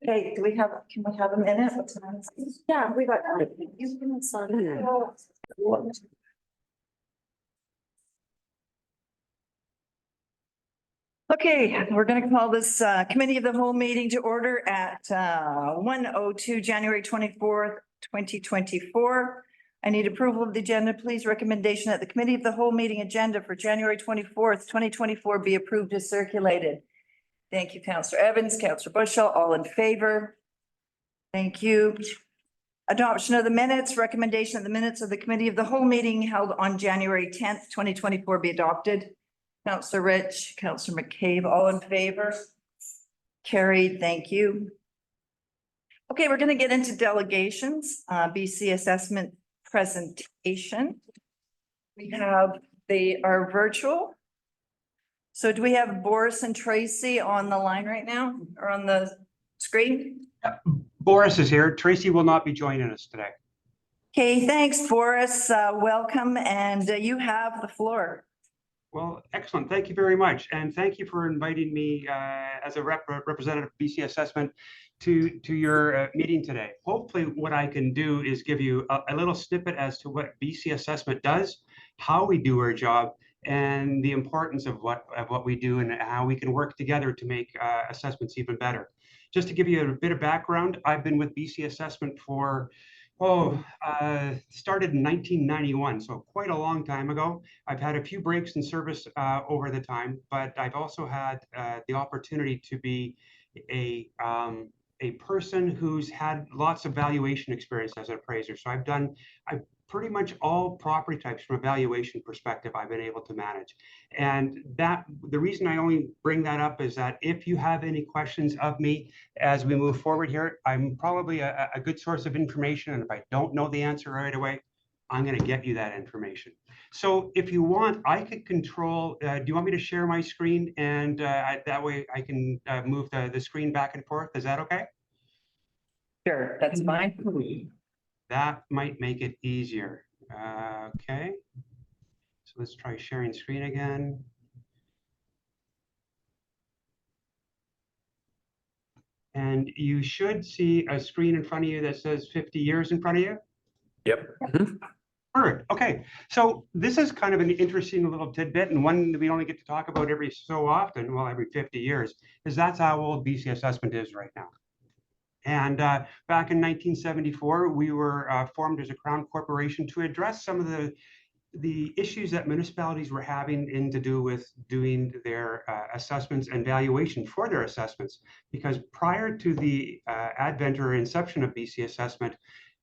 Okay, can we have a minute? What's the time? Yeah, we got. You can start. Okay, we're going to call this committee of the whole meeting to order at 1:02 January 24th, 2024. I need approval of the agenda. Please recommendation that the committee of the whole meeting agenda for January 24th, 2024 be approved as circulated. Thank you, Councillor Evans, Councillor Bushell, all in favor. Thank you. Adoption of the minutes, recommendation of the minutes of the committee of the whole meeting held on January 10th, 2024 be adopted. Councillor Rich, Councillor McCabe, all in favor? Carried, thank you. Okay, we're going to get into delegations, BC assessment presentation. We have, they are virtual. So do we have Boris and Tracy on the line right now or on the screen? Boris is here. Tracy will not be joining us today. Okay, thanks, Boris. Welcome, and you have the floor. Well, excellent. Thank you very much. And thank you for inviting me as a representative of BC Assessment to your meeting today. Hopefully what I can do is give you a little snippet as to what BC Assessment does, how we do our job, and the importance of what we do and how we can work together to make assessments even better. Just to give you a bit of background, I've been with BC Assessment for started in 1991, so quite a long time ago. I've had a few breaks in service over the time, but I've also had the opportunity to be a person who's had lots of valuation experience as an appraiser. So I've pretty much all property types from a valuation perspective I've been able to manage. And that the reason I only bring that up is that if you have any questions of me as we move forward here, I'm probably a good source of information. And if I don't know the answer right away, I'm going to get you that information. So if you want, I could control, do you want me to share my screen? And that way I can move the screen back and forth. Is that okay? Sure, that's fine. That might make it easier. Okay. So let's try sharing screen again. And you should see a screen in front of you that says 50 years in front of you. Yep. Perfect. Okay. So this is kind of an interesting little tidbit, and one that we only get to talk about every so often, well, every 50 years, is that's how old BC Assessment is right now. And back in 1974, we were formed as a Crown corporation to address some of the issues that municipalities were having to do with doing their assessments and valuation for their assessments. Because prior to the advent or inception of BC Assessment,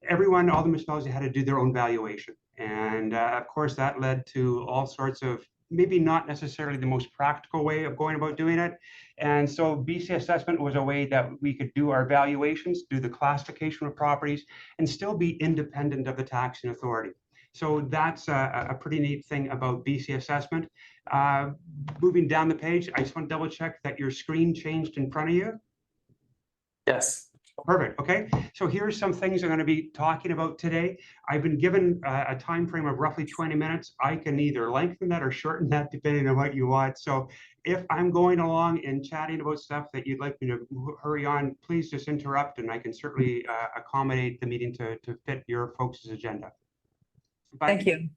all the municipalities had to do their own valuation. And of course, that led to all sorts of maybe not necessarily the most practical way of going about doing it. And so BC Assessment was a way that we could do our valuations, do the classification of properties, and still be independent of the taxing authority. So that's a pretty neat thing about BC Assessment. Moving down the page, I just want to double check that your screen changed in front of you. Yes. Perfect. Okay. So here's some things I'm going to be talking about today. I've been given a time frame of roughly 20 minutes. I can either lengthen that or shorten that depending on what you want. So if I'm going along and chatting about stuff that you'd like me to hurry on, please just interrupt, and I can certainly accommodate the meeting to fit your folks' agenda. But Thank you.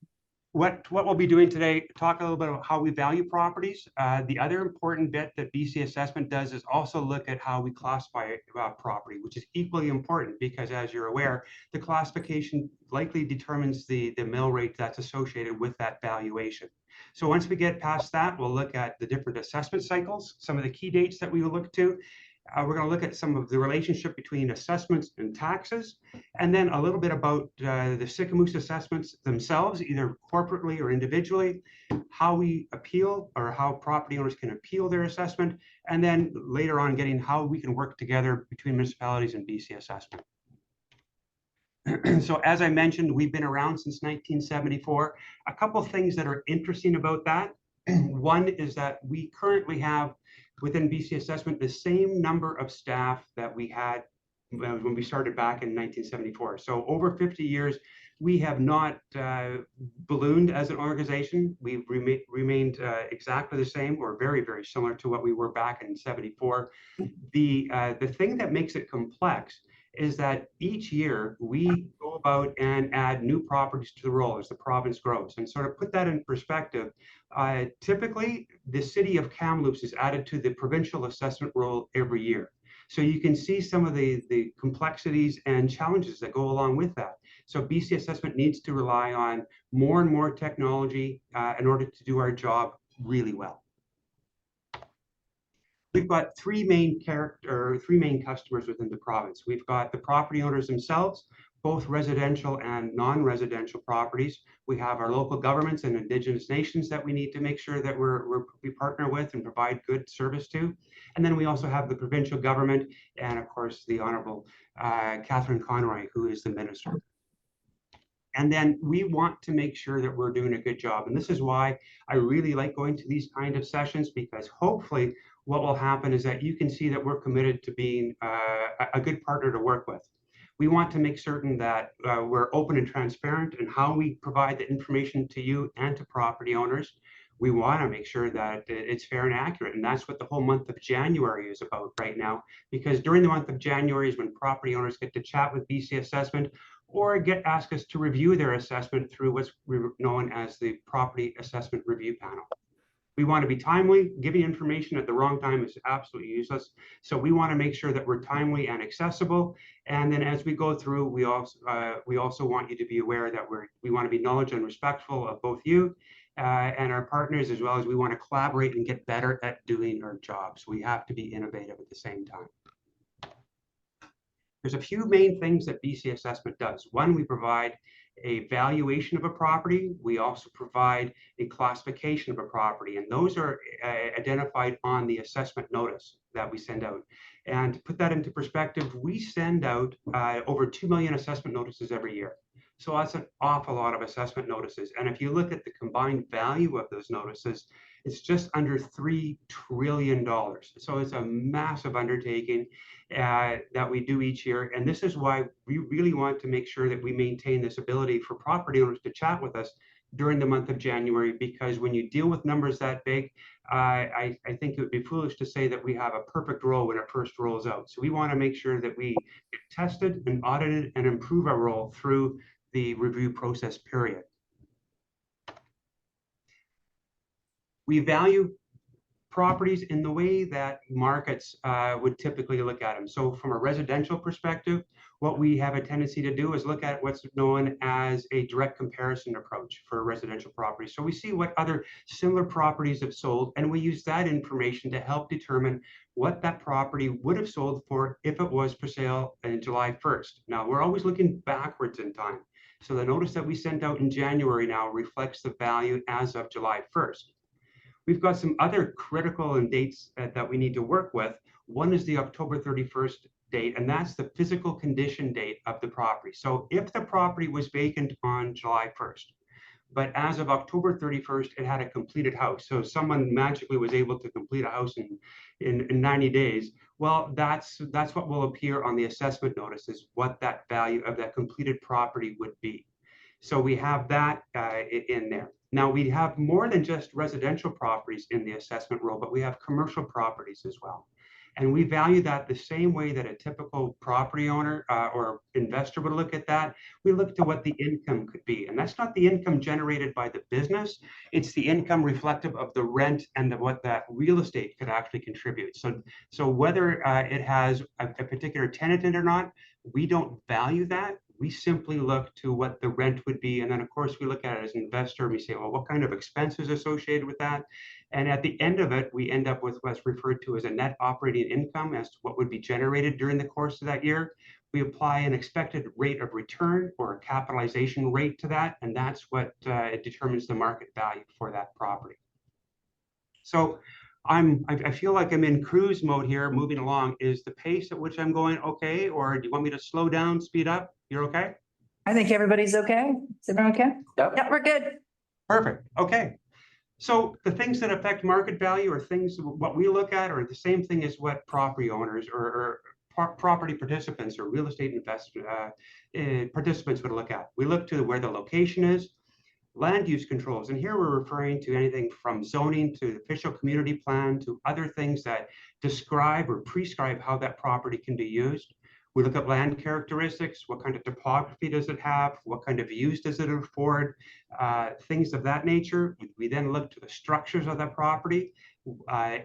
What we'll be doing today, talk a little bit about how we value properties. The other important bit that BC Assessment does is also look at how we classify property, which is equally important because, as you're aware, the classification likely determines the mill rate that's associated with that valuation. So once we get past that, we'll look at the different assessment cycles, some of the key dates that we will look to. We're going to look at some of the relationship between assessments and taxes, and then a little bit about the Sycamoose assessments themselves, either corporately or individually, how we appeal or how property owners can appeal their assessment, and then later on getting how we can work together between municipalities and BC Assessment. So as I mentioned, we've been around since 1974. A couple of things that are interesting about that. One is that we currently have within BC Assessment the same number of staff that we had when we started back in 1974. So over 50 years, We have not ballooned as an organization. We've remained exactly the same or very, very similar to what we were back in '74. The thing that makes it complex is that each year we go about and add new properties to the roll as the province grows. And sort of put that in perspective, typically the city of Kamloops is added to the provincial assessment roll every year. So you can see some of the complexities and challenges that go along with that. So BC Assessment needs to rely on more and more technology in order to do our job really well. We've got three main customers within the province. We've got the property owners themselves, both residential and non-residential properties. We have our local governments and Indigenous nations that we need to make sure that we partner with and provide good service to. And then we also have the provincial government and of course the Honorable Catherine Conroy, who is the minister. And then we want to make sure that we're doing a good job. And this is why I really like going to these kind of sessions, because hopefully what will happen is that you can see that we're committed to being a good partner to work with. We want to make certain that we're open and transparent in how we provide the information to you and to property owners. We want to make sure that it's fair and accurate. And that's what the whole month of January is about right now, because during the month of January is when property owners get to chat with BC Assessment or ask us to review their assessment through what's known as the Property Assessment Review Panel. We want to be timely. Giving information at the wrong time is absolutely useless. So we want to make sure that we're timely and accessible. And then as we go through, we also want you to be aware that we want to be knowledgeable and respectful of both you and our partners, as well as we want to collaborate and get better at doing our jobs. We have to be innovative at the same time. There's a few main things that BC Assessment does. One, we provide a valuation of a property. We also provide a classification of a property, and those are identified on the assessment notice that we send out. And to put that into perspective, we send out over 2 million assessment notices every year. So that's an awful lot of assessment notices. And if you look at the combined value of those notices, it's just under $3 trillion. So it's a massive undertaking that we do each year. And this is why we really want to make sure that we maintain this ability for property owners to chat with us during the month of January, because when you deal with numbers that big, I think it would be foolish to say that we have a perfect roll when it first rolls out. So we want to make sure that we get tested and audited and improve our roll through the review process period. We value properties in the way that markets would typically look at them. So from a residential perspective, what we have a tendency to do is look at what's known as a direct comparison approach for residential properties. So we see what other similar properties have sold, and we use that information to help determine what that property would have sold for if it was for sale on July 1st. Now, we're always looking backwards in time. So the notice that we sent out in January now reflects the value as of July 1st. We've got some other critical dates that we need to work with. One is the October 31st date, and that's the physical condition date of the property. So if the property was vacant on July 1st, but as of October 31st, it had a completed house. So someone magically was able to complete a house in 90 days. Well, that's what will appear on the assessment notice, is what that value of that completed property would be. So we have that in there. Now, we have more than just residential properties in the assessment roll, but we have commercial properties as well. And we value that the same way that a typical property owner or investor would look at that. We look to what the income could be. And that's not the income generated by the business. It's the income reflective of the rent and what that real estate could actually contribute. So whether it has a particular tenant in it or not, we don't value that. We simply look to what the rent would be. And then, of course, we look at it as an investor and we say, well, what kind of expenses associated with that? And at the end of it, we end up with what's referred to as a net operating income as to what would be generated during the course of that year. We apply an expected rate of return or a capitalization rate to that, and that's what determines the market value for that property. So I feel like I'm in cruise mode here, moving along. Is the pace at which I'm going okay, or do you want me to slow down, speed up? You're okay? I think everybody's okay. Is everyone okay? Yep. Yeah, we're good. Perfect. Okay. So the things that affect market value are things, what we look at are the same thing as what property owners or property participants or real estate investment participants would look at. We look to where the location is, land use controls, and here we're referring to anything from zoning to the official community plan to other things that describe or prescribe how that property can be used. We look at land characteristics, what kind of topography does it have, what kind of views does it afford, things of that nature. We then look to the structures of that property,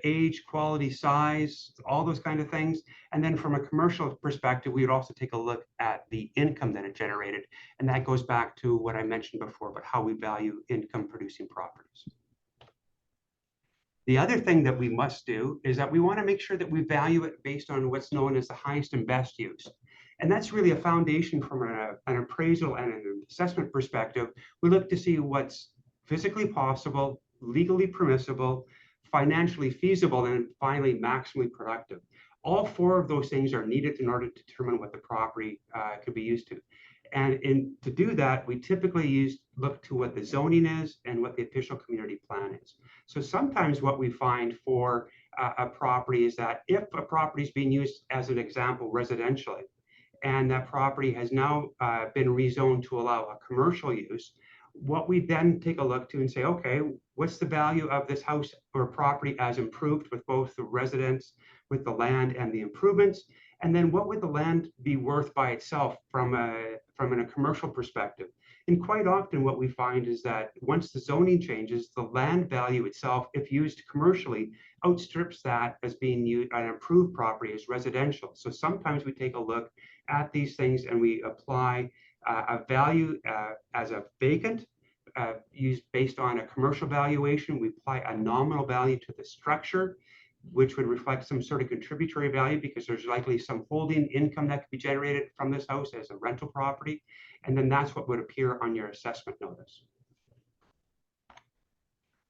age, quality, size, all those kind of things. And then from a commercial perspective, we would also take a look at the income that it generated. And that goes back to what I mentioned before about how we value income producing properties. The other thing that we must do is that we want to make sure that we value it based on what's known as the highest and best use. And that's really a foundation from an appraisal and an assessment perspective. We look to see what's physically possible, legally permissible, financially feasible, and finally maximally productive. All four of those things are needed in order to determine what the property could be used to. And to do that, we typically look to what the zoning is and what the official community plan is. So sometimes what we find for a property is that if a property is being used, as an example, residentially, and that property has now been rezoned to allow a commercial use, what we then take a look to and say, okay, what's the value of this house or property as improved with both the residents, with the land and the improvements? And then what would the land be worth by itself from a commercial perspective? And quite often what we find is that once the zoning changes, the land value itself, if used commercially, outstrips that as being used, an improved property as residential. So sometimes we take a look at these things and we apply a value as a vacant, used based on a commercial valuation. We apply a nominal value to the structure, which would reflect some sort of contributory value because there's likely some holding income that could be generated from this house as a rental property. And then that's what would appear on your assessment notice.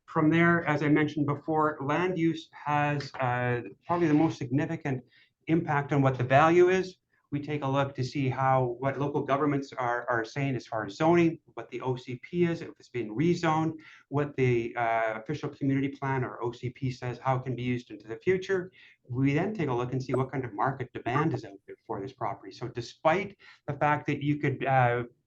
From there, as I mentioned before, land use has probably the most significant impact on what the value is. We take a look to see what local governments are saying as far as zoning, what the OCP is, if it's being rezoned, what the official community plan or OCP says, how it can be used into the future. We then take a look and see what kind of market demand is out there for this property. So despite the fact that you could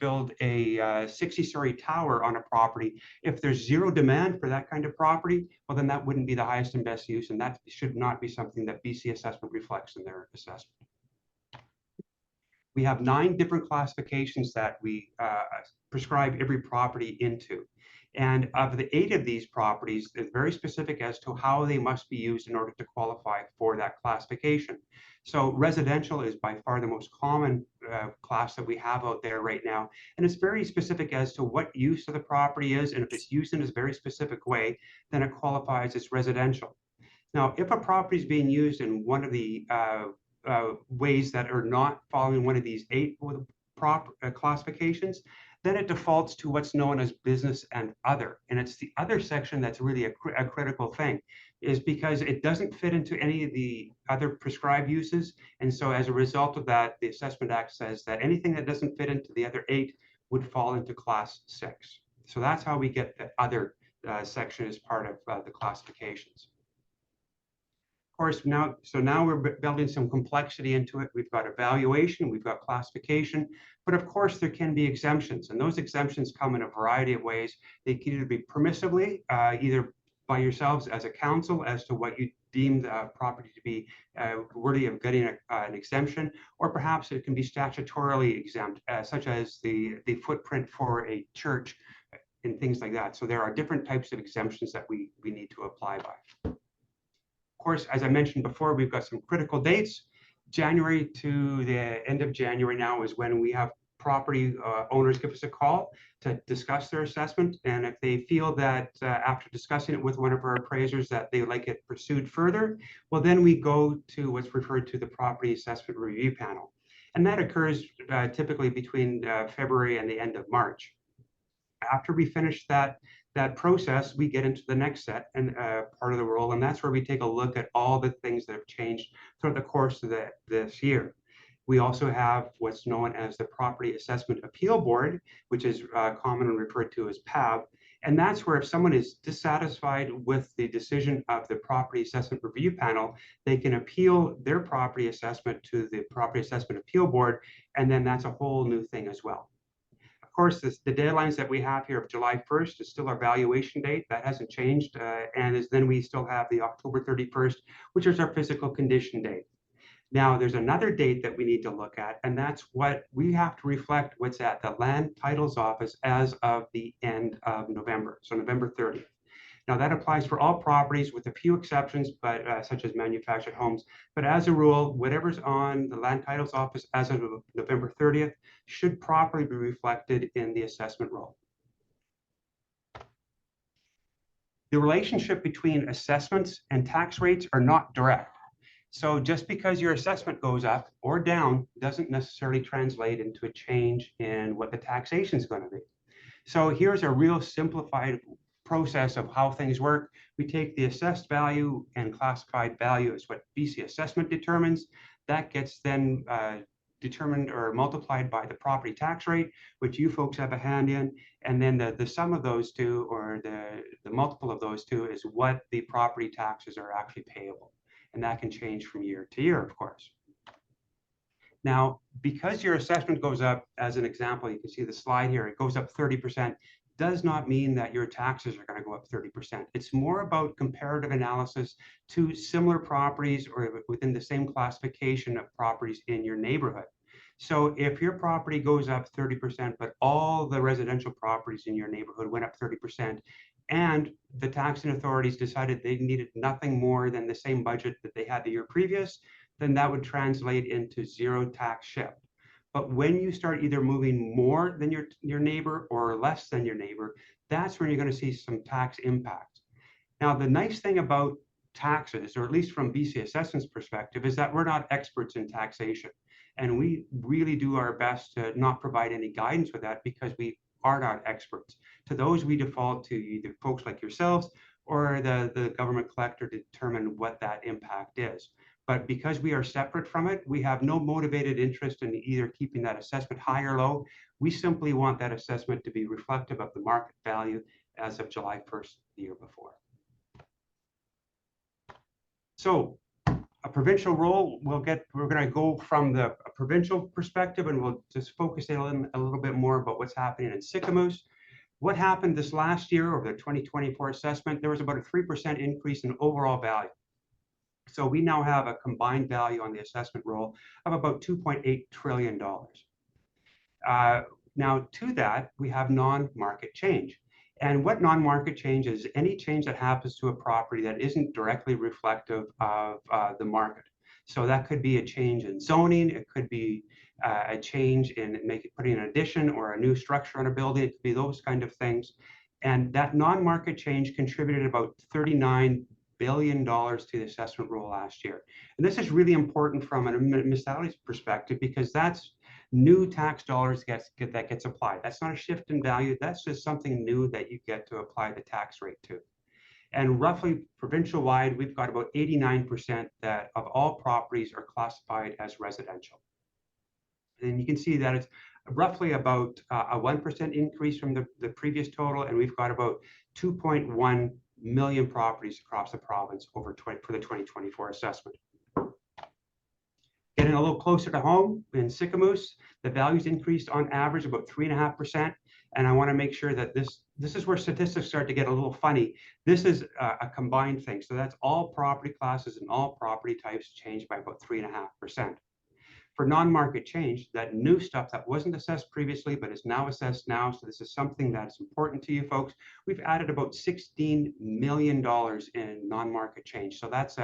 build a 60-story tower on a property, if there's zero demand for that kind of property, well, then that wouldn't be the highest and best use, and that should not be something that BC Assessment reflects in their assessment. We have 9 different classifications that we prescribe every property into. And of the 8 of these properties, it's very specific as to how they must be used in order to qualify for that classification. So residential is by far the most common class that we have out there right now. And it's very specific as to what use of the property is. And if it's used in a very specific way, then it qualifies as residential. Now, if a property is being used in one of the ways that are not following one of these 8 classifications, then it defaults to what's known as business and other. And it's the other section that's really a critical thing, is because it doesn't fit into any of the other prescribed uses. And so as a result of that, the Assessment Act says that anything that doesn't fit into the other 8 would fall into class 6. So that's how we get the other section as part of the classifications. Of course, now we're building some complexity into it. We've got evaluation, we've got classification, but of course there can be exemptions, and those exemptions come in a variety of ways. They can either be permissively, either by yourselves as a council as to what you deem the property to be worthy of getting an exemption, or perhaps it can be statutorily exempt, such as the footprint for a church and things like that. So there are different types of exemptions that we need to apply by. Of course, as I mentioned before, we've got some critical dates. January to the end of January now is when we have property owners give us a call to discuss their assessment. And if they feel that after discussing it with one of our appraisers that they would like it pursued further, well, then we go to what's referred to the Property Assessment Review Panel. And that occurs typically between February and the end of March. After we finish that process, we get into the next set and part of the role, and that's where we take a look at all the things that have changed throughout the course of this year. We also have what's known as the Property Assessment Appeal Board, which is commonly referred to as PAB. And that's where if someone is dissatisfied with the decision of the Property Assessment Review Panel, they can appeal their property assessment to the Property Assessment Appeal Board, and then that's a whole new thing as well. Of course, the deadlines that we have here of July 1st is still our valuation date. That hasn't changed. Then we still have the October 31st, which is our physical condition date. Now, there's another date that we need to look at, and that's what we have to reflect what's at the Land Titles Office as of the end of November, so November 30th. Now, that applies for all properties with a few exceptions, but such as manufactured homes. But as a rule, whatever's on the Land Titles Office as of November 30th should properly be reflected in the assessment roll. The relationship between assessments and tax rates are not direct. So just because your assessment goes up or down doesn't necessarily translate into a change in what the taxation is going to be. So here's a real simplified process of how things work. We take the assessed value and classified value as what BC assessment determines. That gets then determined or multiplied by the property tax rate, which you folks have a hand in. And then the sum of those two, or the multiple of those two, is what the property taxes are actually payable. And that can change from year to year, of course. Now, because your assessment goes up, as an example, you can see the slide here, it goes up 30%, does not mean that your taxes are going to go up 30%. It's more about comparative analysis to similar properties or within the same classification of properties in your neighborhood. So if your property goes up 30%, but all the residential properties in your neighborhood went up 30%, and the taxing authorities decided they needed nothing more than the same budget that they had the year previous, then that would translate into zero tax shift. But when you start either moving more than your neighbor or less than your neighbor, that's when you're going to see some tax impact. Now, the nice thing about taxes, or at least from BC Assessment's perspective, is that we're not experts in taxation. And we really do our best to not provide any guidance with that because we are not experts. To those, we default to either folks like yourselves or the government collector to determine what that impact is. But because we are separate from it, we have no motivated interest in either keeping that assessment high or low. We simply want that assessment to be reflective of the market value as of July 1st, the year before. So a provincial role, we're going to go from the provincial perspective, and we'll just focus in a little bit more about what's happening in Sycamoose. What happened this last year over the 2024 assessment, there was about a 3% increase in overall value. So we now have a combined value on the assessment roll of about $2.8 trillion. Now to that, we have non-market change. And what non-market change is any change that happens to a property that isn't directly reflective of the market. So that could be a change in zoning, it could be a change in putting an addition or a new structure on a building, it could be those kind of things. And that non-market change contributed about $39 billion to the assessment roll last year. And this is really important from a municipality's perspective because that's new tax dollars that gets applied. That's not a shift in value. That's just something new that you get to apply the tax rate to. And roughly provincial wide, we've got about 89% that of all properties are classified as residential. And you can see that it's roughly about a 1% increase from the previous total. And we've got about 2.1 million properties across the province for the 2024 assessment. Getting a little closer to home in Sycamoose, the values increased on average about 3.5%. And I want to make sure that this is where statistics start to get a little funny. This is a combined thing. So that's all property classes and all property types changed by about 3.5%. For non-market change, that new stuff that wasn't assessed previously but is now assessed now, so this is something that's important to you folks, we've added about $16 million in non-market change. So that's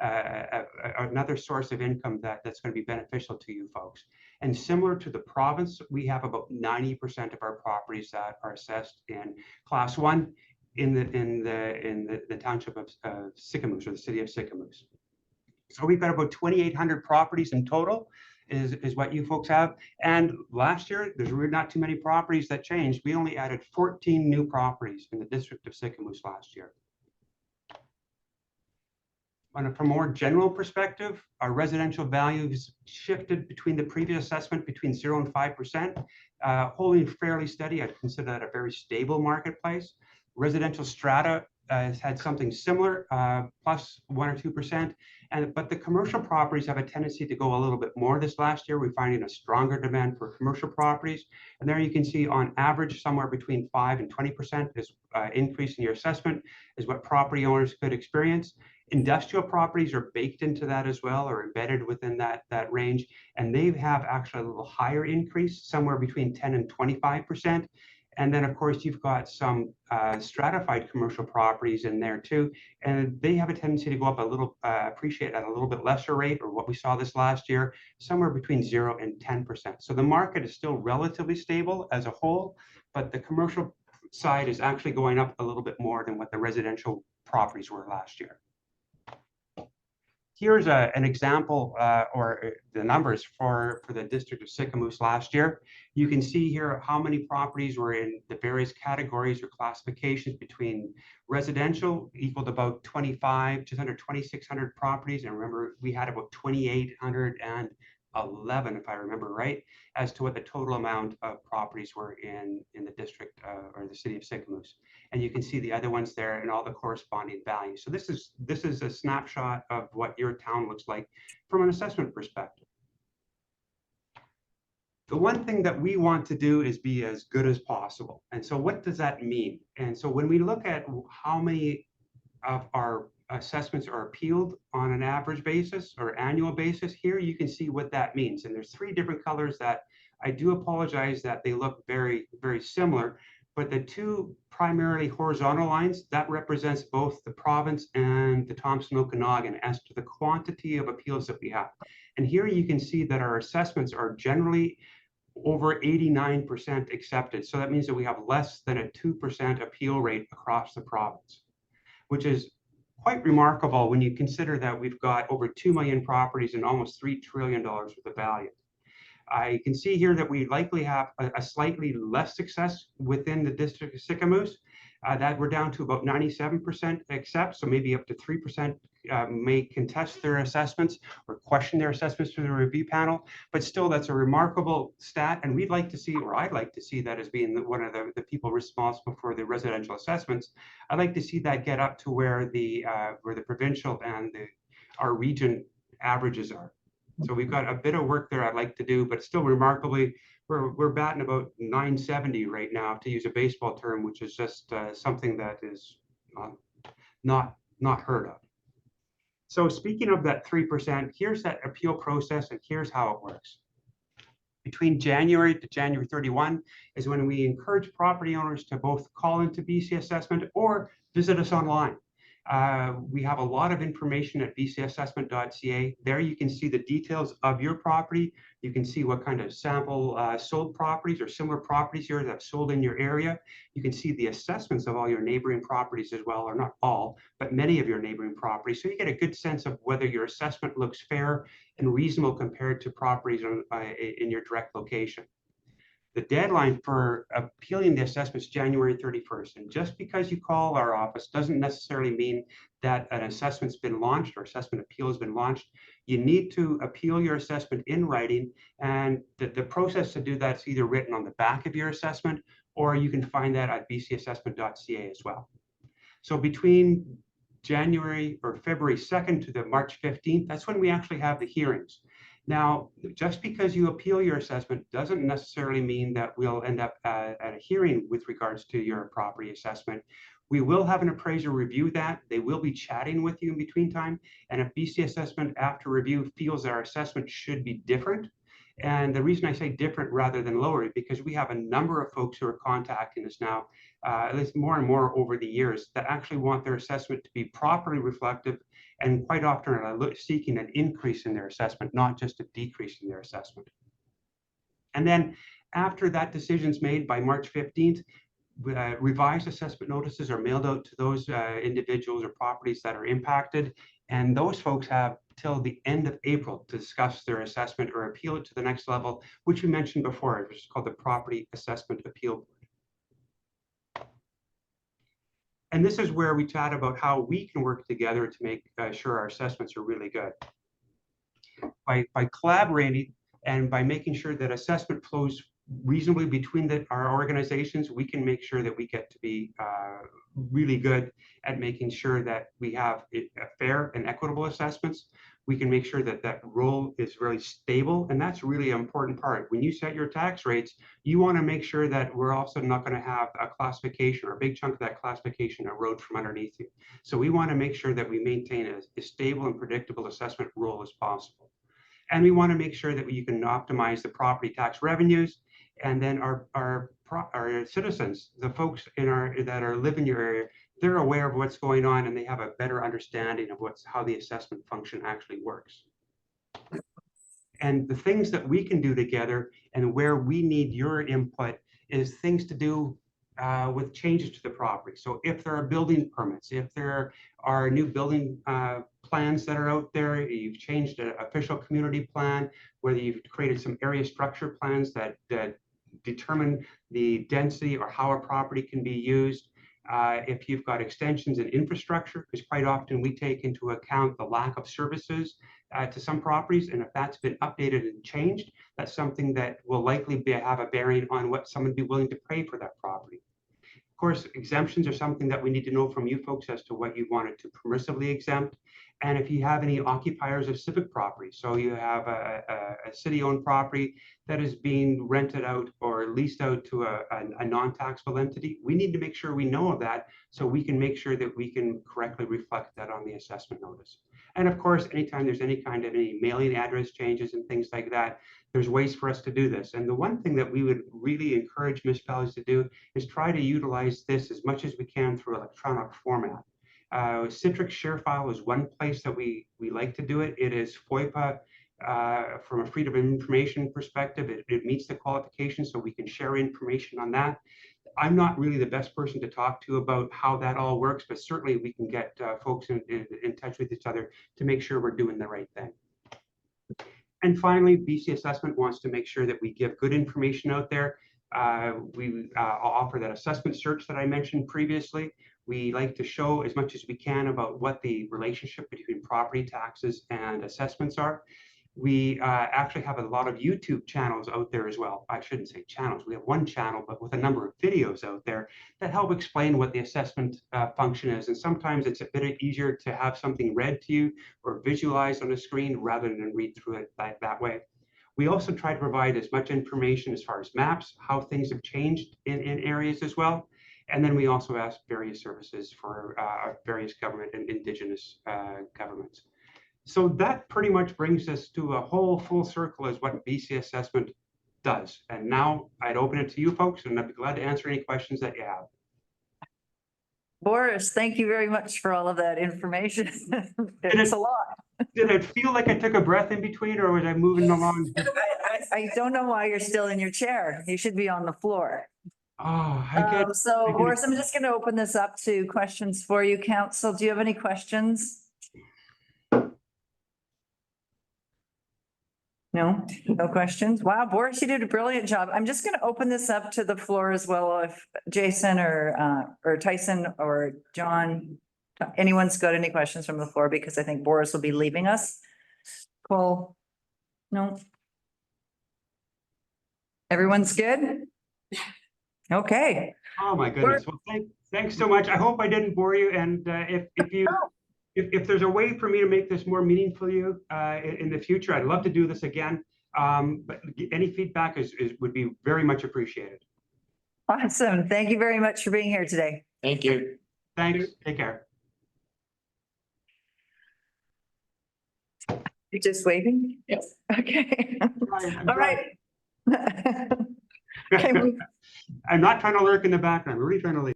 another source of income that's going to be beneficial to you folks. And similar to the province, we have about 90% of our properties that are assessed in Class 1 in the township of Sycamoose, or the city of Sycamoose. So we've got about 2,800 properties in total. Is what you folks have. And last year, there's really not too many properties that changed. We only added 14 new properties in the district of Sycamoose last year. from a more general perspective, our residential values shifted between the previous assessment between 0 and 5%, holding fairly steady. I'd consider that a very stable marketplace. Residential strata has had something similar, plus 1 or 2%. But the commercial properties have a tendency to go a little bit more this last year. We're finding a stronger demand for commercial properties. And there you can see on average, somewhere between 5 and 20% is increase in your assessment is what property owners could experience. Industrial properties are baked into that as well, or embedded within that range. And they have actually a little higher increase, somewhere between 10 and 25%. And then, of course, you've got some stratified commercial properties in there too, and they have a tendency to go up a little, appreciate at a little bit lesser rate, or what we saw this last year, somewhere between 0 and 10%. So the market is still relatively stable as a whole, but the commercial side is actually going up a little bit more than what the residential properties were last year. Here's an example, or the numbers for the district of Sicamous last year. You can see here how many properties were in the various categories or classifications between residential equaled about 25, just under 2,600 properties. And remember, we had about 2,811, if I remember right, as to what the total amount of properties were in the district or the city of Sicamous. And you can see the other ones there and all the corresponding values. So this is a snapshot of what your town looks like from an assessment perspective. The one thing that we want to do is be as good as possible. And so what does that mean? And so when we look at how many of our assessments are appealed on an average basis or annual basis, here you can see what that means. And there's 3 different colors that I do apologize that they look very, very similar. But the 2 primarily horizontal lines, that represents both the province and the Thompson Okanagan as to the quantity of appeals that we have. And here you can see that our assessments are generally over 89% accepted. So that means that we have less than a 2% appeal rate across the province, which is quite remarkable when you consider that we've got over 2 million properties and almost $3 trillion worth of value. I can see here that we likely have a slightly less success within the district of Sicamous, that we're down to about 97% accept, so maybe up to 3% may contest their assessments or question their assessments through the review panel. But still, that's a remarkable stat, and we'd like to see, or I'd like to see that as being one of the people responsible for the residential assessments. I'd like to see that get up to where the provincial and our region averages are. So we've got a bit of work there I'd like to do, but still remarkably, we're batting about 970 right now, to use a baseball term, which is just something that is not heard of. So speaking of that 3%, here's that appeal process, and here's how it works. Between January to January 31 is when we encourage property owners to both call into BC Assessment or visit us online. We have a lot of information at bcassessment.ca. There you can see the details of your property. You can see what kind of sample sold properties or similar properties here that have sold in your area. You can see the assessments of all your neighboring properties as well, or not all, but many of your neighboring properties. So you get a good sense of whether your assessment looks fair and reasonable compared to properties in your direct location. The deadline for appealing the assessment is January 31st. And just because you call our office doesn't necessarily mean that an assessment's been launched or assessment appeal has been launched. You need to appeal your assessment in writing. And the process to do that is either written on the back of your assessment, or you can find that at bcassessment.ca as well. So between January or February 2nd to the March 15th, that's when we actually have the hearings. Now, just because you appeal your assessment doesn't necessarily mean that we'll end up at a hearing with regards to your property assessment. We will have an appraiser review that. They will be chatting with you in between time. And if BC Assessment, after review, feels our assessment should be different, and the reason I say different rather than lower is because we have a number of folks who are contacting us now, at least more and more over the years, that actually want their assessment to be properly reflective, and quite often are seeking an increase in their assessment, not just a decrease in their assessment. And then after that decision's made by March 15th, revised assessment notices are mailed out to those individuals or properties that are impacted. And those folks have till the end of April to discuss their assessment or appeal it to the next level, which we mentioned before, which is called the Property Assessment Appeal Board. And this is where we chat about how we can work together to make sure our assessments are really good. By collaborating and by making sure that assessment flows reasonably between our organizations, we can make sure that we get to be really good at making sure that we have fair and equitable assessments. We can make sure that that role is really stable, and that's really an important part. When you set your tax rates, you want to make sure that we're also not going to have a classification or a big chunk of that classification erode from underneath you. So we want to make sure that we maintain a stable and predictable assessment role as possible. And we want to make sure that you can optimize the property tax revenues, and then our citizens, the folks that live in your area, they're aware of what's going on and they have a better understanding of how the assessment function actually works. And the things that we can do together and where we need your input is things to do with changes to the property. So if there are building permits, if there are new building plans that are out there, you've changed an official community plan, whether you've created some area structure plans that determine the density or how a property can be used. If you've got extensions in infrastructure, because quite often we take into account the lack of services to some properties, and if that's been updated and changed, that's something that will likely have a bearing on what someone would be willing to pay for that property. Of course, exemptions are something that we need to know from you folks as to what you wanted to permissively exempt. And if you have any occupiers of civic property, so you have a city-owned property that is being rented out or leased out to a non-taxable entity, we need to make sure we know of that so we can make sure that we can correctly reflect that on the assessment notice. And of course, anytime there's any mailing address changes and things like that, there's ways for us to do this. And the one thing that we would really encourage municipalities to do is try to utilize this as much as we can through electronic format. Citrix ShareFile is one place that we like to do it. It is FOIPA from a freedom of information perspective. It meets the qualifications, so we can share information on that. I'm not really the best person to talk to about how that all works, but certainly we can get folks in touch with each other to make sure we're doing the right thing. And finally, BC Assessment wants to make sure that we give good information out there. We offer that assessment search that I mentioned previously. We like to show as much as we can about what the relationship between property taxes and assessments are. We actually have a lot of YouTube channels out there as well. I shouldn't say channels. We have one channel, but with a number of videos out there that help explain what the assessment function is. And sometimes it's a bit easier to have something read to you or visualized on a screen rather than read through it that way. We also try to provide as much information as far as maps, how things have changed in areas as well. And then we also ask various services for various government and Indigenous governments. So that pretty much brings us to a whole full circle as what BC Assessment does. And now I'd open it to you folks, and I'd be glad to answer any questions that you have. Boris, thank you very much for all of that information. It's a lot. Did it feel like I took a breath in between, or was I moving along? I don't know why you're still in your chair. You should be on the floor. Oh, I get. So Boris, I'm just going to open this up to questions for you, Council. Do you have any questions? No, no questions. Wow, Boris, you did a brilliant job. I'm just going to open this up to the floor as well. If Jason or Tyson or John, anyone's got any questions from the floor, because I think Boris will be leaving us. Cool. No. Everyone's good? Okay. Oh my goodness. Well, thanks so much. I hope I didn't bore you. And if there's a way for me to make this more meaningful to you in the future, I'd love to do this again. But any feedback would be very much appreciated. Awesome. Thank you very much for being here today. Thank you. Thanks. Take care. You're just waving? Yes. Okay. I'm All right. Okay. I'm not trying to lurk in the background. I'm really trying to leave.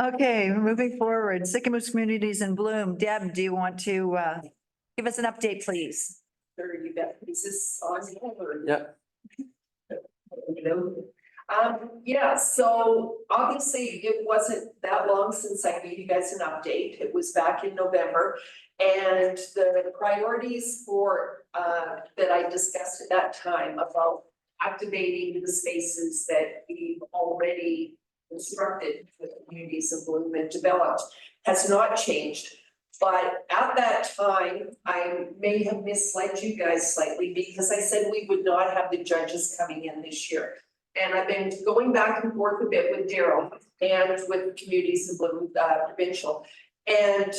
Okay, moving forward, Sycamoose Communities in Bloom. Deb, do you want to give us an update, please? Sure, you bet. Is this on? Yeah. Yeah, so obviously it wasn't that long since I gave you guys an update. It was back in November. And the priorities for that I discussed at that time about activating the spaces that we've already constructed with Communities of Bloom and developed has not changed. But at that time, I may have misled you guys slightly because I said we would not have the judges coming in this year. And I've been going back and forth a bit with Daryl and with Communities of Bloom Provincial. And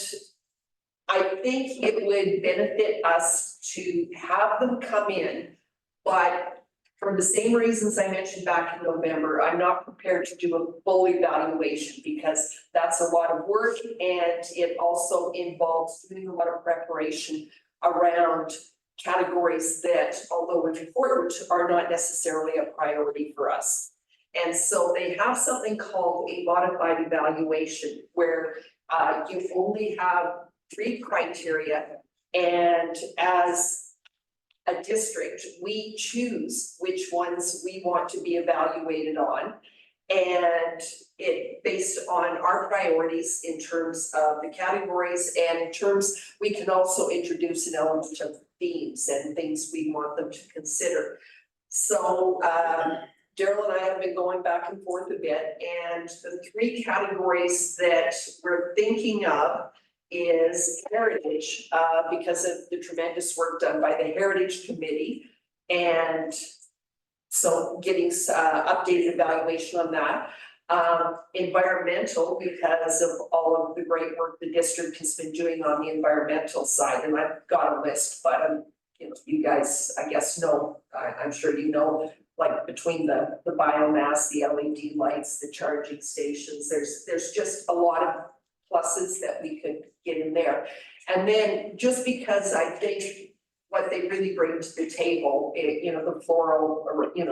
I think it would benefit us to have them come in, but for the same reasons I mentioned back in November, I'm not prepared to do a full evaluation because that's a lot of work and it also involves doing a lot of preparation around categories that, although important, are not necessarily a priority for us. And so they have something called a modified evaluation where you only have 3 criteria, and as a district, we choose which ones we want to be evaluated on. And it based on our priorities in terms of the categories and in terms, we can also introduce an element of themes and things we want them to consider. So Daryl and I have been going back and forth a bit, and the 3 categories that we're thinking of is heritage, because of the tremendous work done by the Heritage Committee. And so getting updated evaluation on that. Environmental, because of all of the great work the district has been doing on the environmental side. And I've got a list, but you guys, I guess, know, I'm sure you know, like between the biomass, the LED lights, the charging stations, there's just a lot of pluses that we could get in there. And then just because I think what they really bring to the table, the floral,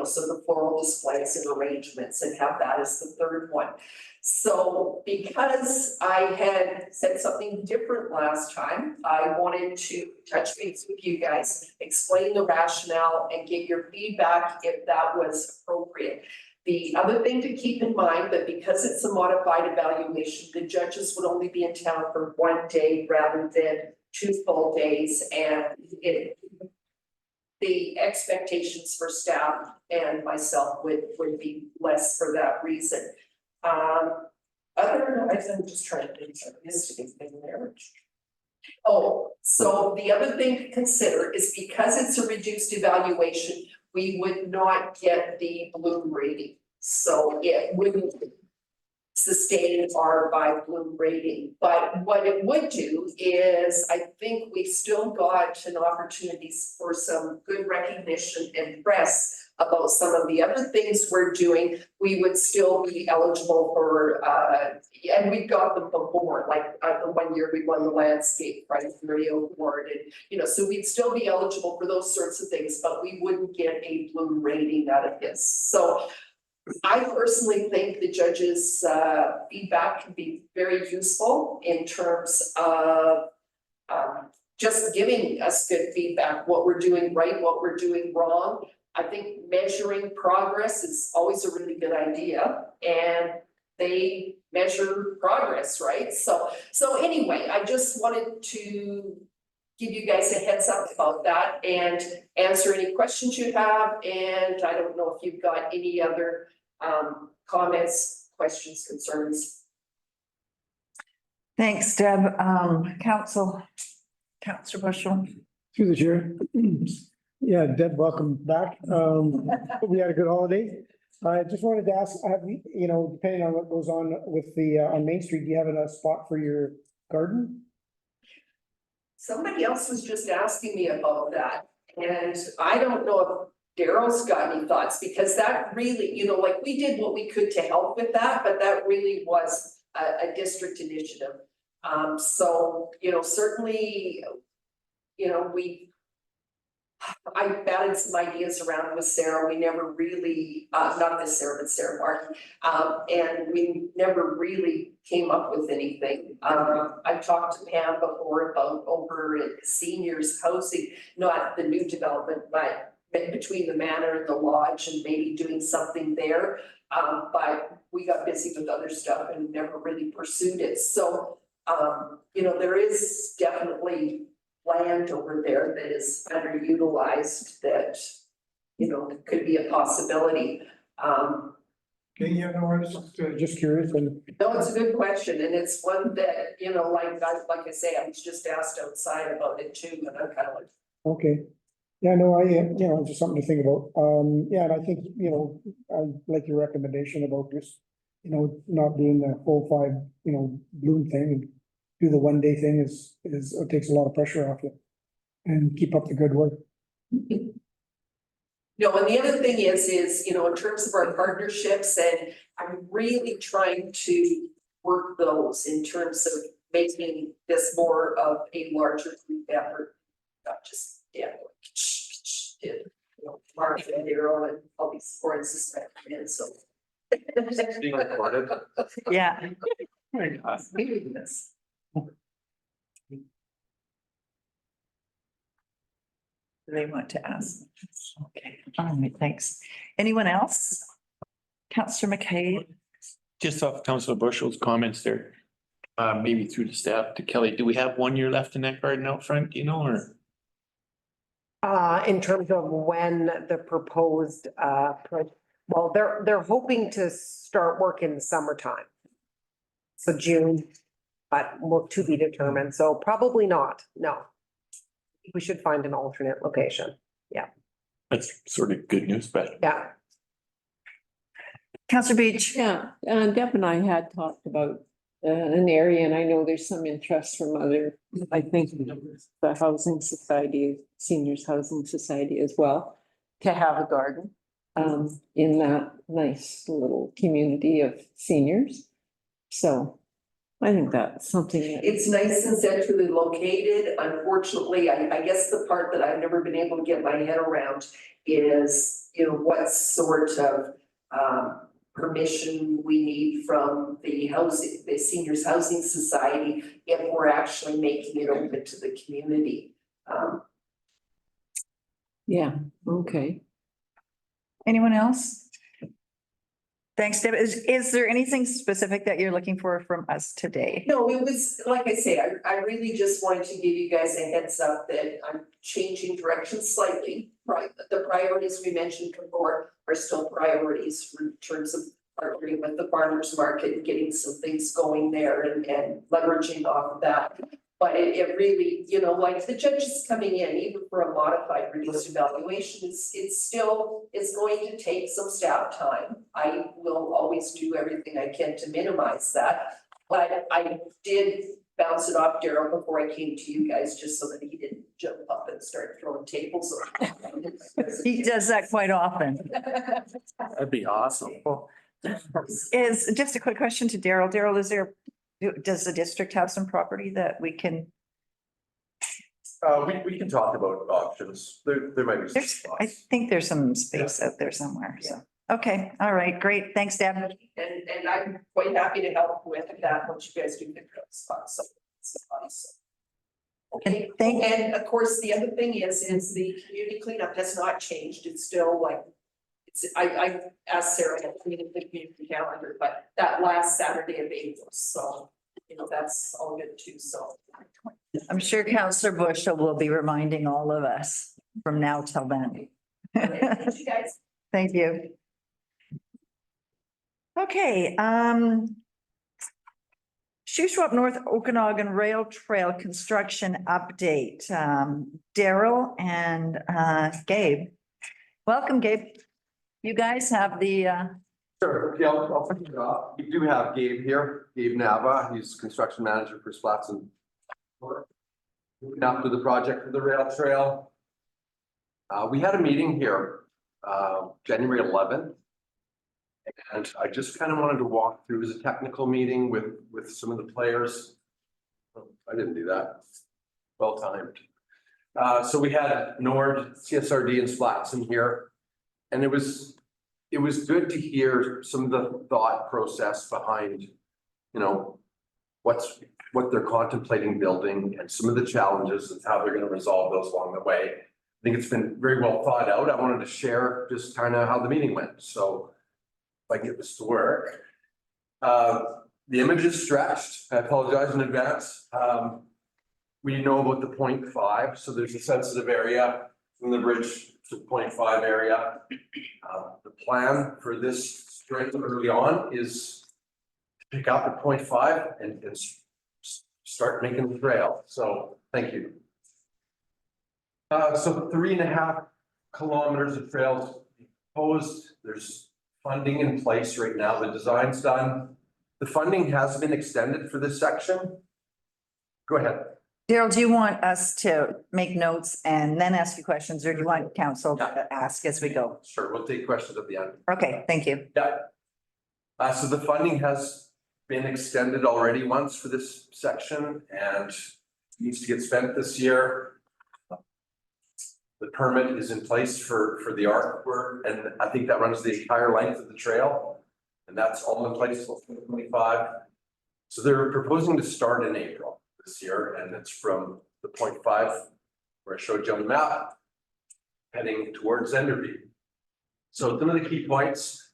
so the floral displays and arrangements, and have that as the 3rd one. So because I had said something different last time, I wanted to touch base with you guys, explain the rationale and get your feedback if that was appropriate. The other thing to keep in mind that because it's a modified evaluation, the judges would only be in town for 1 day rather than 2 full days, and the expectations for staff and myself would be less for that reason. Otherwise, I'm just trying to think of this thing there. Oh, so the other thing to consider is because it's a reduced evaluation, we would not get the Bloom rating. So it wouldn't sustain our by Bloom rating. But what it would do is, I think we've still got an opportunity for some good recognition and press about some of the other things we're doing. We would still be eligible for, and we've got them before, like the 1 year we won the landscape criteria award, and so we'd still be eligible for those sorts of things, but we wouldn't get a Bloom rating out of this. So I personally think the judges' feedback can be very useful in terms of just giving us good feedback, what we're doing right, what we're doing wrong. I think measuring progress is always a really good idea, and they measure progress, right? So anyway, I just wanted to give you guys a heads up about that and answer any questions you have. And I don't know if you've got any other comments, questions, concerns. Thanks, Deb. Councillor Bushel. Through the chair. Yeah, Deb, welcome back. Hope you had a good holiday. I just wanted to ask, have you, depending on what goes on with the, on Main Street, do you have a spot for your garden? Somebody else was just asking me about that, and I don't know if Daryl's got any thoughts, because that really, like we did what we could to help with that, but that really was a district initiative. So, certainly, I batted some ideas around with Sarah. We never really, not this Sarah, but Sarah Martin, and we never really came up with anything. I've talked to Pam before about over at seniors housing, not the new development, but between the manor and the lodge, and maybe doing something there. But we got busy with other stuff and never really pursued it. So, there is definitely land over there that is underutilized that, could be a possibility. Yeah, no, I was just curious and, No, it's a good question, and it's one that, you know, like I say, I was just asked outside about it too, and I'm kind of like, okay. Yeah, no, just something to think about. Yeah, and I think, I like your recommendation about just, not doing the full 5, bloom thing. And do the 1 day thing it takes a lot of pressure off you. And keep up the good work. no, and the other thing is, you know, in terms of our partnerships, and I'm really trying to work those in terms of making this more of a larger group effort. Not just, you know, Mark and Daryl and all these foreign suspects, so. Being recorded. Yeah, Yes. they want to ask. Okay, all right, thanks. Anyone else? Counselor McKay? Just off Councilor Bushell's comments there, maybe through the staff to Kelly, do we have 1 year left in that garden out front, do you know, or? In terms of when the proposed, well, they're hoping to start work in the summertime. So June, but to be determined, so probably not, no. We should find an alternate location, That's sort of good news, but yeah. Counselor Beach? Yeah, Deb and I had talked about an area, and I know there's some interest from other, I think, the Housing Society, Seniors Housing Society as well, to have a garden in that nice little community of seniors. So I think that's something that. It's nice and centrally located. Unfortunately, I guess the part that I've never been able to get my head around is, you know, what sort of permission we need from the Seniors Housing Society if we're actually making it open to the community. Yeah, okay. Anyone else? Thanks, Deb. Is there anything specific that you're looking for from us today? No, it was, like I say, I really just wanted to give you guys a heads up that I'm changing direction slightly. Right, the priorities we mentioned before are still priorities in terms of partnering with the farmers market and getting some things going there and leveraging off of that. But it really, you know, like the judges coming in, even for a modified reduced evaluation, it's still, it's going to take some staff time. I will always do everything I can to minimize that. But I did bounce it off Daryl before I came to you guys, just so that he didn't jump up and start throwing tables around. He does that quite often. That'd be awesome. Is, just a quick question to Daryl. Daryl, does the district have some property that we can? We can talk about options. There might be some I spots. think there's some space out there somewhere, so. Okay, all right, great. Thanks, Deb. And I'm quite happy to help with that once you guys do pick up spots. So it's nice. Okay, and of course, the other thing is the community cleanup has not changed. It's still like, I asked Sarah to clean up the community calendar, but that last Saturday of April, so, you know, that's all good too, so. I'm sure Counselor Bushell will be reminding all of us from now till then. Thank you guys. Thank you. Okay, Shuswap North Okanagan Rail Trail construction update. Daryl and Gabe. Welcome, Gabe. You guys have the Sure, yeah, I'll finish it off. We do have Gabe here, Gabe Nava. He's construction manager for Splats and looking after the project for the rail trail. We had a meeting here, January 11th. And I just kind of wanted to walk through, it was a technical meeting with some of the players. Oh, I didn't do that. Well timed. So we had Nord, CSRD and Splats in here. And it was good to hear some of the thought process behind, you know, what they're contemplating building and some of the challenges and how they're going to resolve those along the way. I think it's been very well thought out. I wanted to share just kind of how the meeting went. So if I can get this to work. The image is stretched. I apologize in advance. We know about the 0.5, so there's a sensitive area from the bridge to 0.5 area. The plan for this strength early on is to pick up at 0.5 and start making the trail. So thank you. So 3.5 kilometers of trails proposed. There's funding in place right now. The design's done. The funding has been extended for this section. Go ahead. Daryl, do you want us to make notes and then ask you questions, or do you want council to ask as we go? Sure, we'll take questions at the end. Okay, thank you. Yeah. So the funding has been extended already once for this section and needs to get spent this year. The permit is in place for the artwork, and I think that runs the entire length of the trail. And that's all in place till 2025. So they're proposing to start in April this year, and it's from the 0.5 where I showed you on the map, heading towards Enderby. So some of the key points,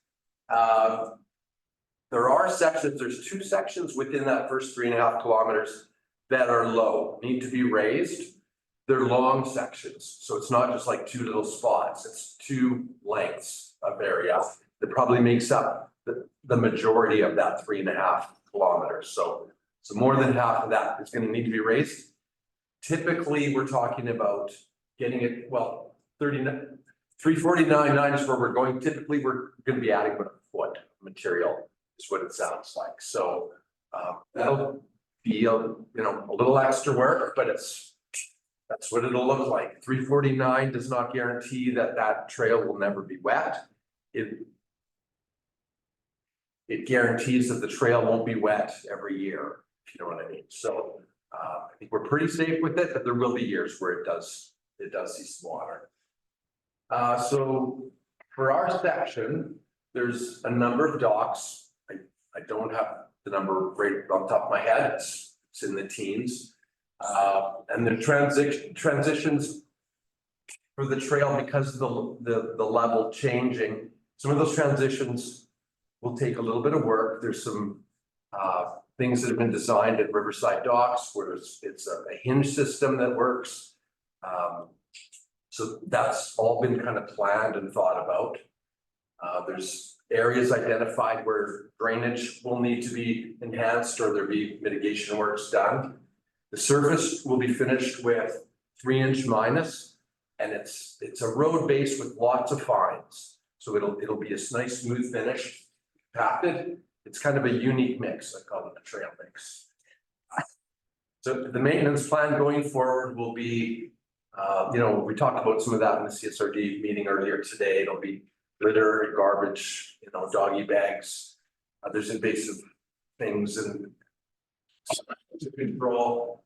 there are sections, there's 2 sections within that first 3.5 kilometers that are low, need to be raised. They're long sections, so it's not just like 2 little spots, it's 2 lengths of area that probably makes up the majority of that 3.5 kilometers. So more than half of that is gonna need to be raised. Typically, we're talking about getting it, well, 349.9 is where we're going. Typically, we're gonna be adding about a foot of material is what it sounds like. So that'll be a little extra work, but that's what it'll look like. 349 does not guarantee that trail will never be wet. It guarantees that the trail won't be wet every year, if you know what I mean. So I think we're pretty safe with it, but there will be years where it does see some water. So for our section, there's a number of docks. I don't have the number right on top of my head. It's in the teens. And the transitions for the trail, because of the level changing, some of those transitions will take a little bit of work. There's some things that have been designed at Riverside Docks where it's a hinge system that works. So that's all been kind of planned and thought about. There's areas identified where drainage will need to be enhanced or there'll be mitigation works done. The surface will be finished with 3-inch minus, and it's a road base with lots of fines. So it'll be a nice smooth finish, compacted. It's kind of a unique mix. I call it a trail mix. So the maintenance plan going forward will be, we talked about some of that in the CSRD meeting earlier today. It'll be litter and garbage, doggy bags. There's invasive things and to control.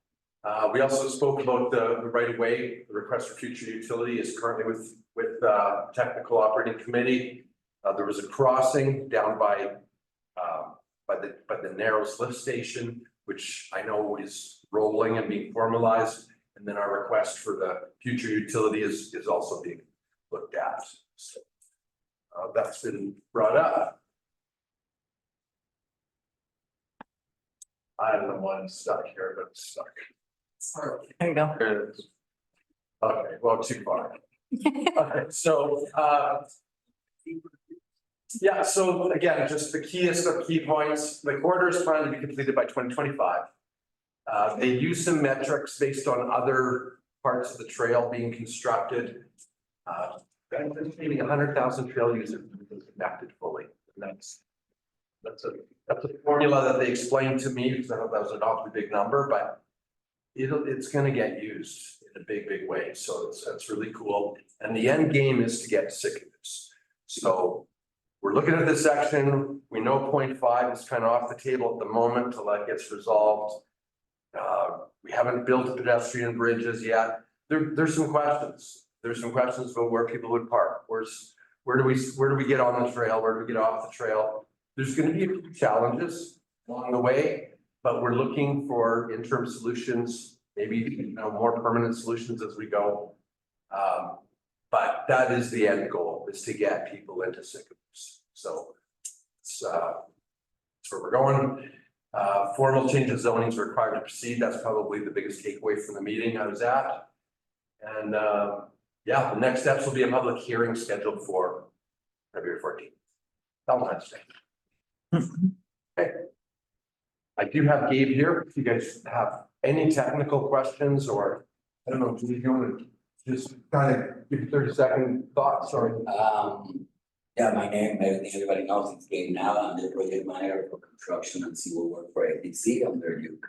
We also spoke about the right of way. The request for future utility is currently with technical operating committee. There was a crossing down by the Narrows lift station, which I know is rolling and being formalized. And then our request for the future utility is also being looked at. So that's been brought up. I don't know why I'm stuck here, but it's stuck. There you go. There it is. Okay, well, too far. Okay, so yeah, so again, just the keyest of key points. The corridor is planned to be completed by 2025. They use some metrics based on other parts of the trail being constructed. Maybe 100,000 trail users connected fully. And that's a formula that they explained to me, because I thought that was an awfully big number, but it's going to get used in a big way. So that's really cool. And the end game is to get to Sycamores. So we're looking at this section. We know 0.5 is kind of off the table at the moment until that gets resolved. We haven't built the pedestrian bridges yet. There's some questions. There's some questions about where people would park. Where do we get on the trail? Where do we get off the trail? There's going to be a few challenges along the way, but we're looking for interim solutions, maybe more permanent solutions as we go. But that is the end goal, is to get people into Sycamores. So that's where we're going. Formal change of zoning is required to proceed. That's probably the biggest takeaway from the meeting I was at. And yeah, the next steps will be a public hearing scheduled for February 14th. Valentine's Day. Okay. I do have Gabe here. If you guys have any technical questions or, I don't know, do you want to just kind of give 30-second thoughts or? Yeah, my name, everybody knows it's Gabe now. I'm the project manager for construction and civil work for ATC under Duke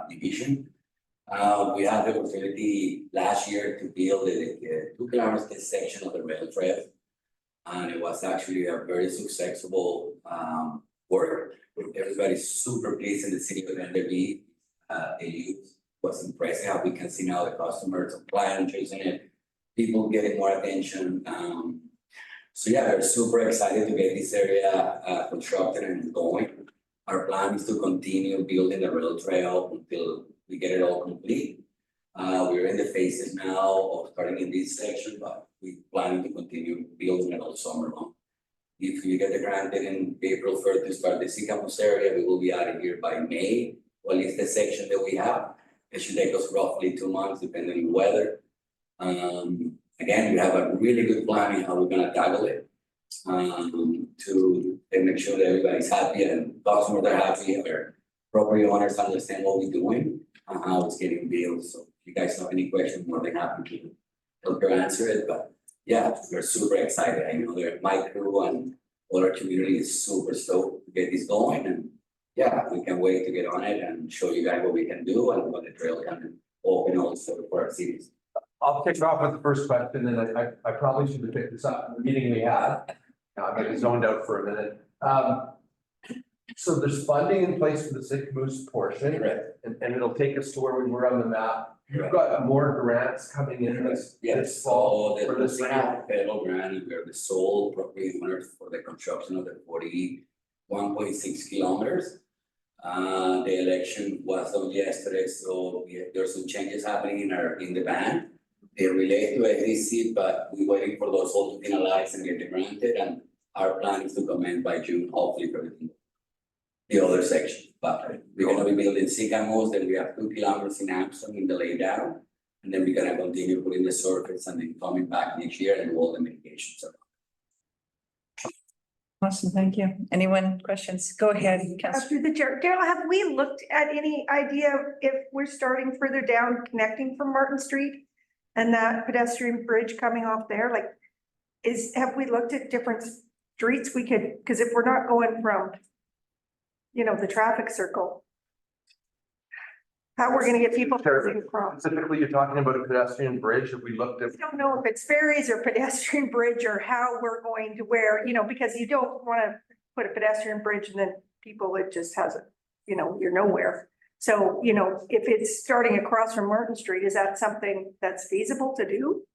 division. We had the opportunity last year to build a 2 kilometers section of the rail trail. And it was actually a very successful work. Everybody's super pleased in the city of Enderby. The use was impressive. How we can see now the customers applying, choosing it, people getting more attention. So yeah, we're super excited to get this area constructed and going. Our plan is to continue building the rail trail until we get it all complete. We're in the phases now of starting in this section, but we planning to continue building it all summer long. If we get the granted in April 1st to start the C campus area, we will be out of here by May, or at least the section that we have. It should take us roughly 2 months, depending on the weather. Again, we have a really good plan in how we're gonna tackle it. To make sure that everybody's happy and customers are happy, our property owners understand what we're doing and how it's getting built. So if you guys have any questions, more than happy to help you answer it. But yeah, we're super excited. I know that my crew and all our community is super stoked to get this going. And yeah, we can wait to get on it and show you guys what we can do and what the trail can open also for our cities. I'll kick off with the first question, and I probably should have picked this up in the meeting we had. I got zoned out for a minute. So there's funding in place for the Sick Moose portion, Correct. and it'll take us to where we were on the map. You've got more grants coming in this fall So for this. we have federal grant and we're the sole property owners for the construction of the 41.6 kilometers. The election was on yesterday, so there's some changes happening in the band. They relate to ADC, but we're waiting for those all to finalize and get granted, and our plan is to commence by June, hopefully for the other section. But we're gonna be building Sycamores, then we have 2 kilometers in Armstrong in the laydown, and then we're gonna continue putting the surface and then coming back next year and do all the mitigations. Awesome, thank you. Anyone questions? Go ahead, Councillor. Through the chair, Daryl, have we looked at any idea if we're starting further down, connecting from Martin Street and that pedestrian bridge coming off there, like, have we looked at different streets we could, because if we're not going from, the traffic circle, how we're gonna get people to cross? Specifically, you're talking about a pedestrian bridge. If we looked at, I don't know if it's ferries or pedestrian bridge or how we're going to where, because you don't wanna put a pedestrian bridge and then people, it just has you're nowhere. So, if it's starting across from Martin Street, is that something that's feasible to do?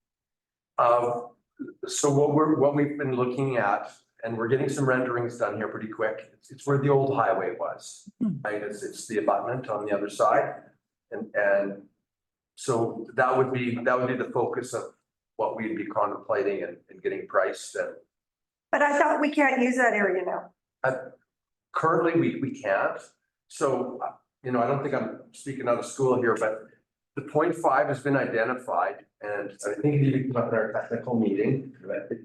so what we've been looking at, and we're getting some renderings done here pretty quick. It's where the old highway was, right? It's the abutment on the other side. And so that would be the focus of what we'd be contemplating and getting priced. And But I thought we can't use that area now. currently we can't. So, I don't think I'm speaking out of school here, but the 0.5 has been identified, and I think it even came up in our technical meeting.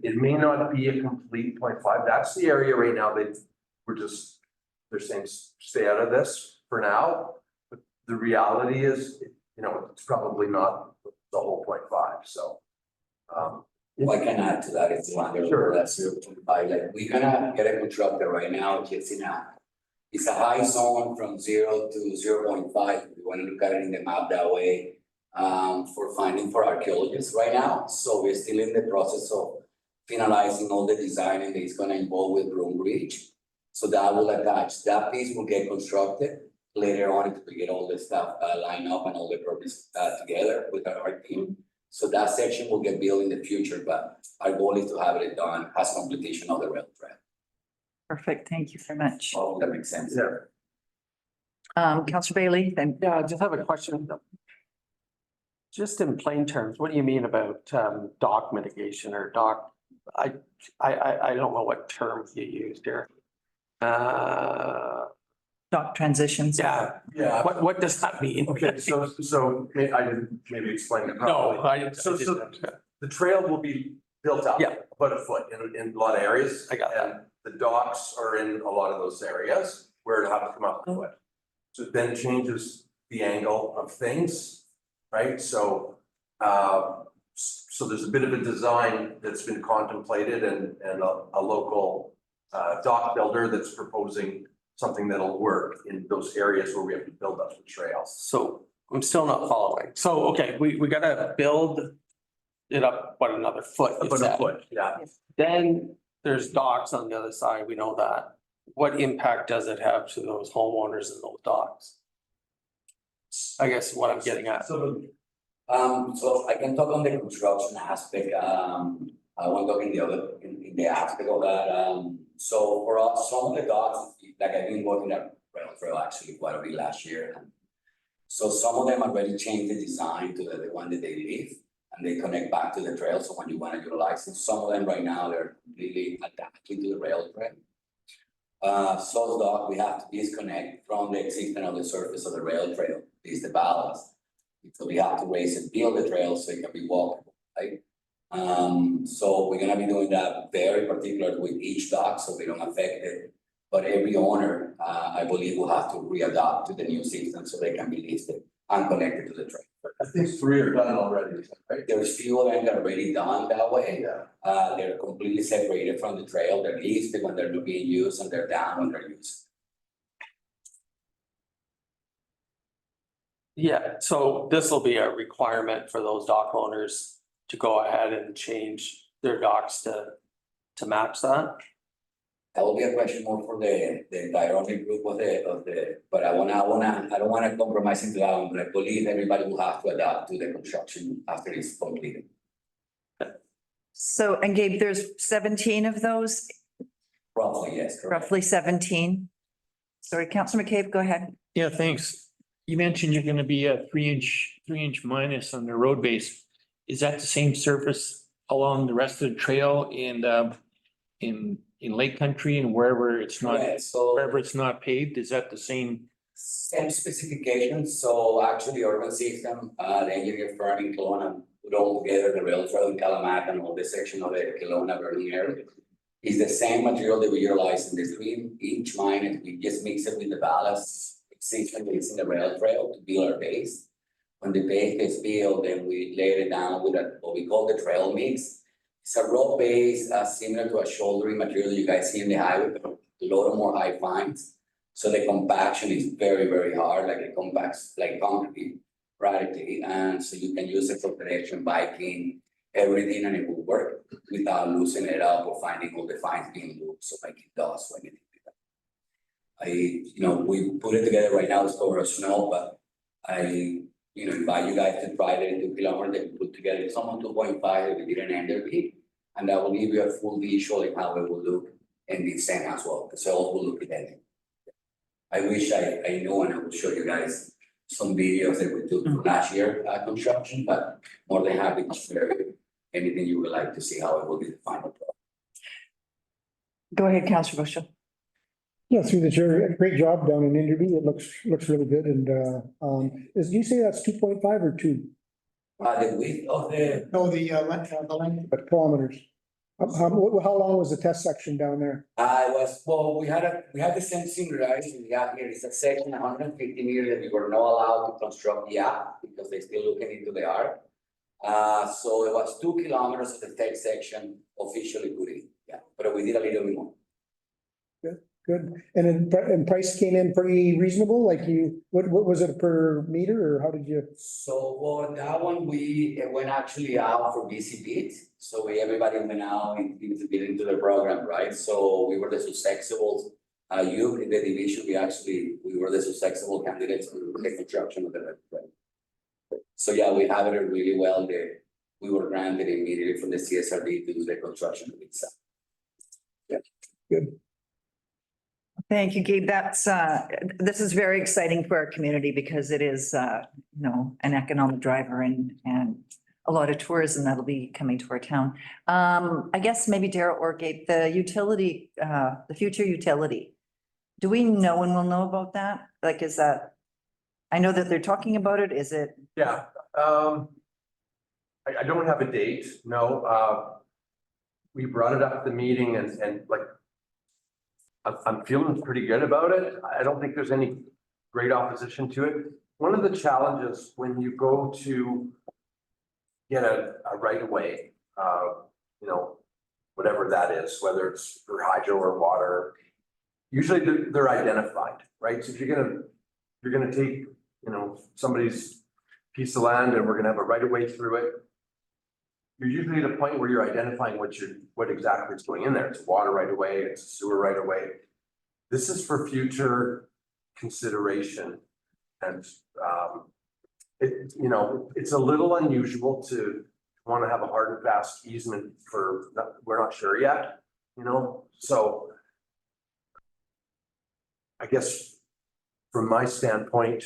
It may not be a complete 0.5. That's the area right now that they're saying stay out of this for now. But the reality is, it's probably not the whole 0.5. So, Well, I can add to that if you want. Sure. That's 0.5. Like we're gonna get a constructor right now, it's a high zone from 0 to 0.5. We want to look at it in the map that way. For archaeologists right now. So we're still in the process of finalizing all the design, and it's gonna involve with Broom Bridge. So that will attach, that piece will get constructed later on to get all the stuff lined up and all the purpose together with our team. So that section will get built in the future, but our goal is to have it done as completion of the rail trail. Perfect, thank you very much. Oh, that makes sense. Councillor Bailey, then. Yeah, I just have a question. Just in plain terms, what do you mean about dock mitigation or dock? I don't know what term you used here. Dock transitions. Yeah, what does that mean? okay, so I didn't maybe explain it No, properly. So the trail will be built up. Yeah. About a foot in a lot of areas. I got that. And the docks are in a lot of those areas where it'll have to come up the foot. So it then changes the angle of things, right? So, so there's a bit of a design that's been contemplated and a local dock builder that's proposing something that'll work in those areas where we have to build up the trails. So I'm still not following. So, okay, we gotta build it up, what, another foot? you About a said. foot, yeah. Then there's docks on the other side, we know that. What impact does it have to those homeowners and those docks? I guess what I'm getting at. So I can talk on the construction aspect, I won't talk in the other, in the aspect of that, so for us, some of the docks, like I've been working at rail trail actually quite a bit last year. So some of them already changed the design to the one that they leave and they connect back to the trail, so when you wanna utilize it, some of them right now, they're completely adapted to the rail trail. So dock, we have to disconnect from the existing on the surface of the rail trail, is the ballast. So we have to raise and build the trail so it can be walkable, right? So we're gonna be doing that very particular with each dock, so we don't affect it. But every owner, I believe, will have to readapt to the new system so they can be listed and connected to the trail. I think 3 are done already, right? There's few of them that are already done that way. Yeah. They're completely separated from the trail. They're listed when they're being used and they're down when they're used. Yeah, so this will be a requirement for those dock owners to go ahead and change their docks to match that. That will be a question more for the ironic group of the, but I don't wanna compromise into that one, but I believe everybody will have to adapt to the construction after it's completed. So, and Gabe, there's 17 of those, Roughly, yes, correct. roughly 17. Sorry, Councillor McCabe, go ahead. Yeah, thanks. You mentioned you're gonna be a 3-inch minus on the road base. Is that the same surface along the rest of the trail in Lake Country and wherever it's not, Correct, so wherever it's not paved? Is that the same? same specifications, so actually urban system, the engineer firm in Kelowna put all together the rail trail in Calamac and all the section of the Kelowna burning area. Is the same material that we utilize in the 3-inch mine, and we just mix it with the ballast system that is in the rail trail to build our base. When the base is built, then we lay it down with what we call the trail mix. It's a raw base, similar to a shouldering material you guys see in the highway, but a lot of more high fines. So the compaction is very, very hard, like it compacts like concrete radically. And so you can use it for pedestrian biking, everything, and it will work without loosening it up or finding all the fines being loose, so like it does when it. We put it together right now, it's over snow, but I invite you guys to try the 2 kilometers that we put together. It's almost 2.5 that we did an enderby, and that will give you a full visual in how it will look in the sand as well. The soil will look identical. I wish I knew and I would show you guys some videos that we took from last year construction, but more than happy to share anything you would like to see how it will be the final product. Go ahead, Councillor Bushel. Yeah, through the chair, great job down in Inderby. It looks really good. And, did you say that's 2.5 or 2? The width of the, No, the length, but kilometers. How long was the test section down there? we had the same similarity we got here. It's a section 150 meters that we were not allowed to construct yet because they're still looking into the art. So it was 2 kilometers of the tech section officially put in, yeah, but we did a little bit more. Good. And price came in pretty reasonable, like what was it per meter or how did you? So for that one, it went actually out for BC bid. So everybody went out into bid into the program, right? So we were the successful, you in the division, we were the successful candidates for the construction of the right. So yeah, we have it really well. We were granted immediately from the CSRD to do the construction of itself. Yeah, good. Thank you, Gabe. This is very exciting for our community because it is, an economic driver and a lot of tourism that'll be coming to our town. I guess maybe Darrell or Gabe, the utility, the future utility. Do we know when we'll know about that? Like, is that, I know that they're talking about it. Is it? Yeah, I don't have a date, no. We brought it up at the meeting and like I'm feeling pretty good about it. I don't think there's any great opposition to it. One of the challenges when you go to get a right of way, you know, whatever that is, whether it's for hydro or water, usually they're identified, right? So if you're gonna take, you know, somebody's piece of land and we're gonna have a right of way through it, you're usually at a point where you're identifying what exactly is going in there. It's a water right of way, it's a sewer right of way. This is for future consideration. And it, you know, it's a little unusual to want to have a hard and fast easement for, we're not sure yet, you know, so. I guess from my standpoint,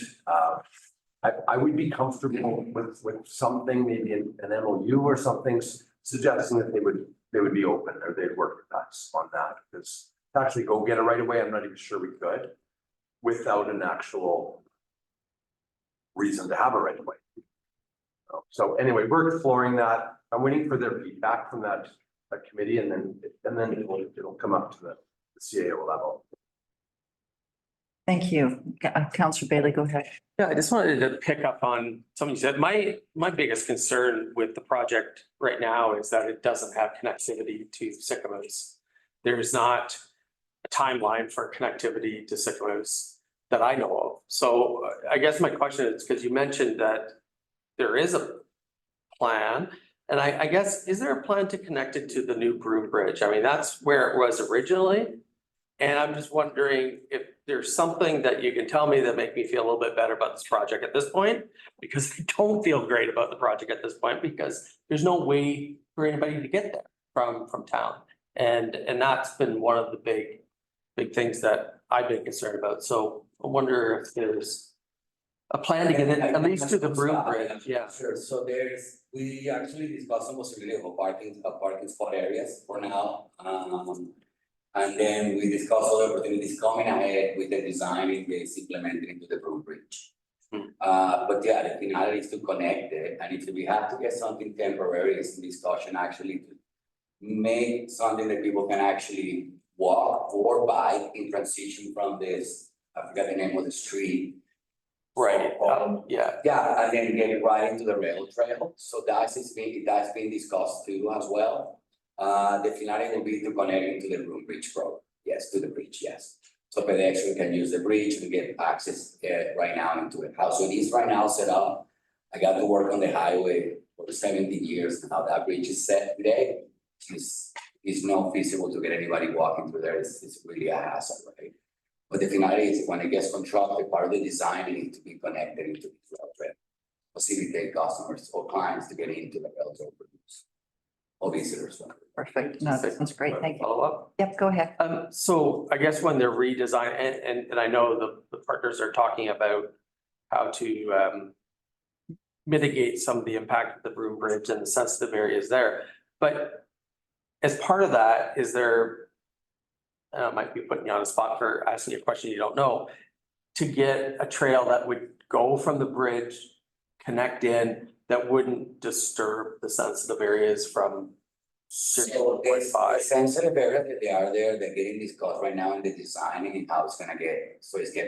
I would be comfortable with something, maybe an MOU or something suggesting that they would be open or they'd work with us on that. Because to actually go get it right away, I'm not even sure we could without an actual reason to have a right away. So anyway, we're exploring that. I'm waiting for their feedback from that committee, and then it'll come up to the CAO level. Thank you. Councillor Bailey, go ahead. Yeah, I just wanted to pick up on something you said. My biggest concern with the project right now is that it doesn't have connectivity to Sycamoose. There's not a timeline for connectivity to Sycamoose that I know of. So I guess my question is, because you mentioned that there is a plan, and I guess, is there a plan to connect it to the new Broom Bridge? I mean, that's where it was originally. And I'm just wondering if there's something that you can tell me that make me feel a little bit better about this project at this point, because I don't feel great about the project at this point, because there's no way for anybody to get there from town. And that's been one of the big things that I've been concerned about. So I wonder if there's a plan to get it at least to the Broom Bridge. Yeah. Sure, so we actually discussed some possibility of a parking spot areas for now. And then we discussed other opportunities coming ahead with the design in case implemented into the Broom Bridge. But yeah, the finality is to connect it, and if we have to get something temporary, it's in discussion actually to make something that people can actually walk or bike in transition from this, I forgot the name of the street. Right, yeah. Yeah, and then get it right into the rail trail, so that's been discussed too as well. The finale will be to connect into the Broom Bridge Road. Yes, to the bridge, yes. So pedestrians can use the bridge to get access right now into it. How so it is right now set up. I got to work on the highway for 17 years. How that bridge is set today is not feasible to get anybody walking through there. It's really a hassle, right? But the finale is when it gets constructed, part of the design it needs to be connected into the rail trail. Facilitate customers or clients to get into the rail trail. Or visitors. Perfect. No, that sounds great. Thank you. Follow up. Yep, go ahead. So I guess when they're redesigned, and I know the partners are talking about how to mitigate some of the impact of the Broom Bridge and the sensitive areas there. But as part of that, is there, and I might be putting you on a spot for asking a question you don't know, to get a trail that would go from the bridge, connect in, that wouldn't disturb the sensitive areas from. So the sensitive area that they are there, they're getting discussed right now in the designing and how it's gonna get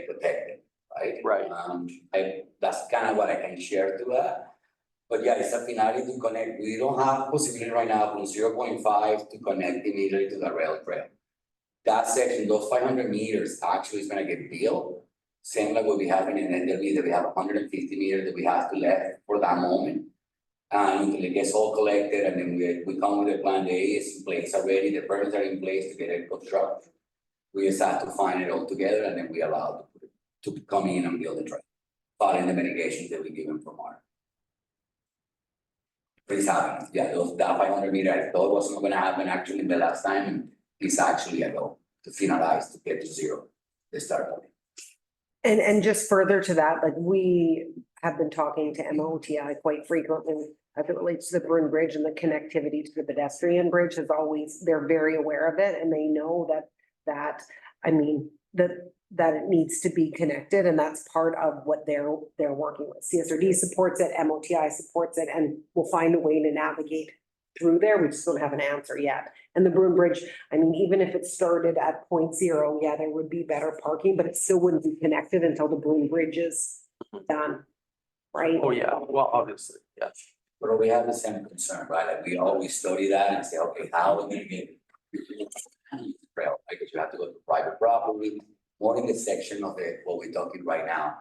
protected, right? Right. That's kind of what I can share to that. But yeah, it's a finale to connect. We don't have possibility right now from 0.5 to connect immediately to the rail trail. That section, those 500 meters actually is gonna get built. Same like what we have in NDB, that we have 150 meters that we have to left for that moment. And until it gets all collected, and then we come with a plan. The A is in place already, the permits are in place to get it constructed. We just have to find it all together, and then we allow to come in and build the trail, following the mitigations that we give them from our. But it's happening, yeah, that 500 meter, I thought was not gonna happen actually the last time, it's actually a goal to finalize, to get to zero, the start point. And just further to that, like we have been talking to MOTI quite frequently as it relates to the Broom Bridge, and the connectivity to the pedestrian bridge is always, they're very aware of it, and they know that it needs to be connected, and that's part of what they're working with. CSRD supports it, MOTI supports it, and we'll find a way to navigate through there, we just don't have an answer yet. And the Broom Bridge, I mean, even if it started at 0.0, yeah, there would be better parking, but it still wouldn't be connected until the Broom Bridge is done, right? Oh, yeah, well, obviously, yes. But we have the same concern, right? Like we always study that and say, okay, how are we gonna get trail? Because you have to go to private property, more in the section of what we're talking right now.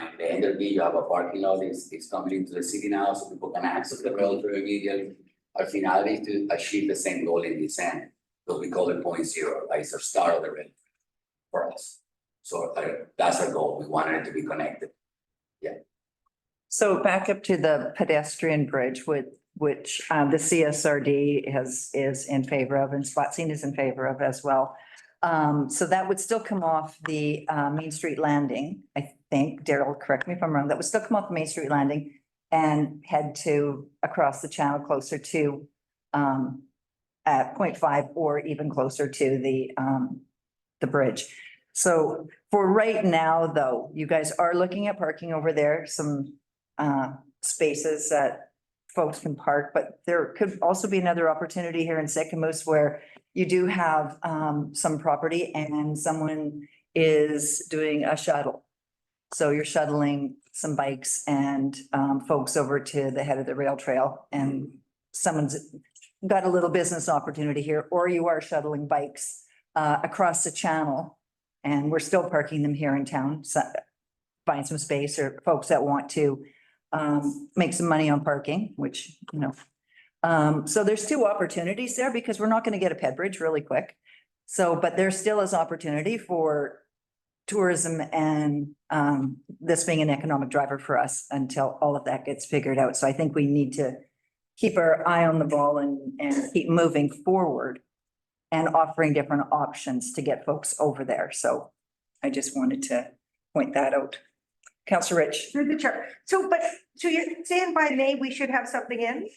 In the end of the, you have a parking lot, it's coming into the city now, so people can access the rail trail immediately. Our finality is to achieve the same goal in this end, because we call it 0.0, like it's the start of the rail for us. So that's our goal. We wanted it to be connected. So back up to the pedestrian bridge which the CSRD is in favor of and Spotsylvania is in favor of as well. So that would still come off the Main Street landing, I think. Daryl, correct me if I'm wrong. That would still come off the Main Street landing and head to across the channel closer to at 0.5 or even closer to the bridge. So for right now, though, you guys are looking at parking over there, some spaces that folks can park, but there could also be another opportunity here in Sycamoose where you do have some property and someone is doing a shuttle. So you're shuttling some bikes and folks over to the head of the rail trail, and someone's got a little business opportunity here, or you are shuttling bikes across the channel and we're still parking them here in town, so find some space, or folks that want to make some money on parking, which, you know. So there's two opportunities there because we're not going to get a ped bridge really quick. So, but there still is opportunity for tourism and this being an economic driver for us until all of that gets figured out. So I think we need to keep our eye on the ball and keep moving forward and offering different options to get folks over there. So I just wanted to point that out. Councillor Rich. Through the chair. So you're saying by May, we should have something in?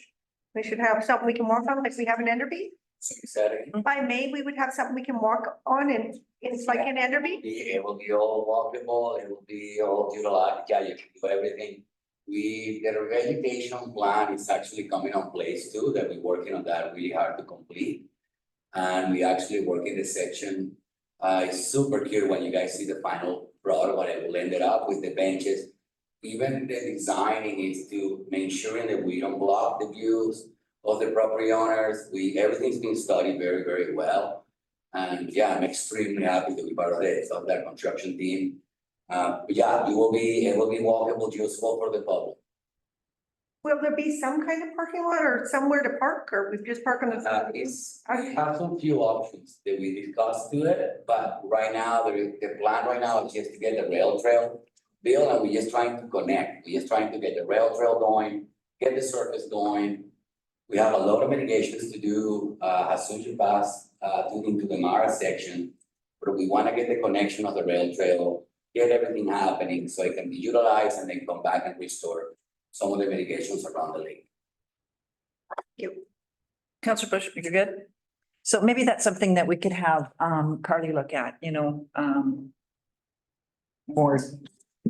We should have something we can work on, like we have in Enderby? So exciting. By May, we would have something we can walk on and it's like in Enderby? It will be all walkable, it will be all utilized, yeah, you can do everything. The vegetation plan is actually coming on place too, that we're working on that really hard to complete. And we actually work in the section, it's super cute when you guys see the final product, what it will end up with the benches. Even the designing is to make sure that we don't block the views of the property owners. Everything's been studied very, very well. And yeah, I'm extremely happy to be part of that construction team. Yeah, it will be walkable, useful for the public. Will there be some kind of parking lot or somewhere to park, or we just park on the? We have some few options that we discussed to it, but right now, the plan right now is just to get the rail trail built, and we're just trying to connect. We're just trying to get the rail trail going, get the surface going. We have a lot of mitigations to do as soon as you pass into the Mara section, but we want to get the connection of the rail trail, get everything happening so it can be utilized and then come back and restore some of the mitigations around the lake. Councillor Bush, you're good? So maybe that's something that we could have Carly look at, or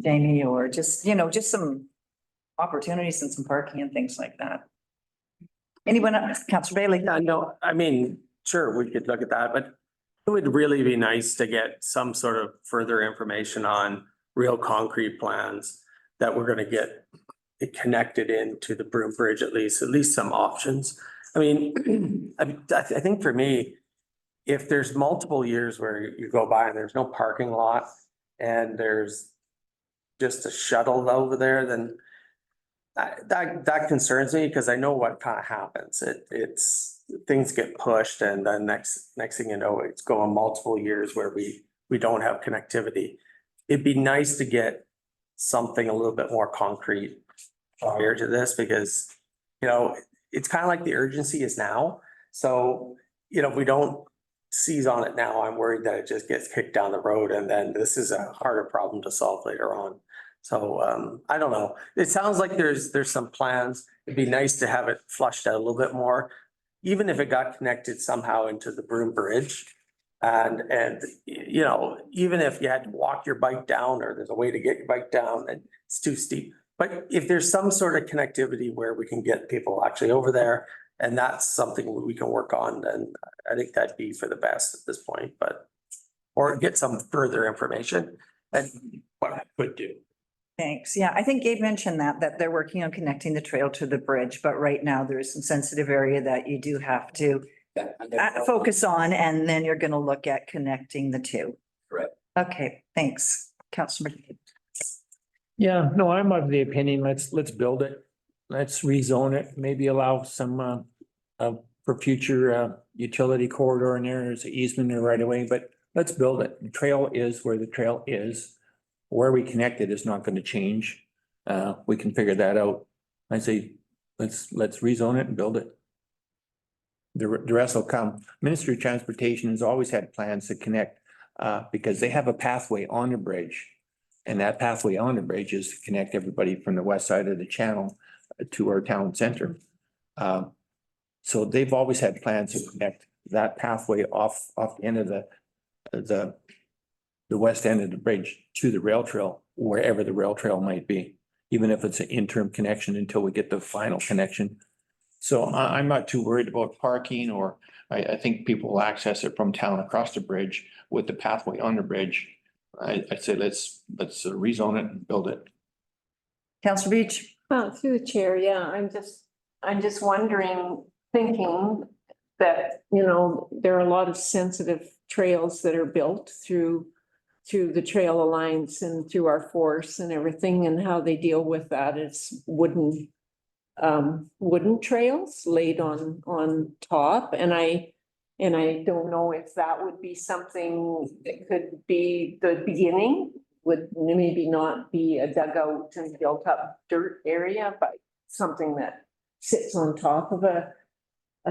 Jamie, or just, just some opportunities and some parking and things like that. Anyone else? Councillor Bailey? Yeah, no, I mean, sure, we could look at that, but it would really be nice to get some sort of further information on real concrete plans that we're gonna get it connected into the Broom Bridge, at least some options. I mean, I think for me, if there's multiple years where you go by and there's no parking lot and there's just a shuttle over there, then that concerns me, because I know what kind of happens. It's things get pushed, and then next thing you know, it's going multiple years where we don't have connectivity. It'd be nice to get something a little bit more concrete prior to this, because it's kind of like the urgency is now. So if we don't seize on it now, I'm worried that it just gets kicked down the road, and then this is a harder problem to solve later on. So I don't know. It sounds like there's some plans. It'd be nice to have it flushed out a little bit more, even if it got connected somehow into the Broom Bridge. And even if you had to walk your bike down, or there's a way to get your bike down and it's too steep. But if there's some sort of connectivity where we can get people actually over there, And that's something we can work on, and I think that'd be for the best at this point, but. Or get some further information and what I could do. Thanks. Yeah, I think Gabe mentioned that they're working on connecting the trail to the bridge, but right now there is some sensitive area that you do have to Yeah, and then- focus on, and then you're gonna look at connecting the two. Correct. Okay, thanks, Councilor. Yeah, no, I'm of the opinion, let's build it. Let's rezone it, maybe allow some, for future, utility corridor in there, as an easement or right away, but let's build it. The trail is where the trail is. Where we connect it is not gonna change. We can figure that out. I say, let's rezone it and build it. The rest will come. Ministry of Transportation has always had plans to connect, because they have a pathway on the bridge. And that pathway on the bridge is to connect everybody from the west side of the channel to our town center. So they've always had plans to connect that pathway off the end of the west end of the bridge to the rail trail, wherever the rail trail might be, even if it's an interim connection until we get the final connection. So I'm not too worried about parking, or I think people will access it from town across the bridge with the pathway on the bridge. I'd say let's rezone it and build it. Councilor Beach? Through the chair, yeah, I'm just wondering, thinking that, you know, there are a lot of sensitive trails that are built through the Trail Alliance and through our force and everything, and how they deal with that. It's wooden trails laid on top, and I don't know if that would be something that could be the beginning, would maybe not be a dugout and built up dirt area, but something that sits on top of a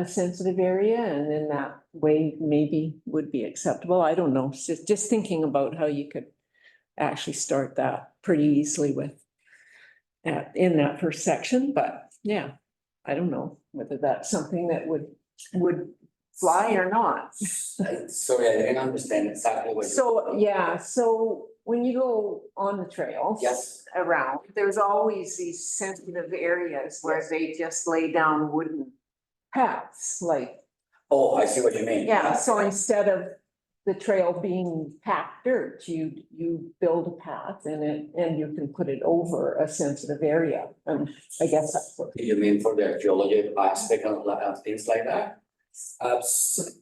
sensitive area, and in that way maybe would be acceptable. I don't know, just thinking about how you could actually start that pretty easily with in that first section, but yeah, I don't know whether that's something that would fly or not. Sorry, I didn't understand exactly what. So, yeah, so when you go on the trails. Yes. Around, there's always these sensitive areas where they just lay down wooden paths, like, Oh, I see what you mean. yeah, so instead of the trail being packed dirt, you build a path and you can put it over a sensitive area. And I guess that's what. You mean for the archaeology aspect and things like that?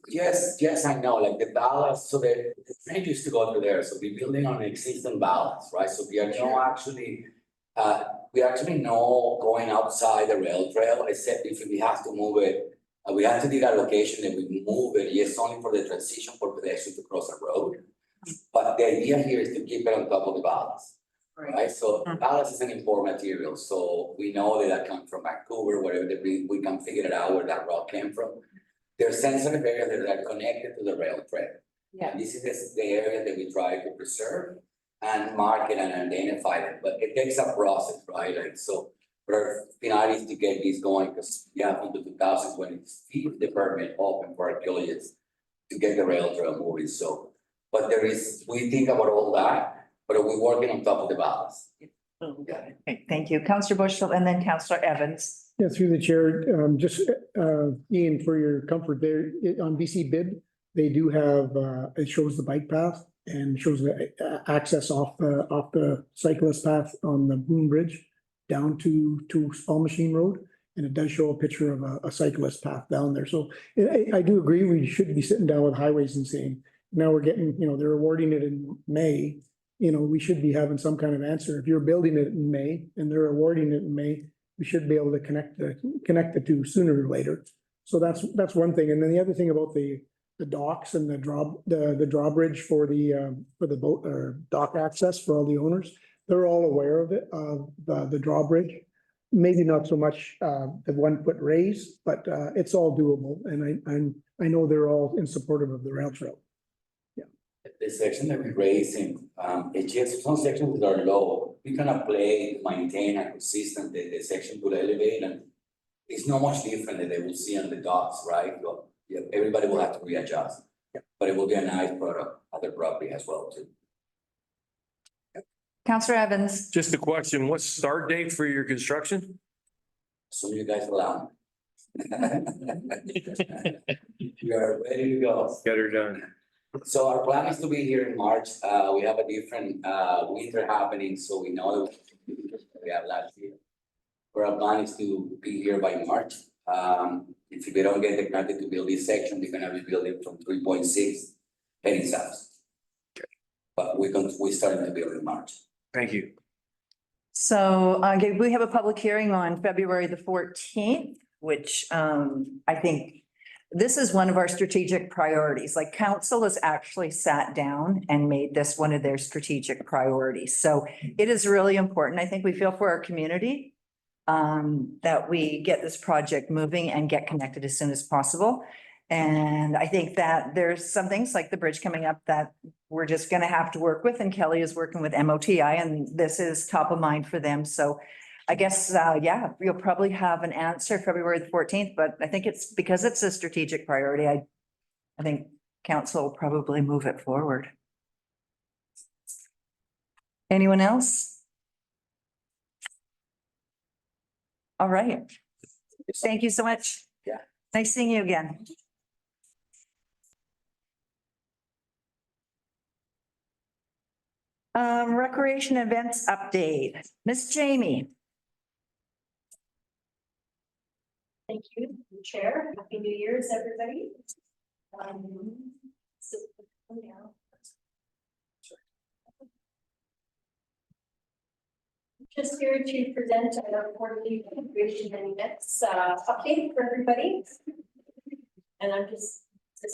Yes, I know, like the ballast, so the train used to go through there, so we're building on existing ballast, right? So we are not actually, we actually know going outside the rail trail, except if we have to move it. We have to dig a location and we move it, yes, only for the transition for pedestrians to cross the road. But the idea here is to keep it on top of the ballast, right? So ballast is an important material, so we know that comes from Vancouver, whatever we can figure it out where that rock came from. There are sensitive areas that are connected to the rail trail. Yeah. This is the area that we try to preserve and mark it and identify it, but it takes a process, right? Like, so we're finalities to get this going, because we have until 2020 the permit open for archaeologists to get the rail trail moving, so. But we think about all that, but we're working on top of the balance. Okay, thank you. Councilor Bushel and then Councilor Evans. Yeah, through the chair, just, Ian, for your comfort there, on BC bid, they do have, it shows the bike path and shows the access off the cyclist path on the Boom Bridge down to Small Machine Road. And it does show a picture of a cyclist path down there. So I do agree, we should be sitting down with highways and saying, now we're getting, they're awarding it in May. We should be having some kind of answer. If you're building it in May and they're awarding it in May, we should be able to connect the two sooner or later. So that's one thing. And then the other thing about the docks and the drawbridge for the boat or dock access for all the owners, they're all aware of it, of the drawbridge. Maybe not so much the 1 foot raise, but it's all doable. And I know they're all in support of the rail trail. The section that we're raising, it's just some sections that are low. We cannot maintain a consistent, the section will elevate, and it's not much different than they will see on the docks, right? Well, yeah, everybody will have to readjust. Yeah. But it will be a nice product, other property as well too. Councilor Evans. Just a question, what's start date for your construction? So you guys allow me. You are ready to go. Get her done. So our plan is to be here in March. We have a different winter happening, so we know we have last year. Our plan is to be here by March. If we don't get the grant to build this section, we're gonna be building from 3.6 heading south. But we started to build in March. Thank you. So, we have a public hearing on February the 14th, which, I think this is one of our strategic priorities. Like council has actually sat down and made this one of their strategic priorities. So it is really important. I think we feel for our community that we get this project moving and get connected as soon as possible. And I think that there's some things like the bridge coming up that we're just gonna have to work with, and Kelly is working with MOTI, and this is top of mind for them. So I guess, yeah, you'll probably have an answer February the 14th, but I think it's because it's a strategic priority. I think council will probably move it forward. Anyone else? All right. Thank you so much. Yeah. Nice seeing you again. Recreation events update. Miss Jamie. Thank you, Chair. Happy New Year's, everybody. So, yeah. Just here to present our quarterly recreation and events update for everybody. And I'm just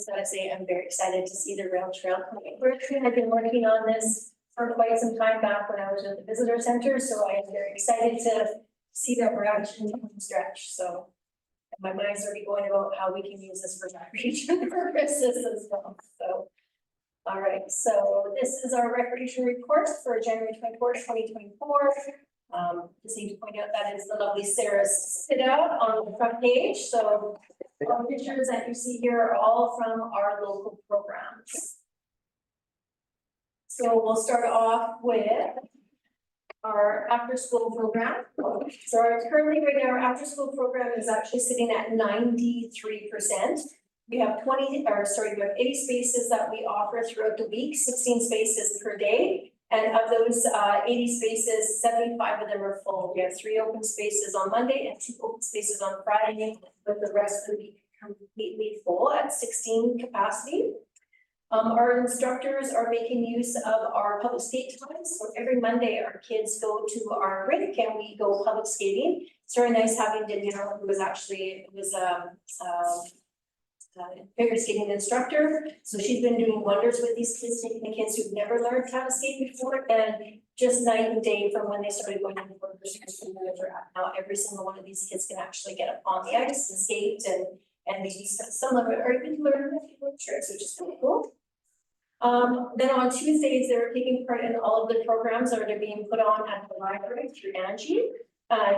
gotta say, I'm very excited to see the rail trail coming. I've been working on this for quite some time back when I was at the visitor center, so I am very excited to see that we're actually on the stretch. So my mind's already going about how we can use this for recreation purposes as well. So, all right, so this is our recreation report for January 24th, 2024. Just need to point out that is the lovely Sarah sit out on the front page. So all the pictures that you see here are all from our local programs. So we'll start off with our after school program. So currently right now, our after school program is actually sitting at 93%. We have 80 spaces that we offer throughout the week, 16 spaces per day. And of those 80 spaces, 75 of them are full. We have 3 open spaces on Monday and 2 open spaces on Friday, with the rest of the week completely full at 16 capacity. Our instructors are making use of our public skate times. So every Monday, our kids go to our rink and we go public skating. It's very nice having Danielle, who was actually, figure skating instructor. So she's been doing wonders with these kids, taking the kids who've never learned how to skate before, and just night and day from when they started going to the now every single one of these kids can actually get up on the ice and skate and maybe some of it or even learn a few tricks, which is pretty cool. Then on Tuesdays, they're taking part in all of the programs that are being put on at the library through Angie.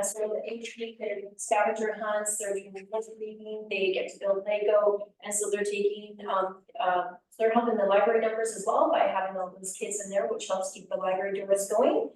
So each week they're doing scavenger hunts, they're doing reading, they get to build Lego, and so they're taking they're helping the library numbers as well by having all those kids in there, which helps keep the library doors going.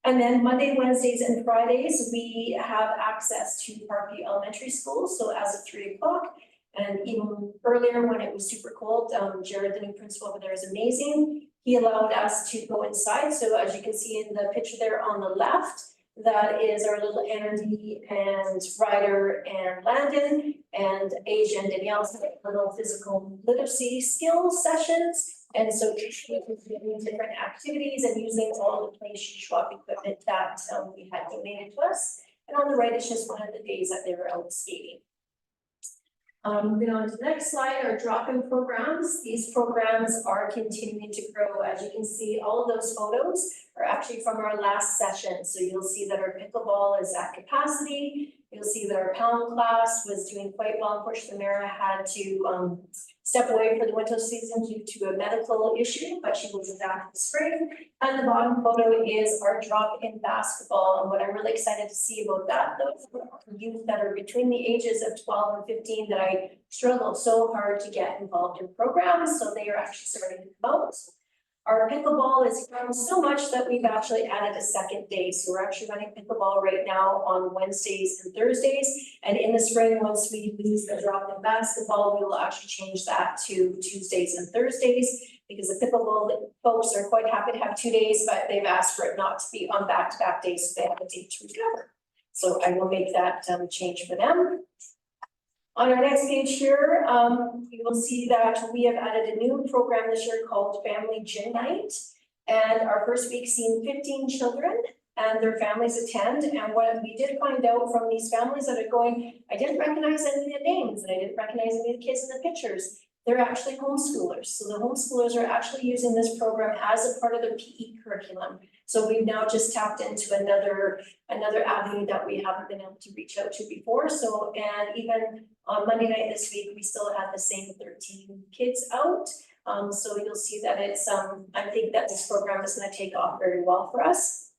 And then Monday, Wednesdays, and Fridays, we have access to Parkview Elementary School. So as of 3 o'clock, and even earlier when it was super cold, Jared, the new principal over there, is amazing. He allowed us to go inside. So as you can see in the picture there on the left, that is our little Andy and Ryder and Landon and Asia and Danielle's little physical literacy skills sessions. And so each week we're doing different activities and using all the play swap equipment that we had donated to us. And on the right, it's just one of the days that they were out skating. Moving on to the next slide, our drop-in programs. These programs are continuing to grow. As you can see, all of those photos are actually from our last session. So you'll see that our pickleball is at capacity. You'll see that our pound class was doing quite well. Unfortunately, Mara had to step away for the winter season due to a medical issue, but she will be back in the spring. And the bottom photo is our drop-in basketball. And what I'm really excited to see about that, those youth that are between the ages of 12 and 15 that I struggled so hard to get involved in programs. So they are actually starting to come out. Our pickleball is grown so much that we've actually added a second day. So we're actually running pickleball right now on Wednesdays and Thursdays. And in the spring, once we lose the drop in basketball, we will actually change that to Tuesdays and Thursdays, because the pickleball folks are quite happy to have 2 days, but they've asked for it not to be on back-to-back days, so they have a day to recover. So I will make that change for them. On our next page here, you will see that we have added a new program this year called Family Gym Night. And our first week seen 15 children and their families attend. And what we did find out from these families that are going, I didn't recognize any of the names and I didn't recognize any of the kids in the pictures. They're actually homeschoolers. So the homeschoolers are actually using this program as a part of their PE curriculum. So we've now just tapped into another avenue that we haven't been able to reach out to before. So, and even on Monday night this week, we still had the same 13 kids out. So you'll see that it's, I think that this program is going to take off very well for us.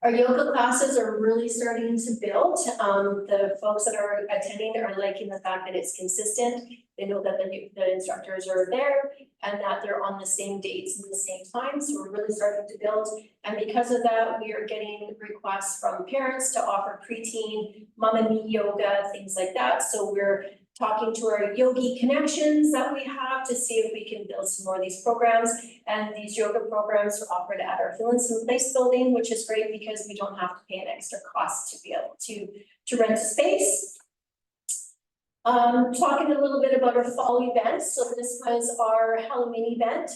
Our yoga classes are really starting to build. The folks that are attending are liking the fact that it's consistent. They know that the instructors are there and that they're on the same dates and the same time. So we're really starting to build. And because of that, we are getting requests from parents to offer preteen, mom and me yoga, things like that. So we're talking to our yogi connections that we have to see if we can build some more of these programs. And these yoga programs are offered at our Finlandson Place building, which is great because we don't have to pay an extra cost to be able to rent a space. Talking a little bit about our fall events. So this was our Halloween event.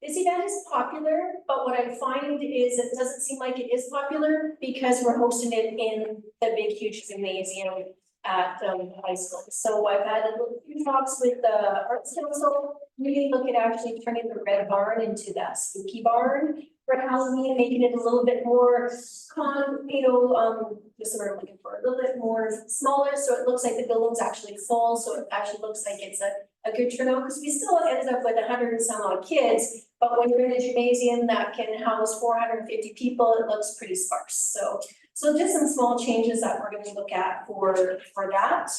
This event is popular, but what I find is it doesn't seem like it is popular because we're hosting it in the big, huge gymnasium at high school. So I've had a few talks with the Arts Council. We look at actually turning the red barn into that spooky barn for Halloween, making it a little bit more just what I'm looking for, a little bit more smaller, so it looks like the building's actually full, so it actually looks like it's a good turnout, because we still ended up with 100 and some odd kids, but when you're in a gymnasium that can house 450 people, it looks pretty sparse. So just some small changes that we're going to look at for that.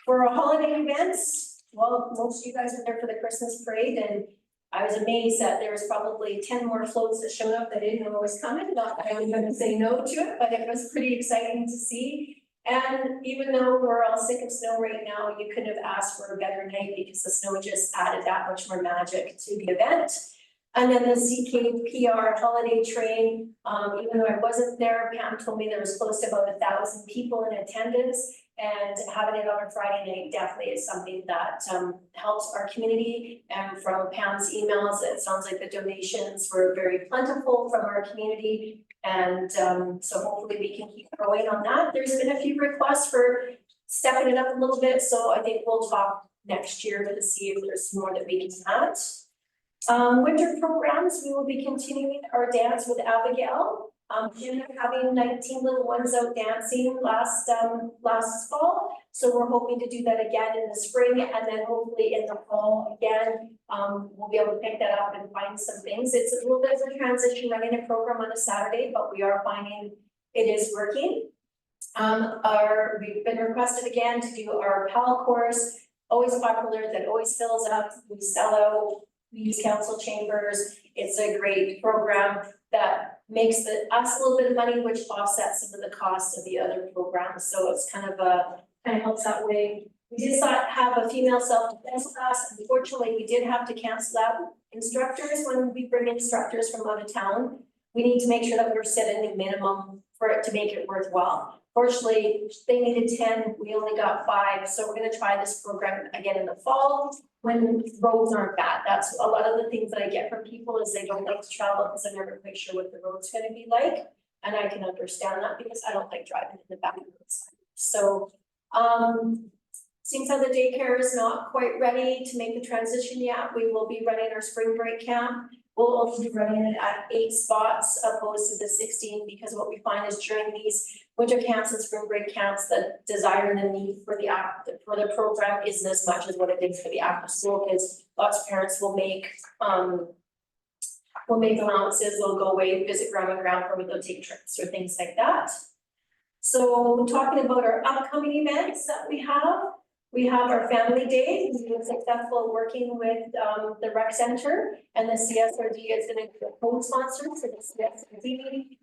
For our holiday events, well, most of you guys were there for the Christmas parade, and I was amazed that there was probably 10 more floats that showed up that I didn't know was coming. Not that I was going to say no to it, but it was pretty exciting to see. And even though we're all sick of snow right now, you couldn't have asked for a better night because the snow just added that much more magic to the event. And then the CKPR holiday train, even though I wasn't there, Pam told me there was close to about 1,000 people in attendance, and having it on a Friday night definitely is something that helps our community. And from Pam's emails, it sounds like the donations were very plentiful from our community. And so hopefully we can keep growing on that. There's been a few requests for stepping it up a little bit. So I think we'll talk next year to see if there's more that we can add. Winter programs, we will be continuing our dance with Abigail. Jim having 19 little ones out dancing last fall. So we're hoping to do that again in the spring, and then hopefully in the fall again, we'll be able to pick that up and find some things. It's a little bit of a transition running a program on a Saturday, but we are finding it is working. We've been requested again to do our PAL course, always popular, that always fills up. We sell out. We use council chambers. It's a great program that makes us a little bit of money, which offsets some of the costs of the other programs. So it's kind of helps that way. We did have a female self-defense class. Unfortunately, we did have to cancel out instructors when we bring instructors from out of town. We need to make sure that we're setting a minimum for it to make it worthwhile. Fortunately, they needed 10, we only got 5. So we're gonna try this program again in the fall when roads aren't bad. That's a lot of the things that I get from people is they don't like to travel because they're never quite sure what the road's gonna be like. And I can understand that because I don't like driving in the back of the roads. So, seems how the daycare is not quite ready to make the transition yet. We will be running our spring break camp. We'll also be running it at 8 spots opposed to the 16, because what we find is during these winter camps and spring break camps, the desire and the need for the program isn't as much as what it is for the after school, because lots of parents will make allowances, they'll go away, visit grandma and grandpa, or they'll take trips or things like that. So talking about our upcoming events that we have, We have our family day. We were successful working with the rec center, and the CSRD is going to be a co-sponsor for the CSRD meeting.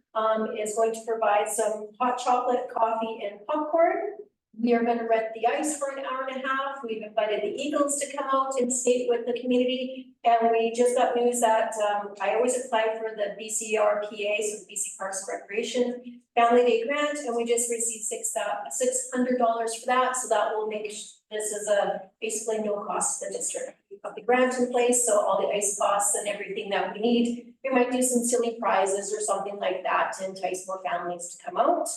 Is going to provide some hot chocolate, coffee, and popcorn. We are going to rent the ice for an hour and a half. We've invited the Eagles to come out and skate with the community. And we just got news that I always apply for the BCRPA, so the BC Parks and Recreation Family Day grant, and we just received $600 for that. So that will make this as a basically no cost to the district. We've got the grant in place, so all the ice costs and everything that we need. We might do some silly prizes or something like that to entice more families to come out.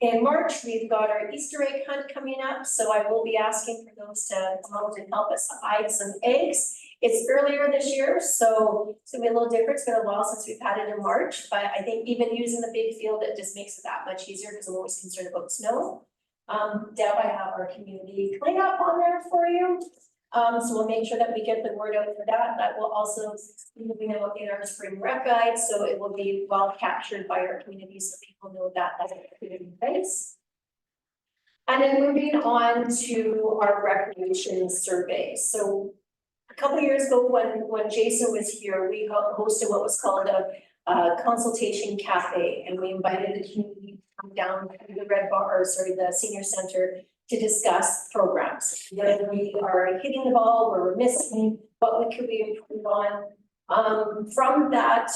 In March, we've got our Easter egg hunt coming up, so I will be asking for those to come out and help us hide some eggs. It's earlier this year, so it's gonna be a little different. It's been a while since we've had it in March, but I think even using the big field, it just makes it that much easier because I'm always concerned about snow. Deb, I have our community cleanup on there for you. So we'll make sure that we get the word out for that. That will also be moving out in our spring rec guide, so it will be well captured by our community so people know that that's in place. And then moving on to our recreation survey. So a couple of years ago, when Jason was here, we hosted what was called a consultation cafe, and we invited the community to come down to the Red Bar, or sorry, the senior center, to discuss programs, whether we are hitting the ball, where we're missing, what we could improve on. From that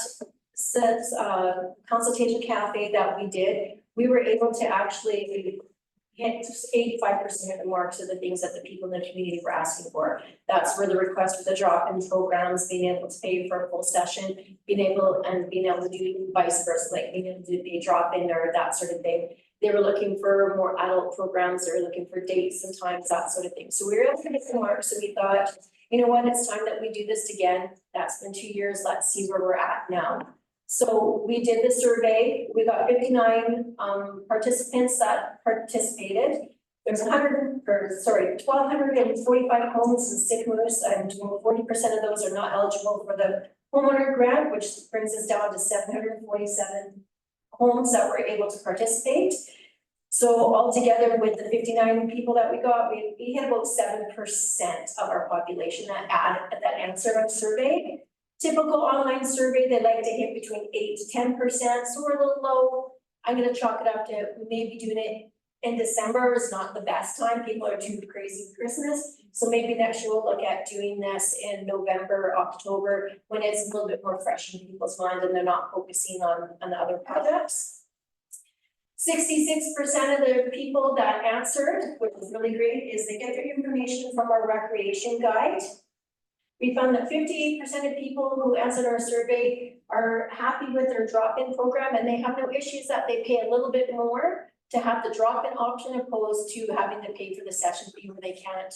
consultation cafe that we did, we were able to actually hit 85% of the marks of the things that the people in the community were asking for. That's where the request for the drop-in programs, being able to pay for a full session, being able to do vice versa, like being able to do a drop-in or that sort of thing. They were looking for more adult programs, they were looking for dates and times, that sort of thing. So we were able to hit some marks, so we thought, you know what, it's time that we do this again. That's been 2 years, let's see where we're at now. So we did the survey, we got 59 participants that participated. There's 1,245 homes in Sycamore, and 40% of those are not eligible for the homeowner grant, which brings us down to 747 homes that were able to participate. So altogether with the 59 people that we got, we had about 7% of our population that answered our survey. Typical online survey, they like to hit between 8 to 10%, so we're a little low. I'm gonna chalk it up to maybe doing it in December is not the best time. People are too crazy for Christmas. So maybe next year we'll look at doing this in November, October, when it's a little bit more fresh in people's mind and they're not focusing on the other projects. 66% of the people that answered, which is really great, is they get their information from our recreation guide. We found that 58% of people who answered our survey are happy with their drop-in program, and they have no issues that they pay a little bit more to have the drop-in option opposed to having to pay for the session fee where they can't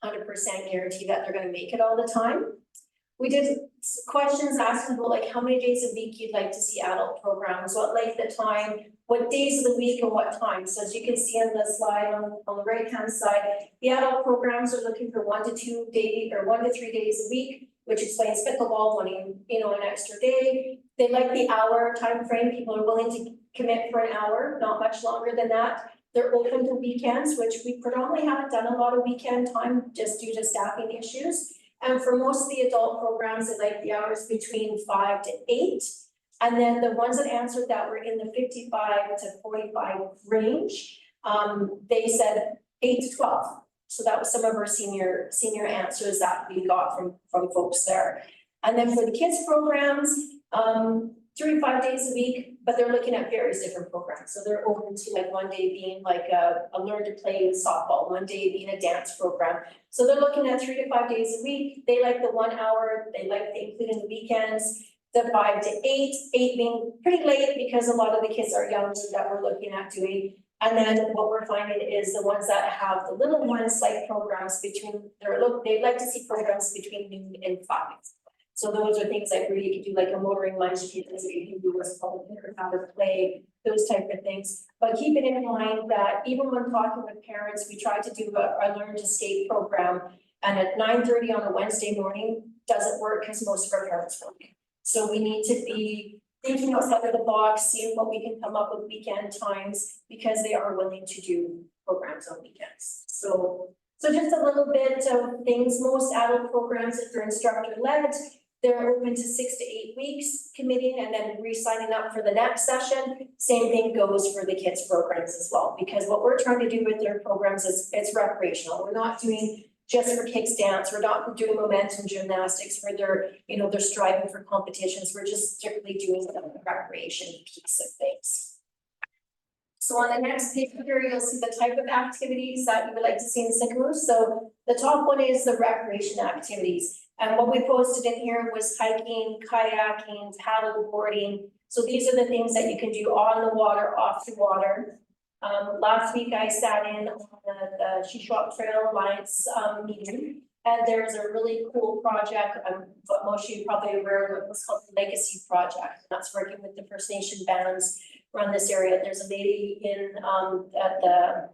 100% guarantee that they're going to make it all the time. We did questions asking about like how many days a week you'd like to see adult programs, what length of time, what days of the week and what time. So as you can see on the slide on the right-hand side, the adult programs are looking for 1 to 2 days or 1 to 3 days a week, which explains pickleball wanting, an extra day. They like the hour time frame. People are willing to commit for an hour, not much longer than that. They're open to weekends, which we predominantly haven't done a lot of weekend time just due to staffing issues. And for most of the adult programs, they like the hours between 5 to 8. And then the ones that answered that were in the 55 to 45 range, they said 8 to 12. So that was some of our senior answers that we got from folks there. And then for the kids programs, 3 to 5 days a week, but they're looking at various different programs. So they're open to like one day being like a learn to play softball, one day being a dance program. So they're looking at 3 to 5 days a week. They like the 1 hour, they like the including the weekends, the 5 to 8 being pretty late because a lot of the kids are young that we're looking at doing. And then what we're finding is the ones that have the little ones like programs between, they'd like to see programs between noon and 5. So those are things like where you can do like a motoring lunch, you can do what's called how to play, those type of things. But keep it in mind that even when talking with parents, we try to do a learn to skate program, and at 9:30 on a Wednesday morning doesn't work because most of our parents work. So we need to be thinking outside of the box, seeing what we can come up with weekend times, because they are willing to do programs on weekends. So So just a little bit of things, most adult programs, if they're instructor led, they're open to 6 to 8 weeks committing and then re-signing up for the next session. Same thing goes for the kids programs as well, because what we're trying to do with their programs is it's recreational. We're not doing just for kicks dance. We're not doing momentum gymnastics where they're, you know, they're striving for competitions. We're just strictly doing the recreation piece of things. So on the next page here, you'll see the type of activities that you would like to see in Sycamore. So the top one is the recreation activities. And what we posted in here was hiking, kayaking, paddle boarding. So these are the things that you can do on the water, off the water. Last week I sat in on the Shishwap Trail Alliance meeting, and there's a really cool project, but most of you probably aware of what's called the Legacy Project. That's working with the First Nation bands around this area. There's a lady in at the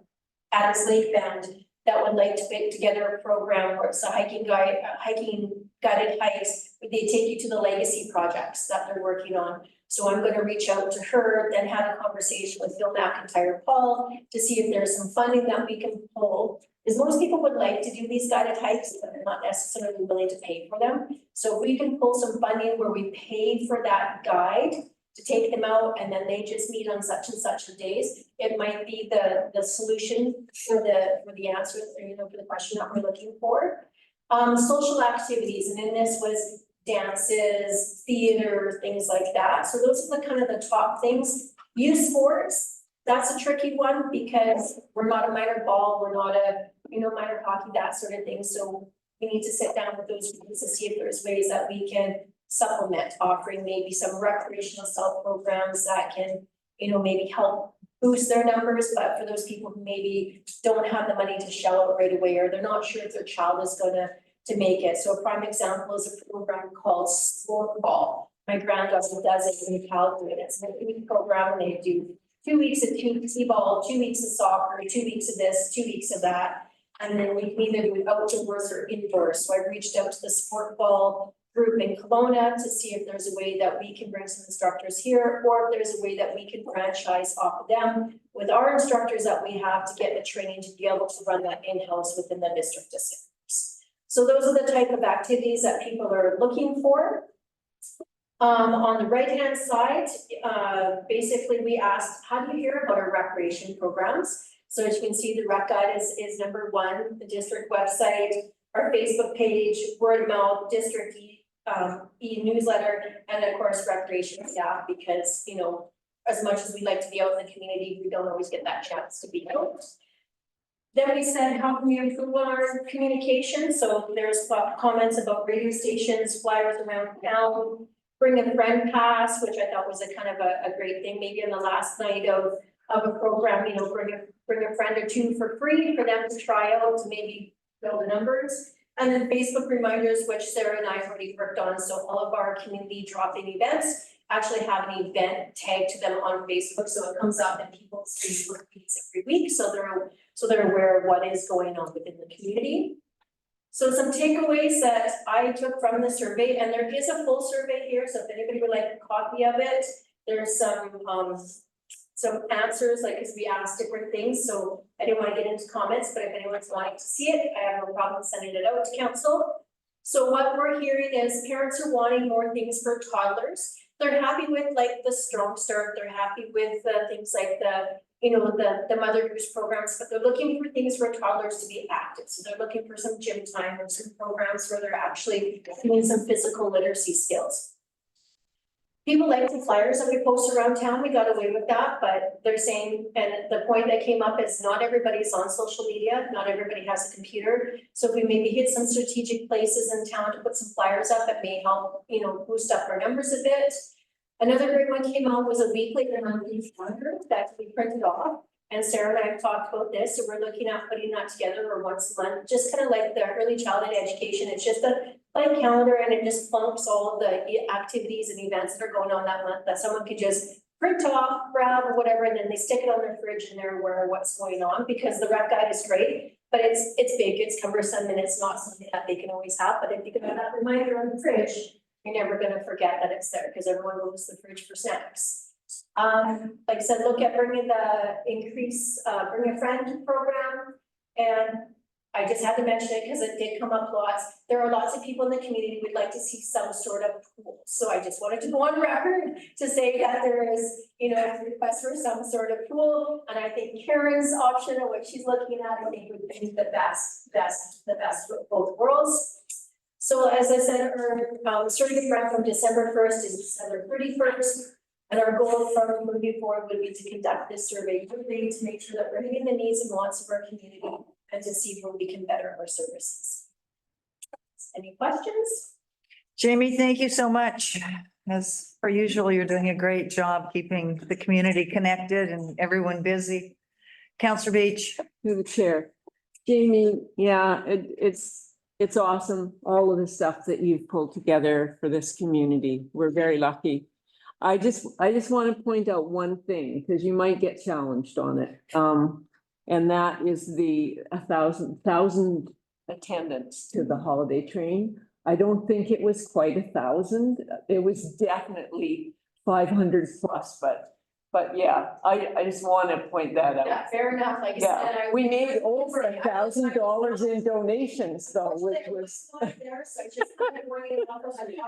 Adams Lake Band that would like to put together a program where it's a hiking guided hikes, where they take you to the legacy projects that they're working on. So I'm going to reach out to her, then have a conversation with Phil McIntyre Paul to see if there's some funding that we can pull. Because most people would like to do these guided hikes, but they're not necessarily willing to pay for them. So if we can pull some funding where we pay for that guide to take them out, and then they just meet on such and such days, it might be the solution for the answer, you know, for the question that we're looking for. Social activities, and in this was dances, theater, things like that. So those are the kind of the top things. Youth sports, that's a tricky one because we're not a minor ball, we're not a, you know, minor hockey, that sort of thing. So we need to sit down with those groups to see if there's ways that we can supplement, offering maybe some recreational self programs that can, you know, maybe help boost their numbers. But for those people who maybe don't have the money to shell out right away, or they're not sure if their child is going to make it. So a prime example is a program called Sport Ball. My granddaughter does it in Calgary. It's an 8-week program, and they do 2 weeks of T-ball, 2 weeks of soccer, 2 weeks of this, 2 weeks of that. And then we can either do outdoors or indoors. So I reached out to the Sport Ball group in Kelowna to see if there's a way that we can bring some instructors here, or if there's a way that we can franchise off of them with our instructors that we have to get the training to be able to run that in-house within the district of Sycamore. So those are the type of activities that people are looking for. On the right-hand side, basically we asked, how do you hear about our recreation programs? So as you can see, the rec guide is number one, the district website, our Facebook page, word of mouth, district e-newsletter, and of course recreation staff, because, you know, as much as we like to be out in the community, we don't always get that chance to be out. Then we said, how can we improve on our communication? So there's comments about radio stations, flyers around town, bring a friend pass, which I thought was a kind of a great thing. Maybe on the last night of a program, you know, bring a friend or two for free for them to try out to maybe build the numbers. And then Facebook reminders, which Sarah and I already worked on. So all of our community drop-in events actually have an event tagged to them on Facebook. So it comes up in people's Facebook feeds every week. So they're aware of what is going on within the community. So some takeaways that I took from the survey, and there is a full survey here. So if anybody would like a copy of it, there's some answers, like, because we asked different things. So I didn't want to get into comments, but if anyone's wanting to see it, I have no problem sending it out to council. So what we're hearing is parents are wanting more things for toddlers. They're happy with like the Strong Start. They're happy with things like the Mother Goose programs, but they're looking for things for toddlers to be active. So they're looking for some gym time or some programs where they're actually doing some physical literacy skills. People like the flyers that we post around town. We got away with that, but they're saying, and the point that came up is not everybody's on social media. Not everybody has a computer. So if we maybe hit some strategic places in town to put some flyers up, that may help, you know, boost up our numbers a bit. Another great one came out was a weekly and monthly calendar that we printed off. And Sarah and I have talked about this. So we're looking at putting that together or once a month, just kind of like the early childhood education. It's just a like calendar, and it just plumps all of the activities and events that are going on that month that someone can just print off, grab or whatever, and then they stick it on their fridge and they're aware of what's going on, because the rec guide is great, but it's big, it's cumbersome, and it's not something that they can always have. But if you can have that reminder on the fridge, you're never going to forget that it's there, because everyone goes to the fridge for snacks. Like I said, look at bringing the bring a friend program, and I just had to mention it because it did come up lots. There are lots of people in the community who would like to see some sort of pool. So I just wanted to go on record to say that there is, you know, a request for some sort of pool. And I think Karen's option or what she's looking at, I think would be the best of both worlds. So as I said, our survey run from December 1st to December 31st. And our goal from moving forward would be to conduct this survey yearly to make sure that we're hitting the needs and wants of our community and to see where we can better our services. Any questions? Jamie, thank you so much. As per usual, you're doing a great job keeping the community connected and everyone busy. Counselor Beach. Through the chair. Jamie, yeah, it's awesome, all of the stuff that you've pulled together for this community. We're very lucky. I just want to point out one thing, because you might get challenged on it. And that is the 1,000 attendance to the holiday train. I don't think it was quite 1,000. It was definitely 500 plus, but yeah, I just want to point that out. Yeah, fair enough, like I Yeah, said. we made over $1,000 in donations though, which was. There, so I just kind of bringing it up as a few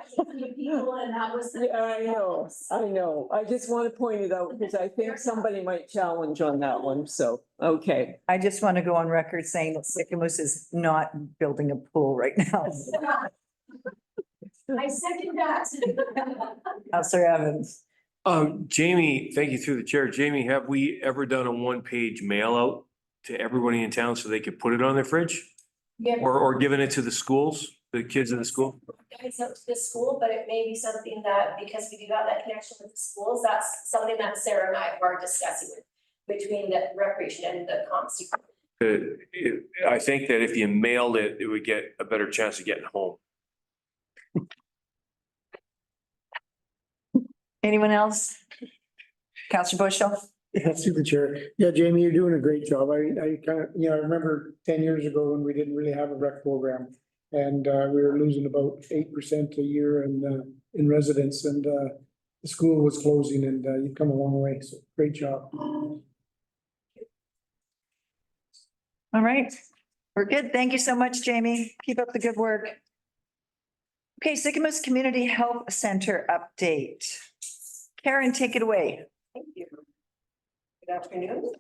people and that was. Yeah, I know. I just want to point it out because I think somebody might challenge on that one, so, okay. I just want to go on record saying that Sycamus is not building a pool right now. I second that. Counselor Evans. Jamie, thank you through the chair. Jamie, have we ever done a one-page mail out to everybody in town so they could put it on their fridge? Yeah. Or given it to the schools, the kids in the school? It's up to the school, but it may be something that, because we do have that connection with the schools, that's something that Sarah and I are discussing between the recreation and the comms. I think that if you mailed it, it would get a better chance of getting home. Anyone else? Counselor Bushel? Yeah, through the chair. Yeah, Jamie, you're doing a great job. I kind of, I remember 10 years ago when we didn't really have a rec program. And we were losing about 8% a year in residents, and the school was closing, and you've come a long way. So great job. All right, we're good. Thank you so much, Jamie. Keep up the good work. Okay, Sycamus Community Health Center update. Karen, take it away. Thank you. Good afternoon.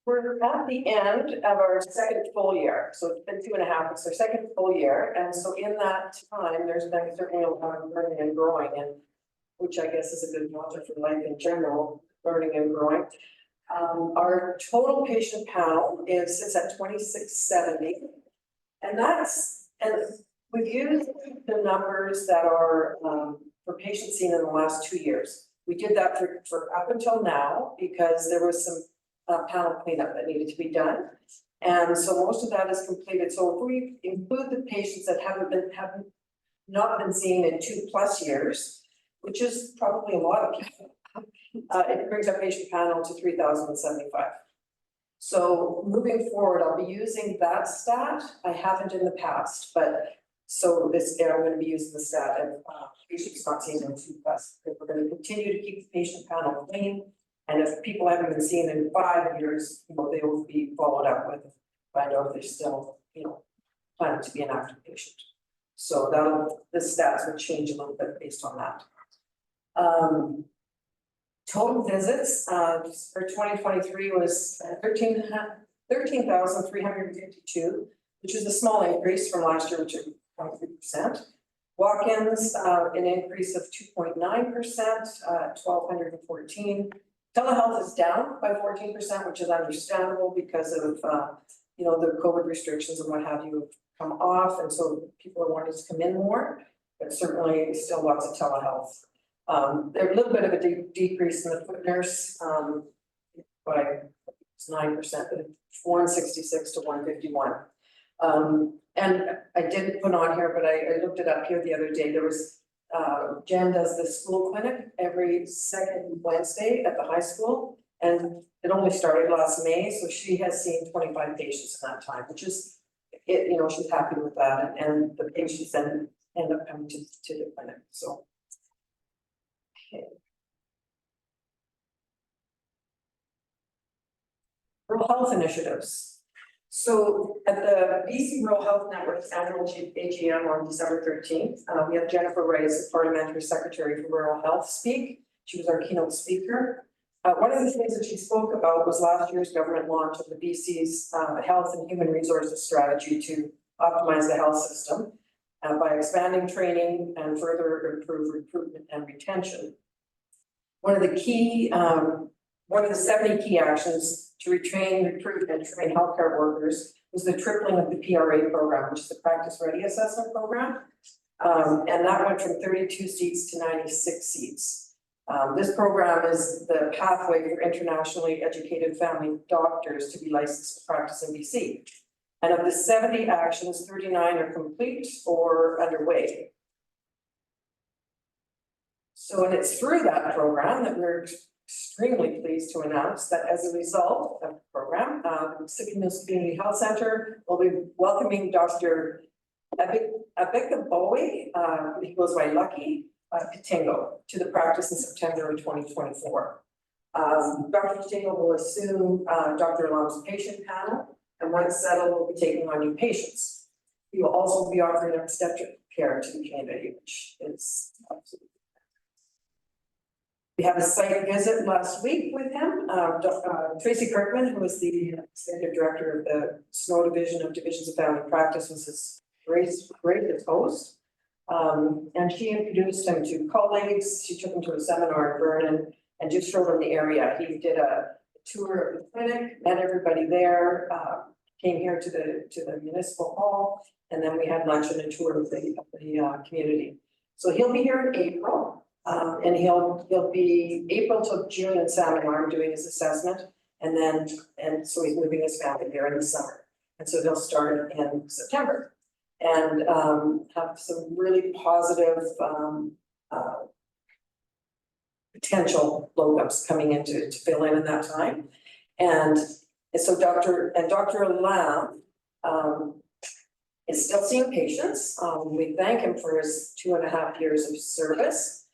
We're at the end of our second full year, so it's been 2.5, it's our second full year, and so in that time, there's been certainly a lot of learning and growing, and which I guess is a good motto for life in general, learning and growing. Our total patient panel sits at 2670, and we've used the numbers that are for patients seen in the last 2 years. We did that for up until now because there was some panel cleanup that needed to be done. And so most of that is completed. So if we include the patients that have not been seen in 2+ years, which is probably a lot of people, it brings our patient panel to 3,075. So moving forward, I'll be using that stat. I haven't in the past, but so this year I'm going to be using the stat of patients not seen in 2+. We're going to continue to keep the patient panel clean. And if people haven't been seen in 5 years, they will be followed up with, find out if they're still, planning to be an active patient. So the stats will change a little bit based on that. Total visits for 2023 was 13,352, which is a small increase from last year, which is 0.3%. Walk-ins, an increase of 2.9%, 1,214. Telehealth is down by 14%, which is understandable because of the COVID restrictions and what have you have come off, and so people are wanting to come in more, but certainly still lots of telehealth. There's a little bit of a decrease in the foot nurse by 9%, 166 to 151. And I didn't put on here, but I looked it up here the other day. There was Jen does the school clinic every second Wednesday at the high school, and it only started last May, so she has seen 25 patients in that time, which is, she's happy with that, and the patients then end up coming to the clinic. So, okay. Rural health initiatives. So at the BC Rural Health Network's annual AGM on December 13th, we had Jennifer Rice, the Parliamentary Secretary for Rural Health, speak. She was our keynote speaker. One of the things that she spoke about was last year's government launch of the BC's Health and Human Resources Strategy to optimize the health system by expanding training and further improve recruitment and retention. One of the 70 key actions to retrain, recruit, and train healthcare workers was the tripling of the PRA program, which is the Practice Ready Assessment Program. And that went from 32 seats to 96 seats. This program is the pathway for internationally educated family doctors to be licensed to practice in BC. And of the 70 actions, 39 are complete or underway. So, and it's through that program that we're extremely pleased to announce that as a result of the program, Sick Mills Community Health Center will be welcoming Dr. Abekabowie, he goes by Lucky, Katingo, to the practice in September of 2024. Dr. Katingo will assume Dr. Alam's patient panel, and once settled, will be taking on new patients. He will also be offering obstetric care to the community, which is absolutely. We had a site visit last week with him. Tracy Kirkman, who was the executive director of the Snow Division of Divisions of Family Practice, was his great host. And she introduced him to colleagues. She took him to a seminar in Vernon and just showed him the area. He did a tour of the clinic, met everybody there, came here to the municipal hall, and then we had lunch and a tour of the community. So he'll be here in April. And he'll be April to June in Salmon Arm doing his assessment, and so he's moving his family there in the summer. And so he'll start in September and have some really positive potential locums coming in to fill in that time. And so Dr. Alam is still seeing patients. We thank him for his 2.5 years of service.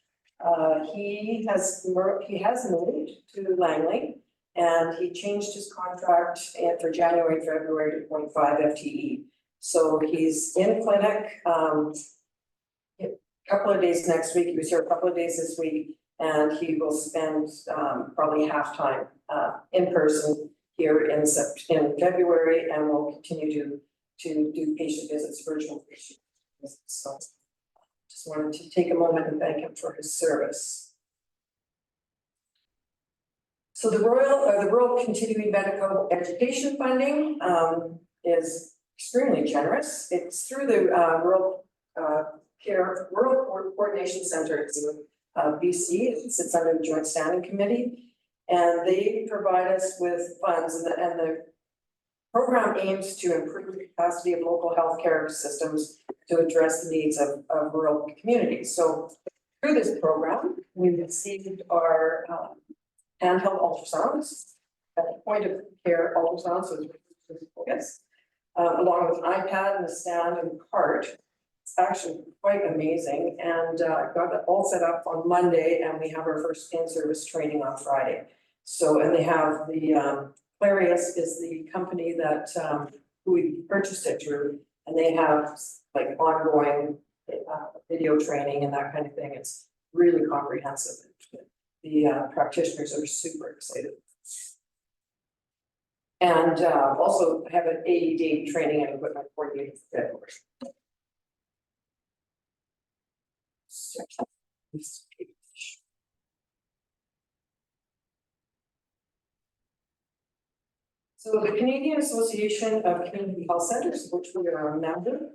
He has moved to Langley, and he changed his contract for January, February to 0.5 FTE. So he's in clinic a couple of days next week. He was here a couple of days this week, and he will spend probably half time in person here in February, and will continue to do patient visits, virtual patient visits. So just wanted to take a moment and thank him for his service. So the rural continuing medical education funding is extremely generous. It's through the Rural Coordination Center. It's BC. It sits under the Joint Standing Committee, and they provide us with funds, and the program aims to improve the capacity of local healthcare systems to address the needs of rural communities. So through this program, we received our handheld ultrasounds, point of care ultrasounds, so it's along with an iPad and a stand and cart. It's actually quite amazing, and got it all set up on Monday, and we have our first in-service training on Friday. So, and they have the Clarius is the company that who we purchased it through, and they have like ongoing video training and that kind of thing. It's really comprehensive. The practitioners are super excited. And also have an AED training and equipment coordinator for February. So the Canadian Association of Community Health Centers, which we are a member,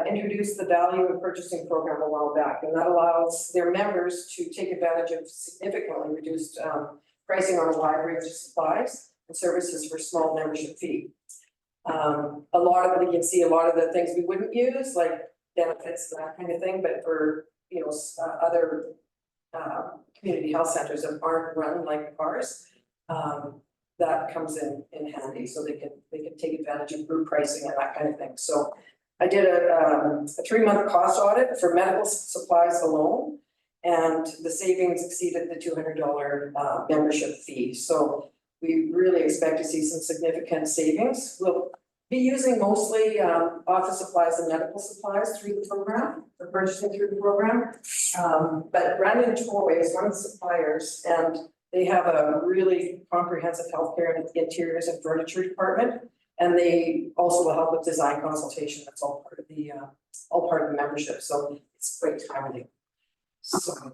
introduced the value of purchasing program a while back, and that allows their members to take advantage of significantly reduced pricing on a wide range of supplies and services for small membership fee. A lot of you can see a lot of the things we wouldn't use, like benefits, that kind of thing, but for other community health centers that aren't run like ours, that comes in handy, so they can take advantage of group pricing and that kind of thing. So I did a 3-month cost audit for medical supplies alone, and the savings exceeded the $200 membership fee. So we really expect to see some significant savings. We'll be using mostly office supplies and medical supplies through the program, or purchasing through the program. But Brandon Toy is one of the suppliers, and they have a really comprehensive healthcare and interiors and furniture department. And they also will help with design consultation. That's all part of the membership. So it's great timing. So.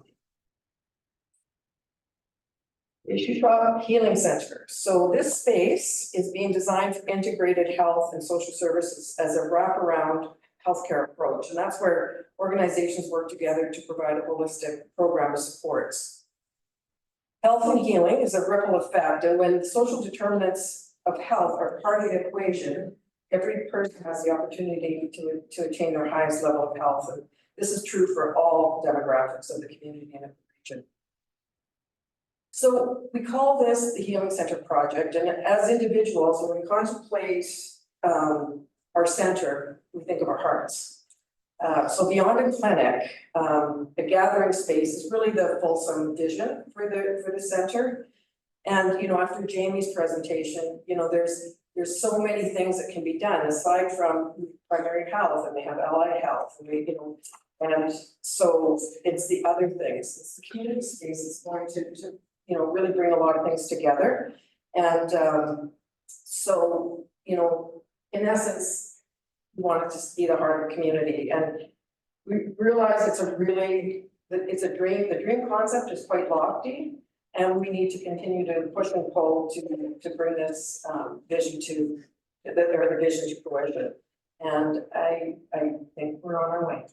Issue Healing Center. So this space is being designed for integrated health and social services as a wraparound healthcare approach. And that's where organizations work together to provide a holistic program of supports. Health and healing is a ripple effect. And when social determinants of health are part of the equation, every person has the opportunity to attain their highest level of health. And this is true for all demographics of the community and of the region. So we call this the Healing Center Project, and as individuals, when we contemplate our center, we think of our hearts. So beyond a clinic, a gathering space is really the fulsome vision for the center. And after Jamie's presentation, there's so many things that can be done aside from primary health, and they have allied health, and and so it's the other things. It's the community space is going to really bring a lot of things together. And so, in essence, we want it to be the heart of the community. And we realize it's a dream. The dream concept is quite lofty, and we need to continue to push and pull to bring this vision to fruition. And I think we're on our way.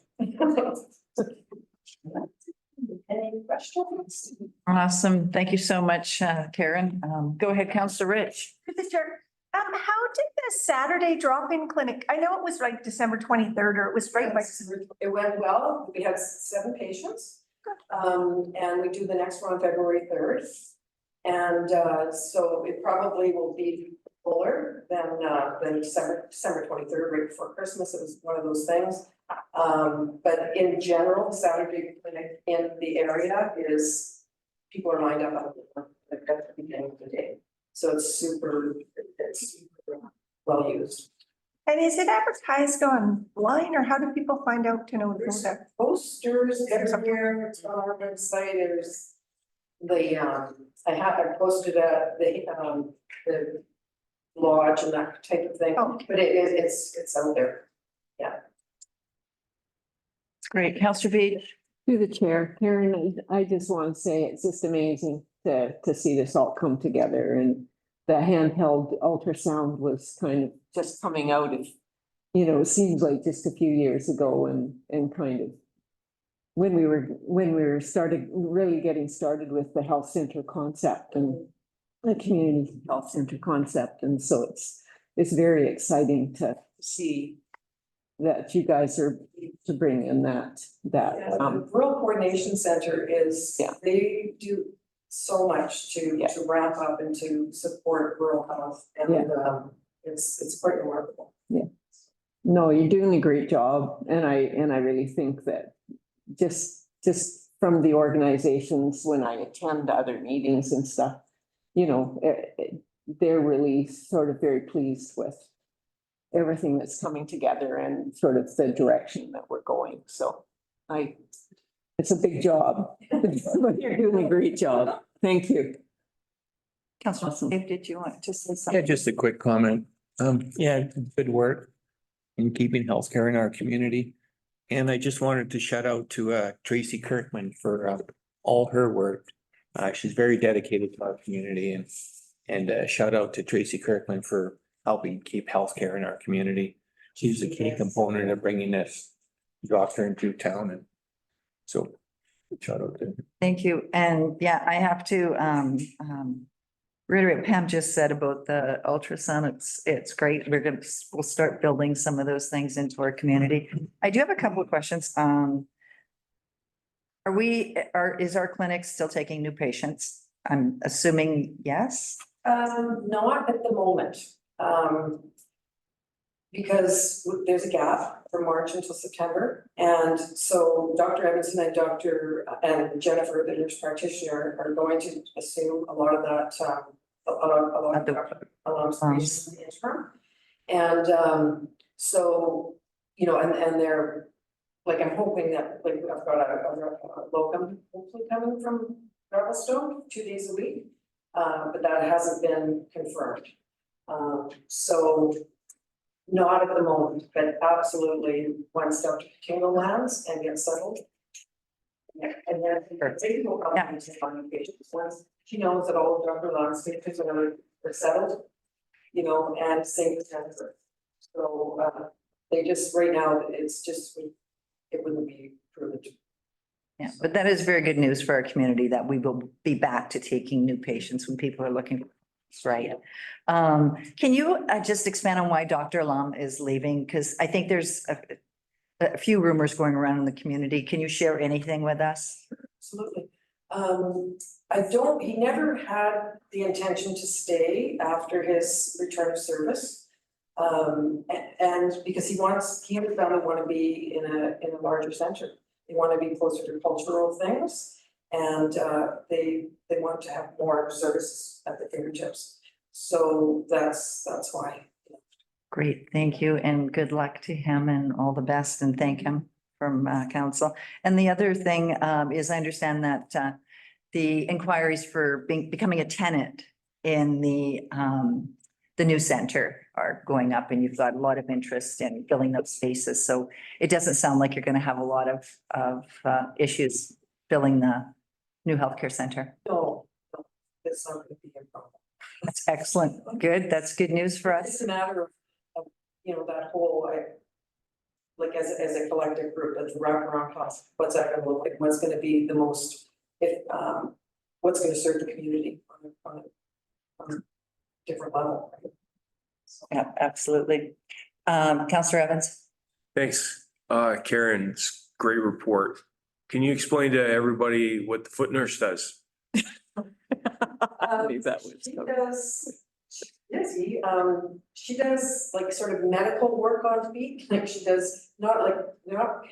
Any questions? Awesome. Thank you so much, Karen. Go ahead, Councillor Rich. How did the Saturday drop-in clinic, I know it was like December 23rd, or it was right by. It went well. We had 7 patients. And we do the next one on February 3rd. And so it probably will be fuller than December 23rd, right before Christmas. It was one of those things. But in general, the Saturday clinic in the area people are lined up at the beginning of the day. So it's super well used. And is it advertised online, or how do people find out to know to go there? Posters everywhere. It's on our website. There's I posted at the lodge and that type of thing. Oh. But it's out there. Yeah. It's great. Councillor Beach. Through the chair, Karen, I just want to say it's just amazing to see this all come together, and the handheld ultrasound was kind of just coming out of, it seems like just a few years ago, and kind of when we were really getting started with the health center concept and the community health center concept. And so it's very exciting to see that you guys are to bring in that. The Rural Coordination Center they do so much to ramp up and to support rural health, and it's quite remarkable. Yeah. No, you're doing a great job, and I really think that just from the organizations, when I attend other meetings and stuff, they're really sort of very pleased with everything that's coming together and sort of the direction that we're going. So it's a big job, but you're doing a great job. Thank you. Councillor Dave, did you want to say something? Yeah, just a quick comment. Good work in keeping healthcare in our community. And I just wanted to shout out to Tracy Kirkman for all her work. She's very dedicated to our community, and shout out to Tracy Kirkman for helping keep healthcare in our community. She's a key component of bringing this doctor into town, and so shout out to her. Thank you. And I have to reiterate what Pam just said about the ultrasound. It's great. We'll start building some of those things into our community. I do have a couple of questions. Is our clinic still taking new patients? I'm assuming yes. Not at the moment. Because there's a gap from March until September. And so Dr. Evanson and Jennifer, the nurse practitioner, are going to assume a lot of that observations in the interim. And so, you know, and they're, like, I'm hoping that, like, I've got a locum hopefully coming from Gravelstone 2 days a week. But that hasn't been confirmed. So not at the moment, but absolutely once Dr. Kingo lands and gets settled. Yeah, and then they will come and find patients once she knows that all of Dr. Lang's patients are settled, you know, and same with Jennifer. So they just, right now, it's just, it wouldn't be prudent. Yeah, but that is very good news for our community that we will be back to taking new patients when people are looking for us, right? Can you just expand on why Dr. Lam is leaving? Because I think there's a few rumors going around in the community. Can you share anything with us? Absolutely. He never had the intention to stay after his return of service. And because he and his family want to be in a larger center. They want to be closer to cultural things, and they want to have more services at their fingertips. So that's why. Great, thank you, and good luck to him and all the best, and thank him from council. And the other thing is I understand that the inquiries for becoming a tenant in the new center are going up, and you've got a lot of interest in filling those spaces. So it doesn't sound like you're going to have a lot of issues filling the new healthcare center. No, it's not going to be a problem. That's excellent. Good. That's good news for us. It's a matter of, you know, that whole, like as a collective group, that's wraparound cost. What's that going to look like? What's going to be the most, what's going to serve the community on a different level. Yeah, absolutely. Councillor Evans. Thanks, Karen, it's a great report. Can you explain to everybody what the foot nurse does? She does like sort of medical work on feet, like she does not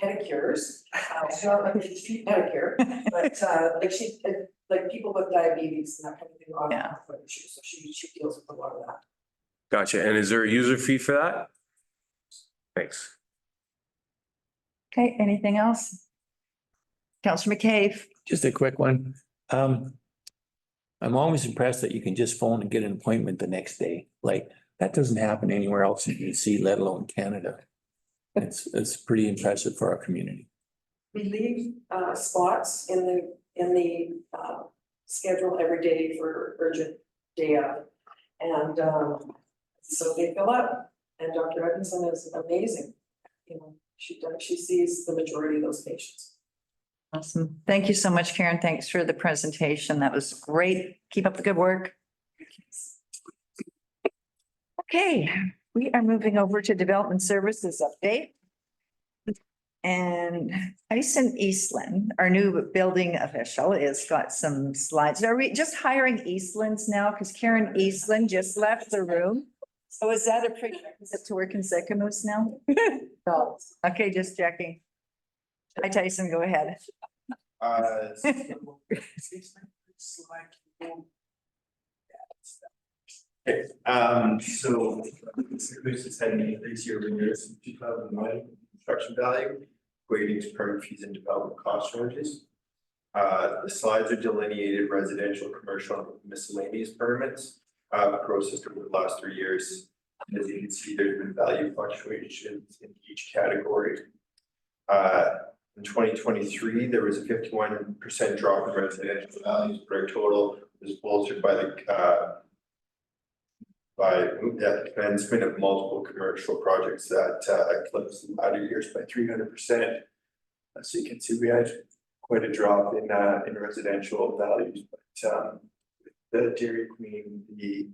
pedicures, not like feet pedicure, but like people with diabetes and that kind of thing on foot issues. So she deals with a lot of that. Gotcha. And is there a user fee for that? Thanks. Okay, anything else? Councillor McCabe. Just a quick one. I'm always impressed that you can just phone and get an appointment the next day. Like, that doesn't happen anywhere else in BC, let alone Canada. It's pretty impressive for our community. We leave spots in the schedule every day for urgent day of. And so they fill up, and Dr. Edmondson is amazing. You know, she sees the majority of those patients. Awesome. Thank you so much, Karen. Thanks for the presentation. That was great. Keep up the good work. Okay, we are moving over to Development Services update. And Tyson Eastland, our new building official, has got some slides. Are we just hiring Eastlands now? Because Karen Eastland just left the room. So is that a prerequisite to work in Sycamoose now? No. Okay, just checking. Hi, Tyson, go ahead. So Sycamoose has had an increase year over year since 2009 construction value, equating to permit fees and development cost charges. The slides are delineated residential, commercial, and miscellaneous permits processed over the last 3 years. And as you can see, there's been value fluctuations in each category. In 2023, there was a 51% drop in residential values, but our total was bolstered by the commencement of multiple commercial projects that eclipsed the latter years by 300%. So you can see we had quite a drop in residential values, but the Dairy Queen, the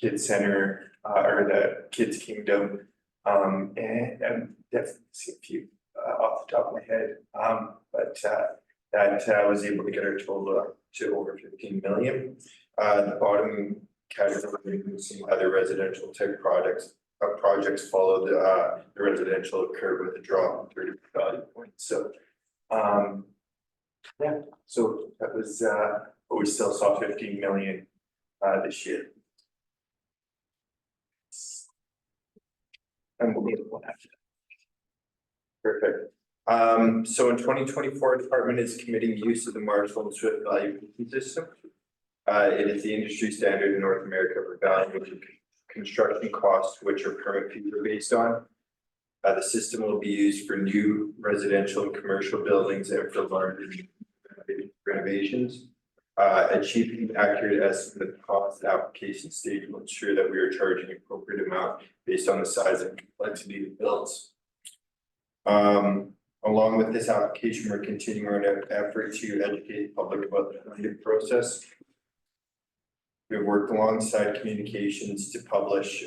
Kids Center, or the Kids Kingdom, and definitely see a few off the top of my head, but that was able to get our total up to over 15 million. The bottom category, we see other residential type projects follow the residential curve with a drop in 30 value points. So yeah, so that was but we still saw 15 million this year. And we'll need one after that. Perfect. So in 2024, department is committing use of the Marshall and Swift value system. It is the industry standard in North America for valuing construction costs, which are permit fees are based on. The system will be used for new residential and commercial buildings and for larger renovations. Achieving accurate estimate of cost application stage will ensure that we are charging appropriate amount based on the size and complexity of builds. Along with this application, we're continuing our effort to educate the public about the permitting process. We've worked alongside communications to publish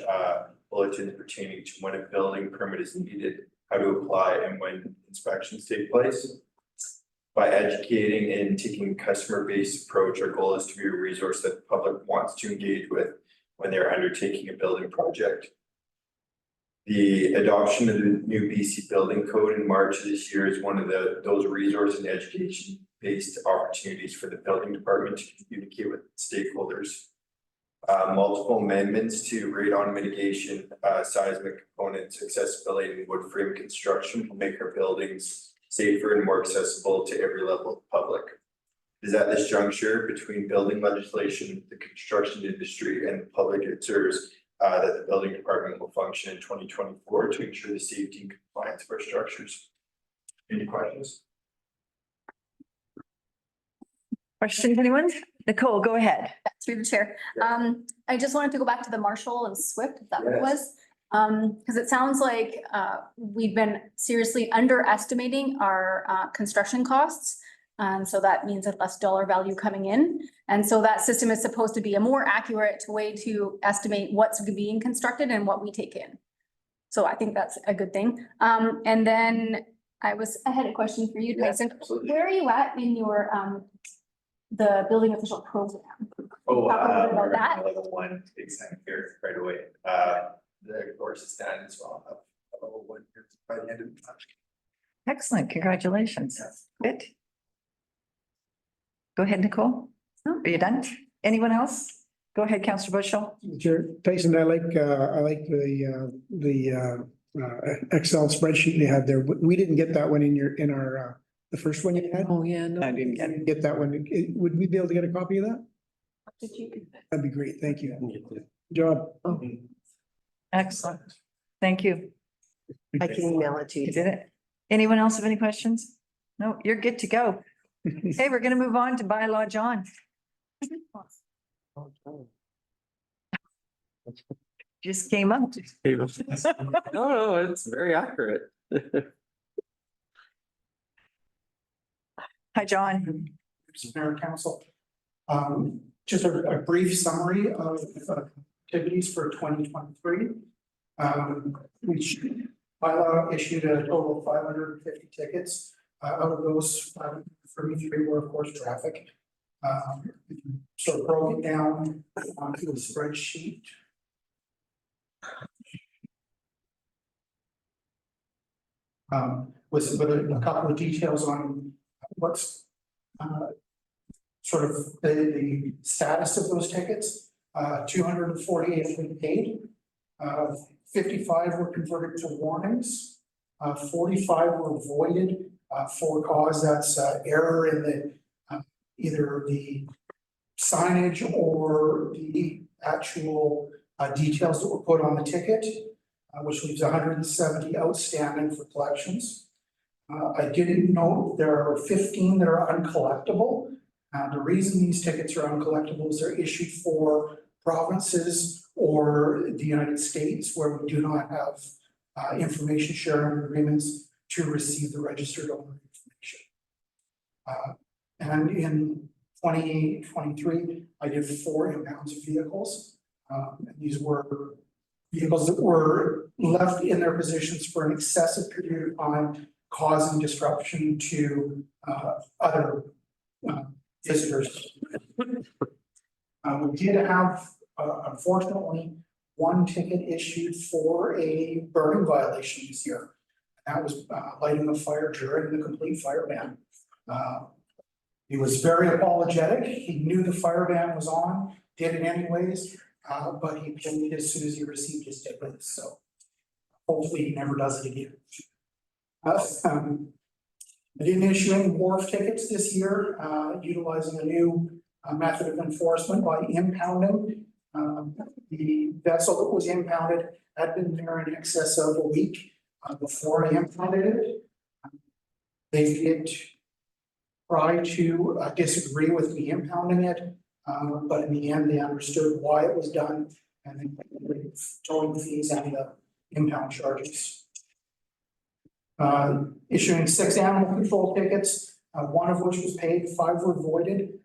bulletins pertaining to when a building permit is needed, how to apply, and when inspections take place. By educating and taking a customer-based approach, our goal is to be a resource that the public wants to engage with when they're undertaking a building project. The adoption of the new BC Building Code in March of this year is one of those resource and education-based opportunities for the building department to communicate with stakeholders. Multiple amendments to radon mitigation, seismic components, accessibility, and wood frame construction will make our buildings safer and more accessible to every level of the public. It is at this juncture between building legislation, the construction industry, and the public it serves that the building department will function in 2024 to ensure the safety and compliance of our structures. Any questions? Questions, anyone? Nicole, go ahead. Through the chair. I just wanted to go back to the Marshall and Swift, if that what it was. Because it sounds like we've been seriously underestimating our construction costs. So that means a less dollar value coming in. And so that system is supposed to be a more accurate way to estimate what's being constructed and what we take in. So I think that's a good thing. And then I had a question for you, Tyson. Where are you at in your the building official program? Oh, Talk a little bit about that. level one exam here right away. The course is done as well. Level one here by the end of the month. Excellent, congratulations. Good. Go ahead, Nicole. Are you done? Anyone else? Go ahead, Councillor Bushel. Chair Tyson, I like the Excel spreadsheet you had there. We didn't get that one in our the first one you had. Oh, yeah, no. I didn't get it. Get that one. Would we be able to get a copy of that? Did you? That'd be great. Thank you. Good job. Excellent. Thank you. I can email it to You you. did it. Anyone else have any questions? No, you're good to go. Hey, we're gonna move on to bylaw John. Just came up. No, it's very accurate. Hi, John. Mayor Council. Just a brief summary of activities for 2023. Which bylaw issued a total of 550 tickets. Out of those, 533 were of course traffic. So broke it down onto the spreadsheet. With a couple of details on what's sort of the status of those tickets. 248 have been paid. 55 were converted to warnings. 45 were voided for cause that's error in the either the signage or the actual details that were put on the ticket, which leaves 170 outstanding for collections. I didn't note there are 15 that are uncollectible. The reason these tickets are uncollectible is they're issued for provinces or the United States where we do not have information sharing agreements to receive the registered owner information. And in 2023, I did 4 impounds of vehicles. And these were vehicles that were left in their positions for an excessive period of time, causing disruption to other visitors. We did have, unfortunately, 1 ticket issued for a burning violation this year. That was lighting a fire during the complete fire ban. He was very apologetic. He knew the fire ban was on, did it anyways, but he paid as soon as he received his ticket, so hopefully he never does it again. I didn't issue any wharf tickets this year, utilizing a new method of enforcement by impounding. The vessel that was impounded had been there in excess of a week before I impounded it. They did try to disagree with me impounding it, but in the end, they understood why it was done and they paid towing fees and the impound charges. Issuing 6 animal control tickets, 1 of which was paid, 5 were voided.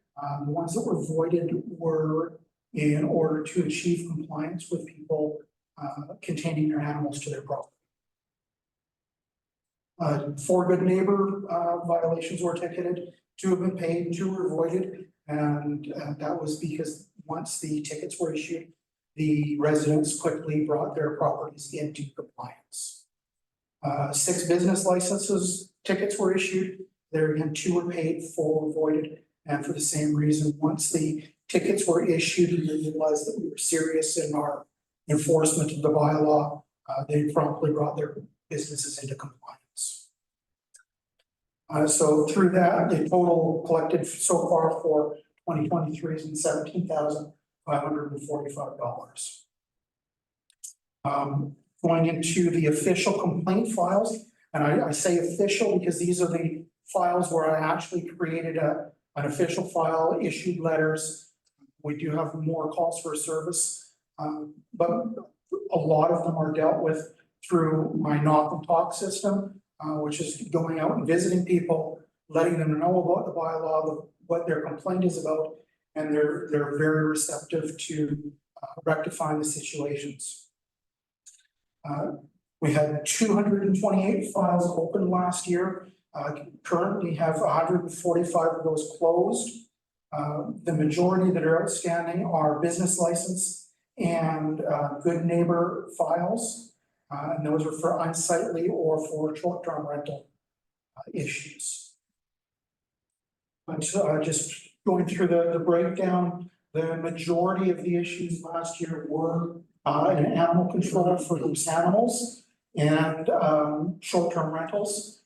The ones that were voided were in order to achieve compliance with people containing their animals to their property. 4 good neighbor violations were ticketed, 2 have been paid, 2 were voided, and that was because once the tickets were issued, the residents quickly brought their properties into compliance. 6 business licenses tickets were issued. There again, 2 were paid, 4 were voided, and for the same reason, once the tickets were issued and they realized that we were serious in our enforcement of the bylaw, they promptly brought their businesses into compliance. So through that, the total collected so far for 2023 has been $17,545. Going into the official complaint files, and I say official because these are the files where I actually created an official file, issued letters. We do have more calls for service, but a lot of them are dealt with through my knock and talk system, which is going out and visiting people, letting them know about the bylaw, what their complaint is about, and they're very receptive to rectifying the situations. We had 228 files open last year. Currently have 145 of those closed. The majority that are outstanding are business license and good neighbor files. And those are for unsightly or for short-term rental issues. But just going through the breakdown, the majority of the issues last year were in animal control for loose animals and short-term rentals.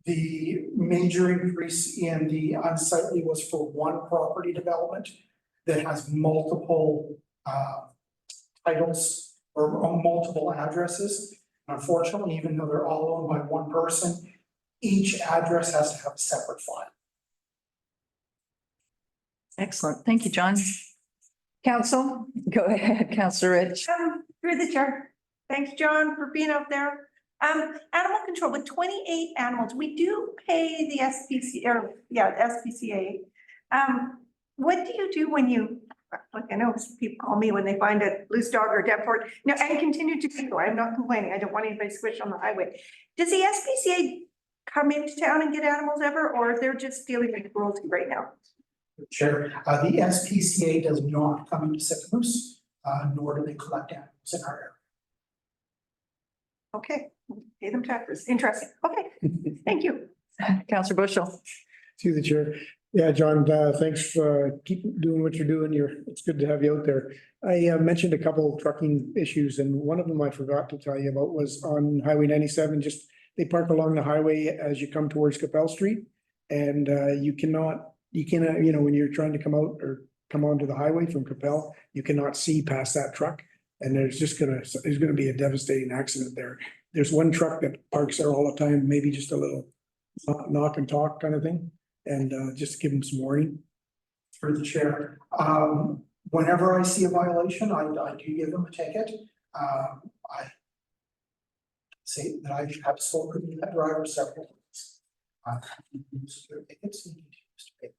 The major increase in the unsightly was for 1 property development that has multiple titles or multiple addresses. Unfortunately, even though they're all owned by 1 person, each address has to have a separate file. Excellent. Thank you, John. Council, go ahead, Councillor Rich. Through the chair. Thanks, John, for being out there. Animal control with 28 animals. We do pay the SPCA. What do you do when you, like I know people call me when they find a loose dog or a dead port. No, and continue to do. I'm not complaining. I don't want anybody squished on the highway. Does the SPCA come into town and get animals ever, or they're just dealing with cruelty right now? Chair, the SPCA does not come into Sycamore, nor do they collect animals in our area. Okay, pay them taxes. Interesting. Okay, thank you. Councillor Bushel. Through the chair. Yeah, John, thanks for keep doing what you're doing. It's good to have you out there. I mentioned a couple of trucking issues, and one of them I forgot to tell you about was on Highway 97. Just they park along the highway as you come towards Capel Street, and you cannot, you know, when you're trying to come out or come onto the highway from Capel, you cannot see past that truck, and there's gonna be a devastating accident there. There's 1 truck that parks there all the time, maybe just a little knock and talk kind of thing, and just give them some warning. Through the chair, whenever I see a violation, I do give them a ticket. I say that I have spoken to that driver several times. Tickets and continues to pay.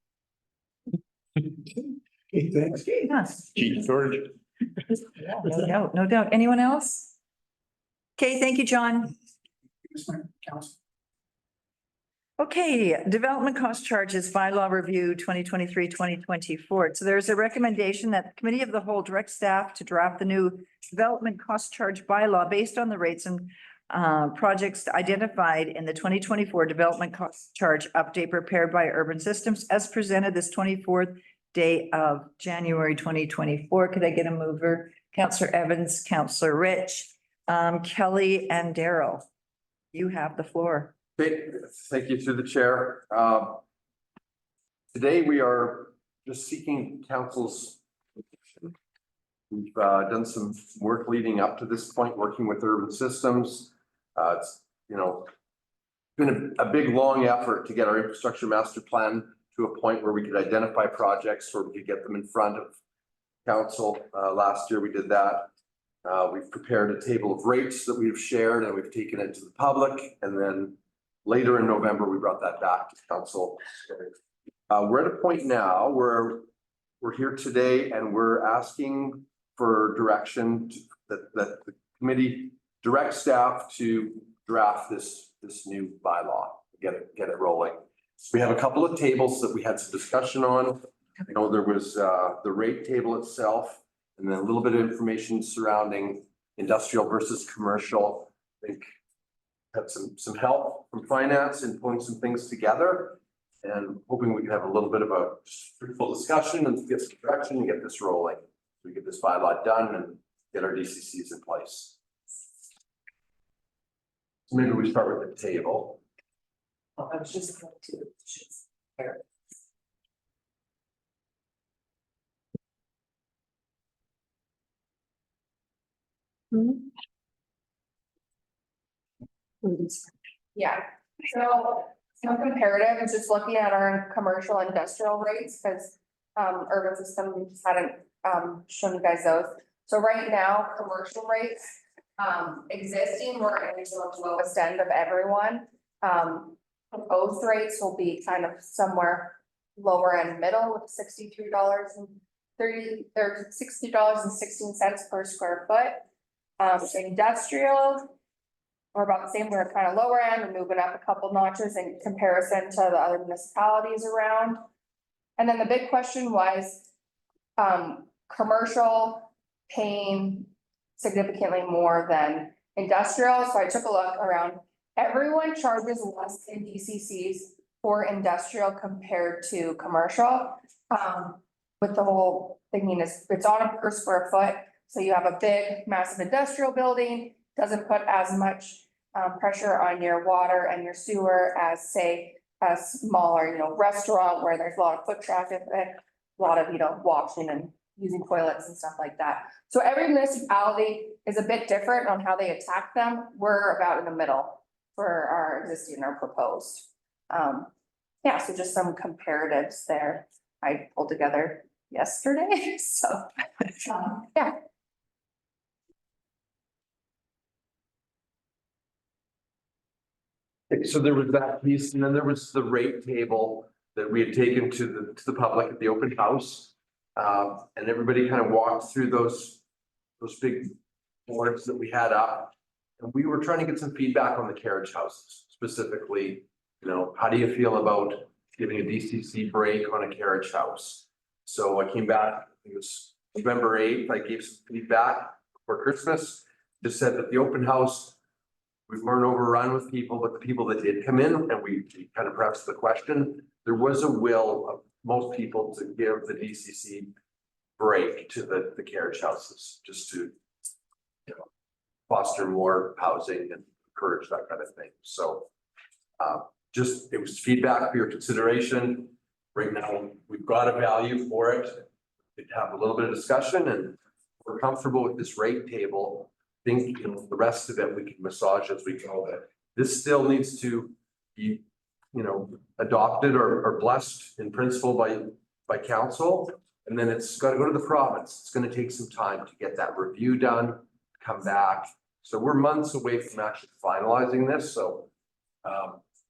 Okay, thanks. Yes. George. No doubt, no doubt. Anyone else? Okay, thank you, John. Council. Okay, development cost charges bylaw review 2023-2024. So there's a recommendation that the Committee of the Whole direct staff to draft the new development cost charge bylaw based on the rates and projects identified in the 2024 development cost charge update prepared by Urban Systems as presented this 24th day of January 2024. Could I get a mover? Counselor Evans, Counselor Rich, Kelly and Daryl. You have the floor. Okay, thank you through the chair. Today we are just seeking council's. We've done some work leading up to this point, working with urban systems. It's, been a big, long effort to get our infrastructure master plan to a point where we could identify projects, or we could get them in front of council. Last year we did that. We've prepared a table of rates that we've shared and we've taken it to the public. And then later in November, we brought that back to council. We're at a point now where we're here today and we're asking for direction that the committee direct staff to draft this new bylaw, get it rolling. We have a couple of tables that we had some discussion on. I know there was the rate table itself, and then a little bit of information surrounding industrial versus commercial. I think had some help from finance in pulling some things together, and hoping we can have a little bit of a fruitful discussion and get some direction and get this rolling. So we get this bylaw done and get our DCCs in place. So maybe we start with the table. I was just going to. Yeah, so some comparative is just looking at our commercial industrial rates, because urban systems hadn't shown you guys those. So right now, commercial rates existing, we're at the lowest end of everyone. Proposed rates will be kind of somewhere lower and middle with $63.16 per square foot. Industrial, we're about the same, we're kind of lower end, we're moving up a couple notches in comparison to the other municipalities around. And then the big question was, commercial paying significantly more than industrial. So I took a look around. Everyone charges less in DCCs for industrial compared to commercial. With the whole thinking is it's on a per square foot. So you have a big, massive industrial building, doesn't put as much pressure on your water and your sewer as, say, a smaller, restaurant where there's a lot of foot traffic, a lot of, washing and using toilets and stuff like that. So every municipality is a bit different on how they attack them. We're about in the middle for our existing or proposed. Yeah, so just some comparatives there I pulled together yesterday. So, yeah. So there was that piece, and then there was the rate table that we had taken to the public at the open house. And everybody kind of walked through those big boards that we had up. And we were trying to get some feedback on the carriage houses, specifically, how do you feel about giving a DCC break on a carriage house? So I came back, I think it was November 8th, I gave some feedback before Christmas, just said that the open house, we weren't overrun with people, but the people that did come in, and we kind of pressed the question, there was a will of most people to give the DCC break to the carriage houses, just to, foster more housing and encourage that kind of thing. So it was feedback for your consideration. Right now, we've got a value for it. We'd have a little bit of discussion, and we're comfortable with this rate table. I think, the rest of it we can massage as we go. But this still needs to be, adopted or blessed in principle by council. And then it's got to go to the province. It's going to take some time to get that review done, come back. So we're months away from actually finalizing this. So,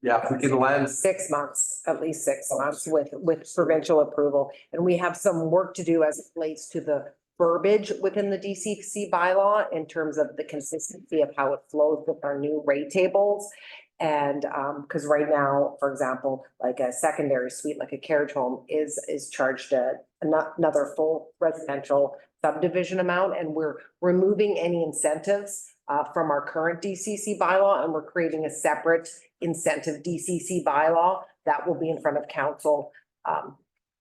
yeah, if we can land 6 months, at least 6 months with provincial approval. And we have some work to do as it relates to the verbiage within the DCC bylaw in terms of the consistency of how it flows with our new rate tables. And because right now, for example, like a secondary suite, like a carriage home is charged another full residential subdivision amount, and we're removing any incentives from our current DCC bylaw, and we're creating a separate incentive DCC bylaw that will be in front of council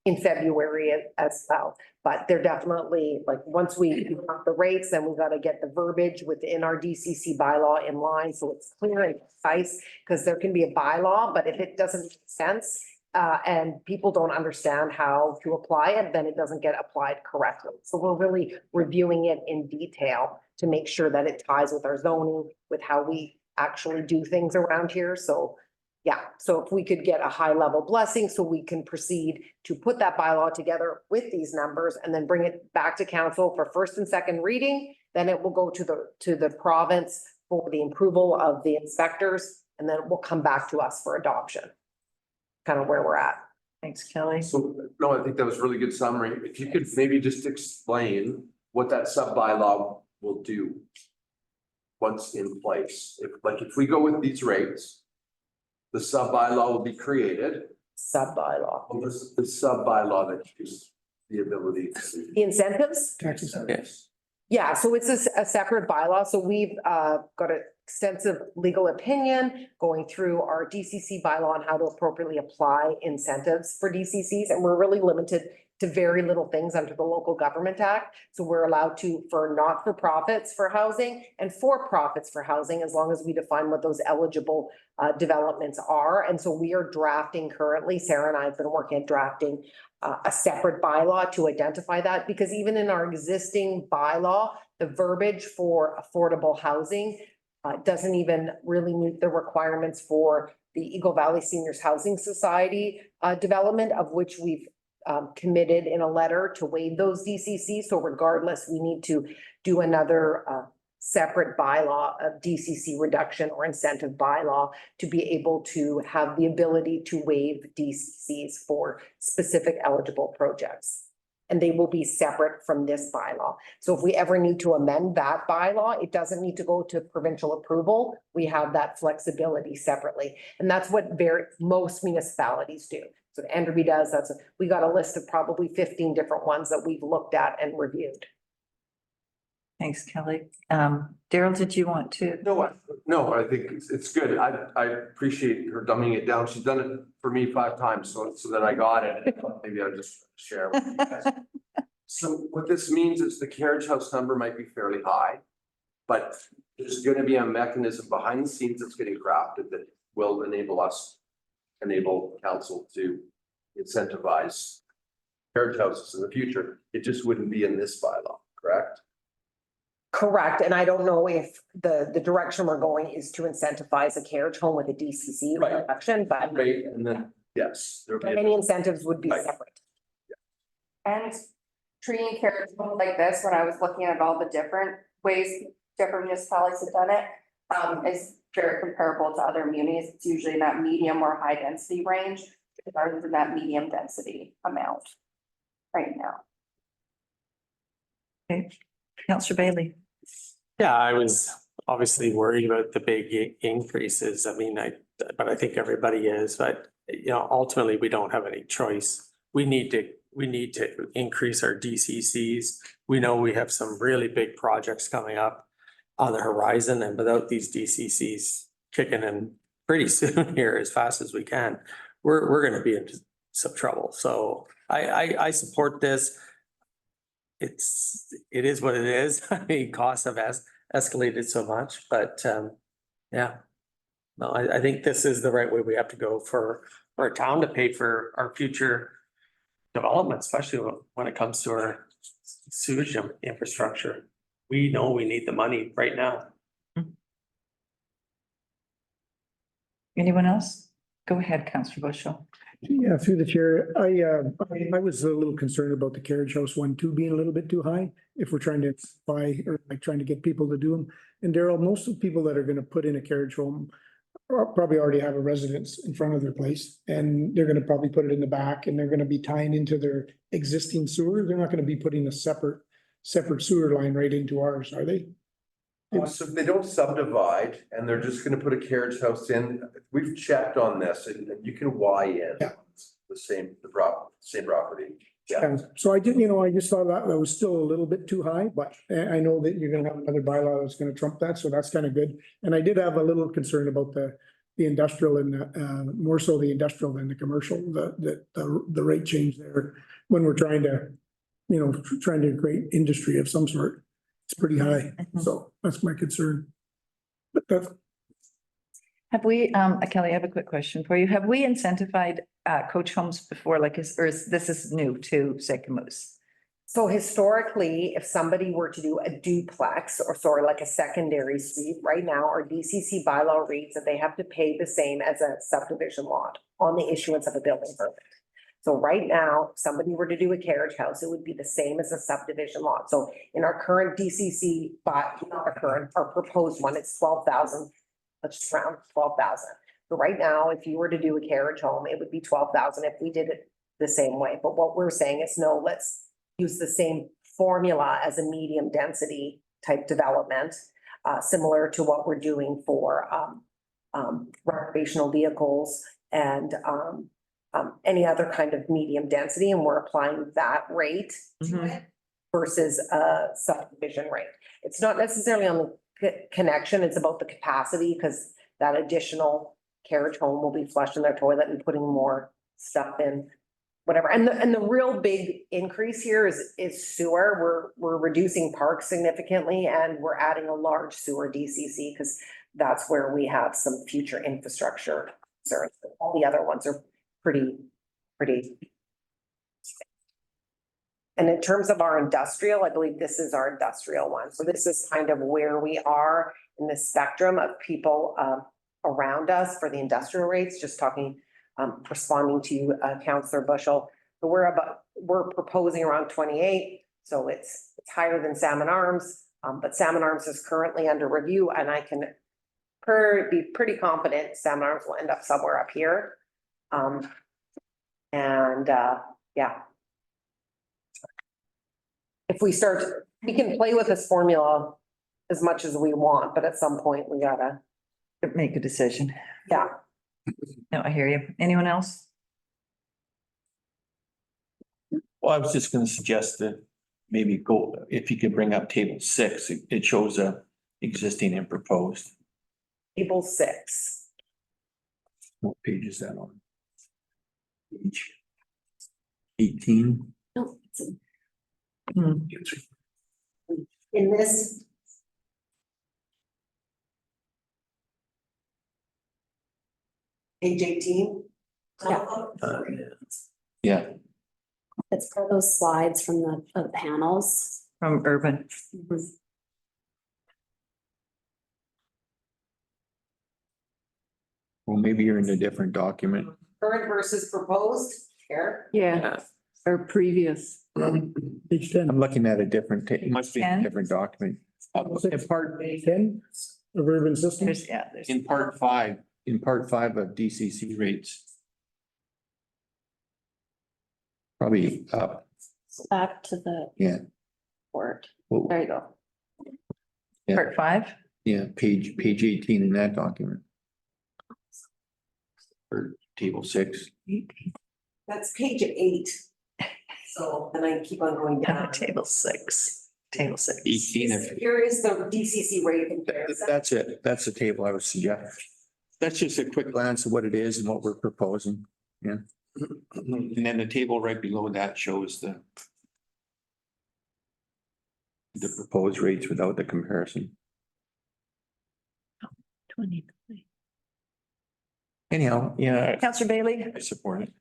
in February as well. But they're definitely, like, once we have the rates, then we've got to get the verbiage within our DCC bylaw in line, so it's clear and concise. Because there can be a bylaw, but if it doesn't make sense, and people don't understand how to apply it, then it doesn't get applied correctly. So we're really reviewing it in detail to make sure that it ties with our zoning, with how we actually do things around here. So yeah, so if we could get a high level blessing, so we can proceed to put that bylaw together with these numbers and then bring it back to council for first and second reading, then it will go to the province for the approval of the inspectors, and then it will come back to us for adoption. Kind of where we're at. Thanks, Kelly. So, no, I think that was a really good summary. If you could maybe just explain what that sub bylaw will do once in place. If we go with these rates, the sub bylaw will be created. Sub bylaw. Well, this is the sub bylaw that gives the ability to. The incentives? Tax incentives. Yeah, so it's a separate bylaw. So we've got an extensive legal opinion going through our DCC bylaw on how to appropriately apply incentives for DCCs. And we're really limited to very little things under the Local Government Act. So we're allowed to, for not-for-profits for housing and for-profits for housing, as long as we define what those eligible developments are. And so we are drafting currently, Sarah and I have been working at drafting a separate bylaw to identify that, because even in our existing bylaw, the verbiage for affordable housing doesn't even really meet the requirements for the Eagle Valley Seniors Housing Society development, of which we've committed in a letter to waive those DCCs. So regardless, we need to do another separate bylaw of DCC reduction or incentive bylaw to be able to have the ability to waive DCCs for specific eligible projects. And they will be separate from this bylaw. So if we ever need to amend that bylaw, it doesn't need to go to provincial approval. We have that flexibility separately. And that's what most municipalities do. So Enderby does, we got a list of probably 15 different ones that we've looked at and reviewed. Thanks, Kelly. Daryl, did you want to? No, I think it's good. I appreciate her dumbing it down. She's done it for me 5 times, so that I got it. Maybe I'll just share with you guys. So what this means is the carriage house number might be fairly high, but there's gonna be a mechanism behind the scenes that's getting crafted that will enable council to incentivize carriage houses in the future. It just wouldn't be in this bylaw, correct? Correct, and I don't know if the direction we're going is to incentivize a carriage home with a DCC Right. reduction, but Right, and then, yes. there'll be a- any incentives would be Right. separate. And treating carriage homes like this, when I was looking at all the different ways different municipalities have done it, is very comparable to other munis. It's usually in that medium or high density range, rather than that medium density amount right now. Okay, Councillor Bailey. Yeah, I was obviously worried about the big increases. I mean, but I think everybody is, but ultimately, we don't have any choice. We need to increase our DCCs. We know we have some really big projects coming up on the horizon, and without these DCCs kicking in pretty soon here as fast as we can, we're gonna be in some trouble. So I support this. It is what it is. I mean, costs have escalated so much, but yeah. No, I think this is the right way we have to go for our town to pay for our future development, especially when it comes to our sewage infrastructure. We know we need the money right now. Anyone else? Go ahead, Councillor Bushel. Yeah, through the chair, I was a little concerned about the carriage house one too, being a little bit too high. If we're trying to buy or like trying to get people to do them. And Daryl, most of the people that are gonna put in a carriage home probably already have a residence in front of their place. And they're gonna probably put it in the back and they're gonna be tying into their existing sewer. They're not gonna be putting a separate sewer line right into ours, are they? So if they don't subdivide and they're just gonna put a carriage house in, we've checked on this and you can Y in. Yeah. The same property. Yeah. So I didn't, I just thought that was still a little bit too high, but I know that you're gonna have another bylaw that's gonna trump that, so that's kind of good. And I did have a little concern about the the industrial and, more so the industrial than the commercial, the rate change there. When we're trying to, you know, trying to create industry of some sort, it's pretty high. So that's my concern. But that's, Have we, Kelly, I have a quick question for you. Have we incentivized coach homes before, like, this is new to Sycamoose? So historically, if somebody were to do a duplex or sort of like a secondary suite, right now, our DCC bylaw reads that they have to pay the same as a subdivision lot on the issuance of a building permit. So right now, if somebody were to do a carriage house, it would be the same as a subdivision lot. So in our current DCC, but not our current, our proposed one, it's 12,000. Let's just round 12,000. So right now, if you were to do a carriage home, it would be 12,000 if we did it the same way. But what we're saying is no, let's use the same formula as a medium density type development, similar to what we're doing for recreational vehicles and any other kind of medium density, and we're applying that rate to it versus a subdivision rate. It's not necessarily on the connection, it's about the capacity, because that additional carriage home will be flushing their toilet and putting more stuff in, whatever. And the real big increase here is sewer. We're reducing parks significantly, and we're adding a large sewer DCC because that's where we have some future infrastructure concerns. All the other ones are pretty. And in terms of our industrial, I believe this is our industrial one. So this is kind of where we are in the spectrum of people around us for the industrial rates, just talking, responding to you, Councillor Bushel. So we're proposing around 28. So it's higher than Salmon Arms, but Salmon Arms is currently under review, and I can be pretty confident Salmon Arms will end up somewhere up here. Yeah. If we can play with this formula as much as we want, but at some point we gotta Make a decision. Yeah. No, I hear you. Anyone else? Well, I was just gonna suggest that maybe if you could bring up table 6, it shows existing and proposed. Table 6. What page is that on? Page 18. No, it's In this. Page 18. Yeah. It's for those slides from the panels. From urban. Well, maybe you're in a different document. Current versus proposed here. Yeah, or previous. page 10. I'm looking at a different, it must be a 10? different document. In part, 10 of urban systems. There's. in part 5 of DCC rates. Probably up, Back to the yeah. board. Well, There you go. yeah. Part 5? Yeah, page 18 in that document. Or table 6. That's page 8. So, and I keep on going down. Table 6. Table 6. 18. Here is the DCC rate comparison. That's it. That's the table I was suggesting. That's just a quick glance of what it is and what we're proposing. Yeah. And then the table right below that shows the proposed rates without the comparison. 20. Anyhow, yeah, Councillor Bailey? I support it.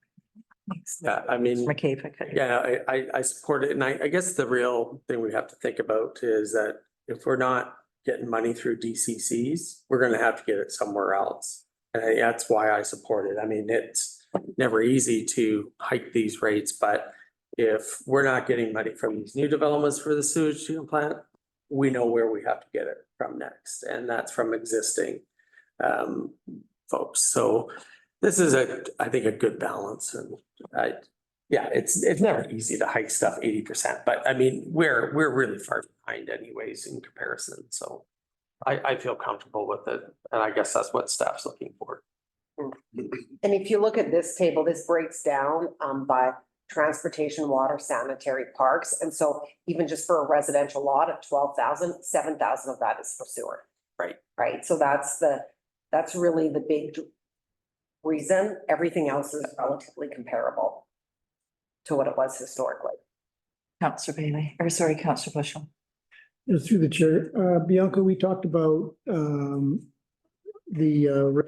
Yeah, I mean. McCabe, I cut you. Yeah, I support it. And I guess the real thing we have to think about is that if we're not getting money through DCCs, we're gonna have to get it somewhere else. And that's why I support it. I mean, it's never easy to hike these rates, but if we're not getting money from these new developments for the sewage treatment plant, we know where we have to get it from next, and that's from existing folks. So this is I think a good balance, and yeah, it's never easy to hike stuff 80%, but I mean, we're really far behind anyways in comparison. So I feel comfortable with it, and I guess that's what staff's looking for. And if you look at this table, this breaks down by transportation, water, sanitary, parks. And so even just for a residential lot of 12,000, 7,000 of that is for sewer. Right. Right. So that's the That's really the big reason. Everything else is relatively comparable to what it was historically. Counselor Bailey, or sorry, Counselor Bushel. Through the chair, Bianca, we talked about the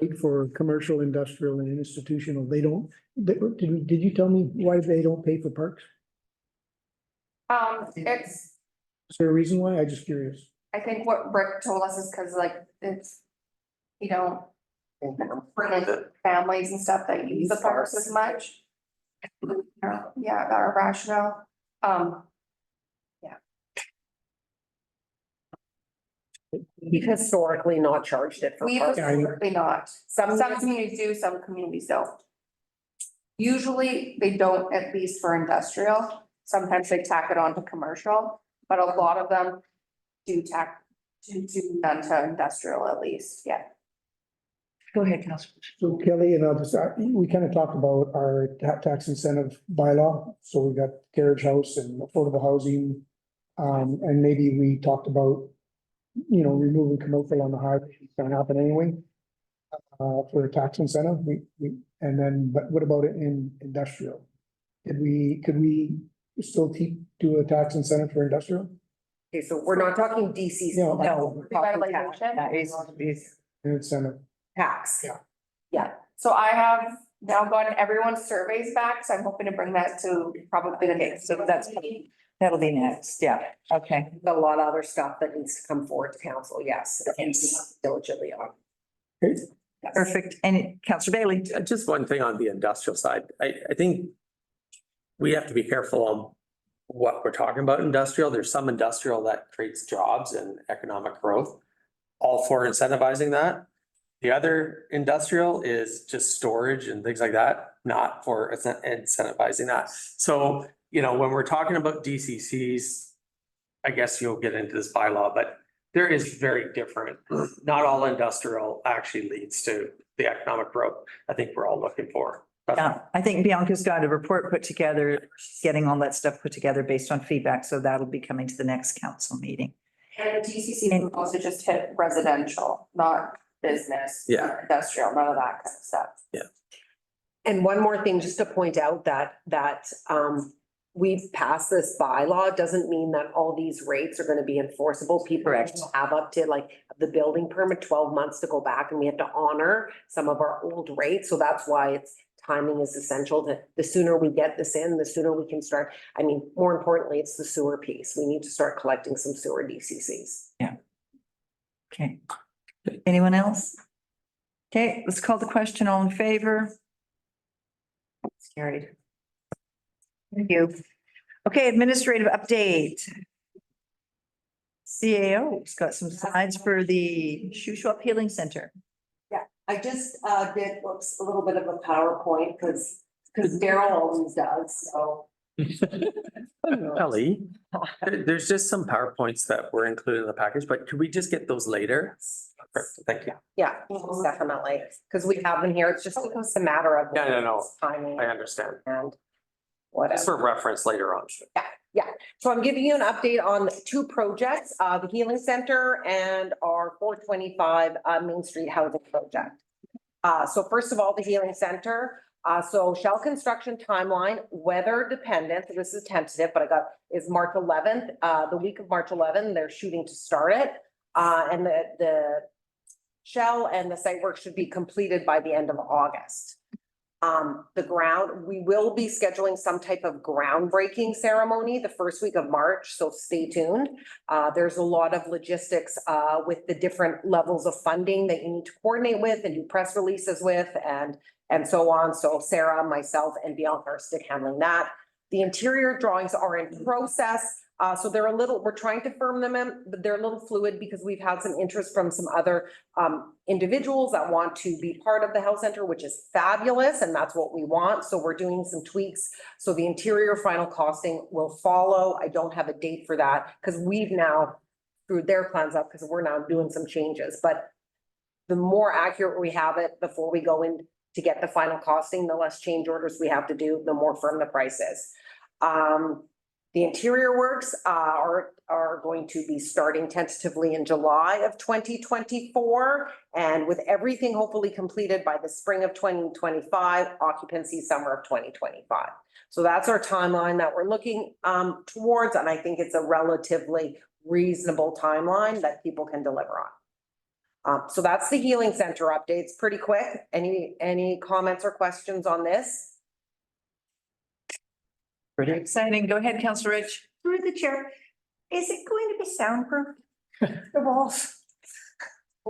rate for commercial, industrial and institutional. Did you tell me why they don't pay for parks? It's, Is there a reason why? I'm just curious. I think what Rick told us is because like it's, you don't bring in families and stuff that use the parks as much. Yeah, our rationale, We've historically not charged it for we've parks. historically not. Some communities do, some communities don't. Usually they don't, at least for industrial. Sometimes they tack it on to commercial, but a lot of them do tack to none to industrial at least, yeah. Go ahead, Counselor. So Kelly and others, we kind of talked about our tax incentive bylaw. So we got carriage house and affordable housing. And maybe we talked about, removing commercial on the highway. It's gonna happen anyway. For a tax incentive, but what about it in industrial? Could we still do a tax incentive for industrial? Okay, so we're not talking DCC. No. We're talking tax. Revitalization. Incentive. Tax. Yeah. Yeah, so I have now gotten everyone's surveys back, so I'm hoping to bring that to probably the next, so that's. That'll be next. Yeah. Okay. A lot of other stuff that needs to come forward to council, yes, and diligently on. Okay. Yes. Perfect. And Counselor Bailey. Just one thing on the industrial side. I think we have to be careful on what we're talking about industrial. There's some industrial that creates jobs and economic growth. All for incentivizing that. The other industrial is just storage and things like that, not for incentivizing that. So, when we're talking about DCCs, I guess you'll get into this bylaw, but there is very different. Not all industrial actually leads to the economic growth I think we're all looking for. Yeah, I think Bianca's got a report put together, getting all that stuff put together based on feedback. So that'll be coming to the next council meeting. And the DCC would also just hit residential, not business. Yeah. Industrial, none of that kind of stuff. Yeah. And one more thing, just to point out that we've passed this bylaw, doesn't mean that all these rates are gonna be enforceable. People have up to like the building permit, 12 months to go back, and we have to honor some of our old rates. So that's why timing is essential. The sooner we get this in, the sooner we can start. I mean, more importantly, it's the sewer piece. We need to start collecting some sewer DCCs. Yeah. Okay. Anyone else? Okay, let's call the question. All in favor? It's carried. Thank you. Okay, administrative update. CAO's got some slides for the Shoe Shop Healing Center. Yeah, I just did a little bit of a PowerPoint because Daryl always does, so. Ellie, there's just some PowerPoints that were included in the package, but could we just get those later? Perfect, thank you. Yeah, definitely, because we have them here. It's just a matter of. No. Timing I understand. and Just whatever. for reference later on. Yeah, so I'm giving you an update on two projects, the Healing Center and our 425 Main Street Housing Project. So first of all, the Healing Center. So shell construction timeline, weather dependent, so this is tentative, but is March 11th. The week of March 11th, they're shooting to start it. And the shell and the site work should be completed by the end of August. The ground, we will be scheduling some type of groundbreaking ceremony the first week of March, so stay tuned. There's a lot of logistics with the different levels of funding that you need to coordinate with and do press releases with and so on. So Sarah, myself, and Bianca are still handling that. The interior drawings are in process. So we're trying to firm them in, but they're a little fluid because we've had some interest from some other individuals that want to be part of the health center, which is fabulous, and that's what we want. So we're doing some tweaks. So the interior final costing will follow. I don't have a date for that because we've now screwed their plans up because we're now doing some changes. But the more accurate we have it before we go in to get the final costing, the less change orders we have to do, the more firm the price is. The interior works are are going to be starting tentatively in July of 2024. And with everything hopefully completed by the spring of 2025, occupancy summer of 2025. So that's our timeline that we're looking towards, and I think it's a relatively reasonable timeline that people can deliver on. So that's the Healing Center updates, pretty quick. Any comments or questions on this? Pretty exciting. Go ahead, Councillor Rich. Through the chair, is it going to be soundproof? The walls?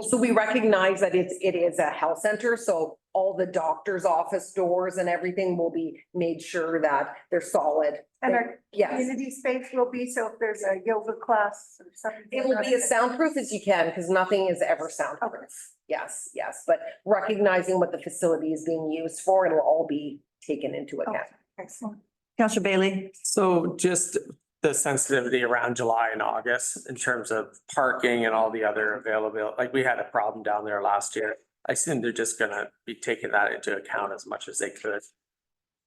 So we recognize that it is a health center, so all the doctor's office doors and everything will be made sure that they're solid. And our Yes, community space will be, so if there's a yoga class or something. it will be as soundproof as you can, because nothing is ever soundproof. Yes, but recognizing what the facility is being used for, it'll all be taken into account. Excellent. Councillor Bailey. So just the sensitivity around July and August in terms of parking and all the other availability, like we had a problem down there last year. I assume they're just gonna be taking that into account as much as they could.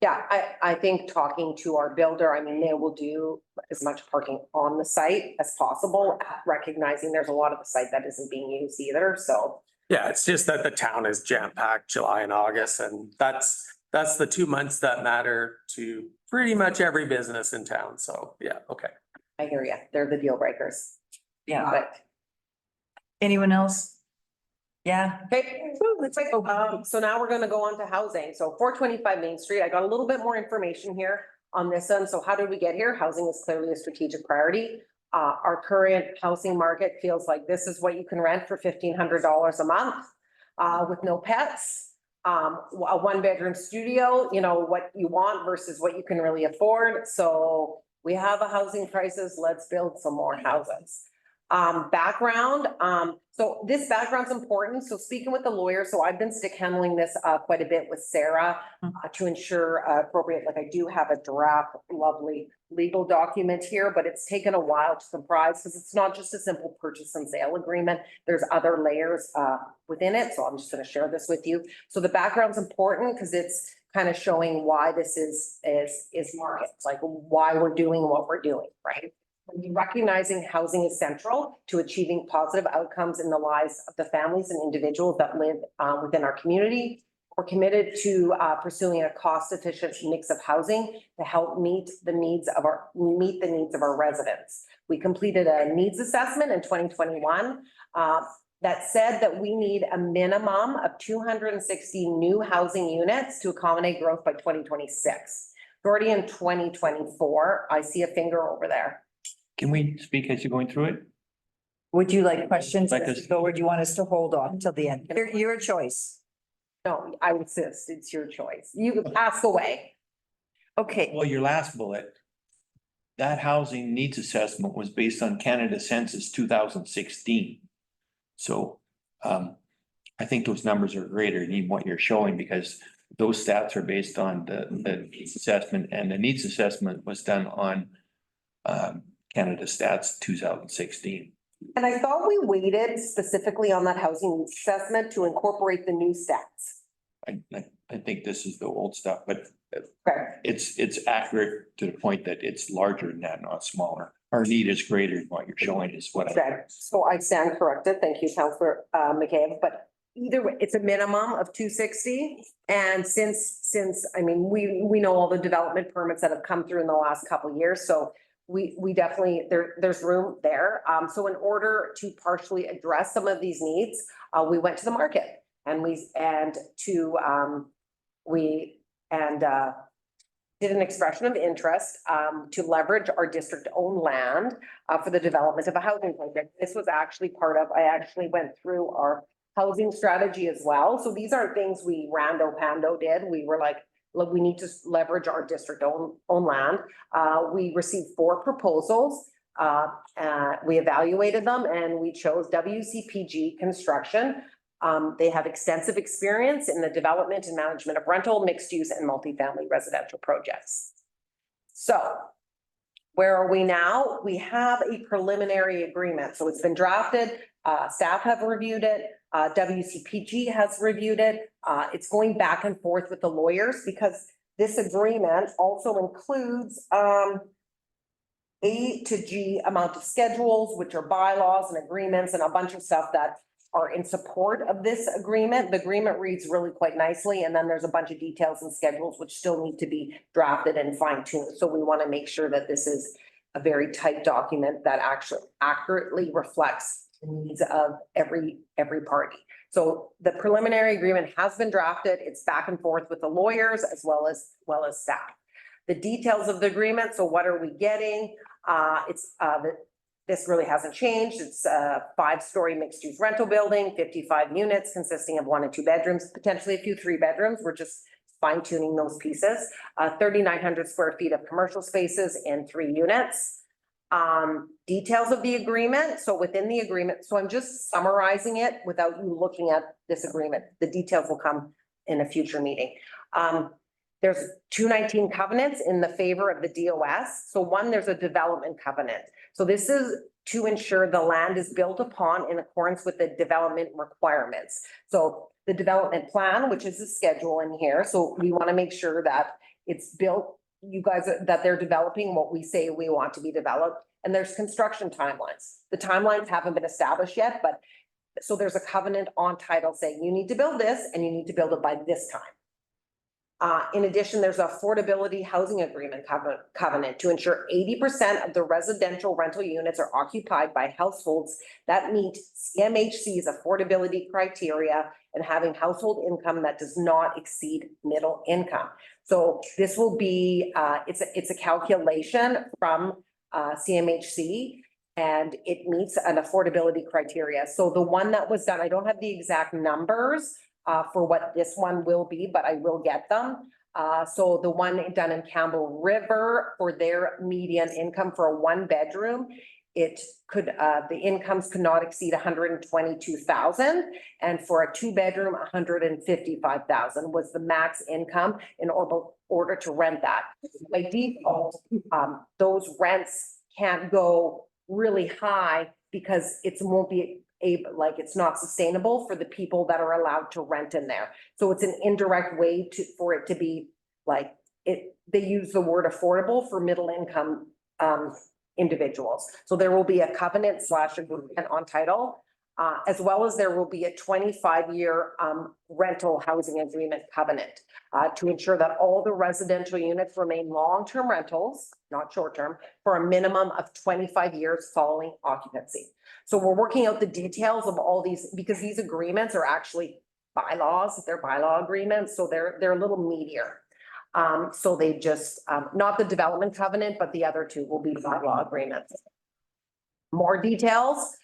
Yeah, I think talking to our builder, I mean, they will do as much parking on the site as possible, recognizing there's a lot of the site that isn't being used either, so. Yeah, it's just that the town is jam-packed July and August, and that's the 2 months that matter to pretty much every business in town. So, yeah, okay. I hear you. They're the deal breakers. Yeah. But Anyone else? Yeah. okay, so now we're gonna go on to housing. So 425 Main Street, I got a little bit more information here on this one. So how did we get here? Housing is clearly a strategic priority. Our current housing market feels like this is what you can rent for $1,500 a month with no pets. A 1-bedroom studio, you know, what you want versus what you can really afford. So we have a housing crisis. Let's build some more houses. Background, so this background's important. So speaking with the lawyer, so I've been stick handling this quite a bit with Sarah to ensure appropriate, like I do have a draft, lovely legal document here, but it's taken a while to comprise because it's not just a simple purchase and sale agreement. There's other layers within it. So I'm just going to share this with you. So the background's important because it's kind of showing why this is market, like why we're doing what we're doing, right? Recognizing housing is central to achieving positive outcomes in the lives of the families and individuals that live within our community. We're committed to pursuing a cost-efficient mix of housing to help meet the needs of our residents. We completed a needs assessment in 2021 that said that we need a minimum of 260 new housing units to accommodate growth by 2026. Already in 2024, I see a finger over there. Can we speak as you're going through it? Would you like questions Like as us- we go, or do you want us to hold on till the end? Your choice. No, I insist, it's your choice. You ask away. Okay, Well, your last bullet, that housing needs assessment was based on Canada Census 2016. So I think those numbers are greater than what you're showing because those stats are based on the needs assessment, and the needs assessment was done on Canada Stats 2016. And I thought we waited specifically on that housing needs assessment to incorporate the new stats. I think this is the old stuff, but Okay. it's accurate to the point that it's larger than that, not smaller. Our need is greater than what you're showing is what I. Okay, so I stand corrected. Thank you, Councillor McCabe, but either way, it's a minimum of 260. And since, I mean, we know all the development permits that have come through in the last couple of years, so we definitely, there's room there. So in order to partially address some of these needs, we went to the market and did an expression of interest to leverage our district-owned land for the development of a housing project. This was actually part of, I actually went through our housing strategy as well. So these aren't things we rando pando did. We were like, look, we need to leverage our district-owned land. We received 4 proposals. We evaluated them and we chose WCPG Construction. They have extensive experience in the development and management of rental, mixed use and multifamily residential projects. So where are we now? We have a preliminary agreement. So it's been drafted. Staff have reviewed it. WCPG has reviewed it. It's going back and forth with the lawyers because this agreement also includes A to G amount of schedules, which are bylaws and agreements and a bunch of stuff that are in support of this agreement. The agreement reads really quite nicely, and then there's a bunch of details and schedules which still need to be drafted and fine tuned. So we want to make sure that this is a very tight document that actually accurately reflects the needs of every party. So the preliminary agreement has been drafted. It's back and forth with the lawyers as well as staff. The details of the agreement, so what are we getting? This really hasn't changed. It's a 5-story mixed-use rental building, 55 units consisting of 1 and 2 bedrooms, potentially a few 3 bedrooms. We're just fine-tuning those pieces. 3,900 square feet of commercial spaces in 3 units. Details of the agreement. So within the agreement, so I'm just summarizing it without you looking at this agreement. The details will come in a future meeting. There's 219 covenants in the favor of the DOS. So one, there's a development covenant. So this is to ensure the land is built upon in accordance with the development requirements. So the development plan, which is the schedule in here. So we want to make sure that it's built, that they're developing what we say we want to be developed. And there's construction timelines. The timelines haven't been established yet, but so there's a covenant on title saying you need to build this and you need to build it by this time. In addition, there's affordability housing agreement covenant to ensure 80% of the residential rental units are occupied by households that meet CMHC's affordability criteria and having household income that does not exceed middle income. So this will be, it's a calculation from CMHC, and it meets an affordability criteria. So the one that was done, I don't have the exact numbers for what this one will be, but I will get them. So the one done in Campbell River for their median income for a 1-bedroom, it could, the incomes could not exceed 122,000. And for a 2-bedroom, 155,000 was the max income in order to rent that. By default, those rents can't go really high because it won't be it's not sustainable for the people that are allowed to rent in there. So it's an indirect way for it to be like it. They use the word affordable for middle income individuals. So there will be a covenant / agreement on title, as well as there will be a 25-year rental housing agreement covenant to ensure that all the residential units remain long-term rentals, not short-term, for a minimum of 25 years following occupancy. So we're working out the details of all these because these agreements are actually bylaws. They're bylaw agreements, so they're a little meatier. So they just not the development covenant, but the other 2 will be bylaw agreements. More details.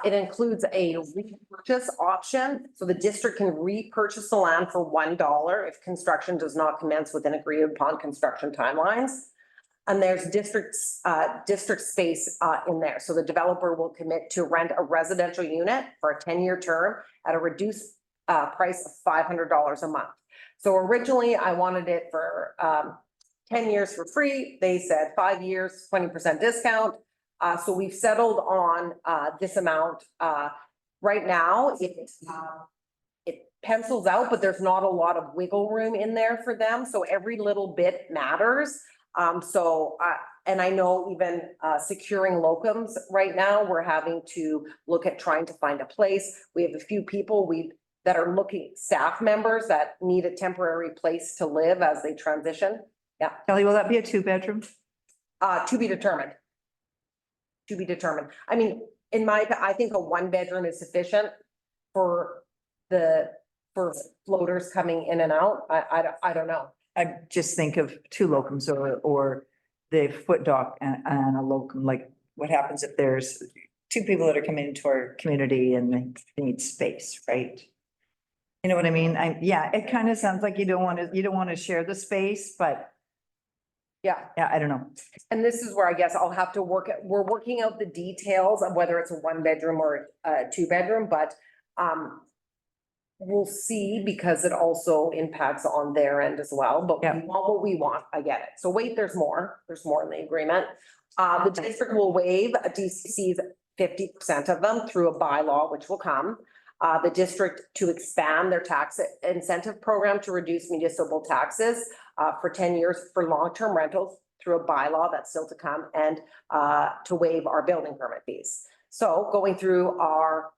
It includes a repurchase option. So the district can repurchase the land for $1 if construction does not commence within agreed upon construction timelines. And there's district space in there. So the developer will commit to rent a residential unit for a 10-year term at a reduced price of $500 a month. So originally I wanted it for 10 years for free. They said 5 years, 20% discount. So we've settled on this amount. Right now, it pencils out, but there's not a lot of wiggle room in there for them. So every little bit matters. And I know even securing locums right now, we're having to look at trying to find a place. We have a few people that are looking, staff members that need a temporary place to live as they transition. Yeah. Kelly, will that be a 2-bedroom? To be determined. To be determined. I mean, I think a 1-bedroom is sufficient for floaters coming in and out. I don't know. I just think of 2 locums or the foot dock and a locum, like what happens if there's 2 people that are coming into our community and they need space, right? You know what I mean? Yeah, it kind of sounds like you don't want to share the space, but yeah, I don't know. And this is where I guess I'll have to we're working out the details of whether it's a 1-bedroom or a 2-bedroom, but we'll see because it also impacts on their end as well, but we want what we want. I get it. So wait, there's more in the agreement. The district will waive a DCC's 50% of them through a bylaw, which will come. The district to expand their tax incentive program to reduce municipal taxes for 10 years for long-term rentals through a bylaw that's still to come and to waive our building permit fees. So going through our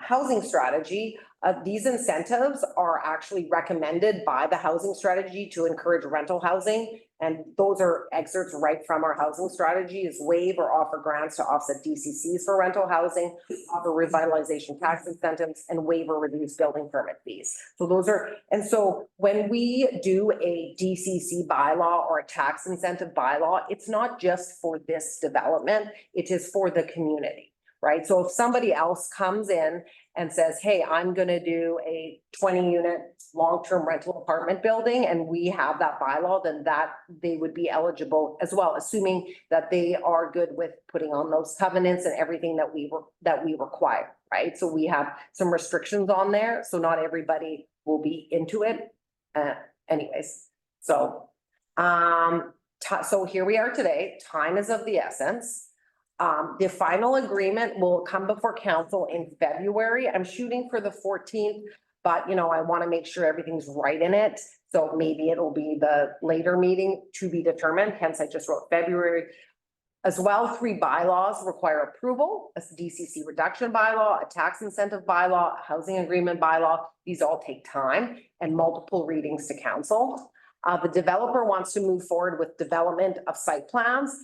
housing strategy, these incentives are actually recommended by the housing strategy to encourage rental housing. And those are excerpts right from our housing strategy is waive or offer grants to offset DCCs for rental housing, offer revitalization tax incentives, and waive or reduce building permit fees. So those are, and so when we do a DCC bylaw or a tax incentive bylaw, it's not just for this development, it is for the community. Right? So if somebody else comes in and says, hey, I'm gonna do a 20-unit long-term rental apartment building and we have that bylaw, then that they would be eligible as well, assuming that they are good with putting on those covenants and everything that we require, right? So we have some restrictions on there, so not everybody will be into it. Anyways, so so here we are today. Time is of the essence. The final agreement will come before council in February. I'm shooting for the 14th, but I want to make sure everything's right in it. So maybe it'll be the later meeting to be determined. Hence, I just wrote February. As well, 3 bylaws require approval: a DCC reduction bylaw, a tax incentive bylaw, a housing agreement bylaw. These all take time and multiple readings to council. The developer wants to move forward with development of site plans.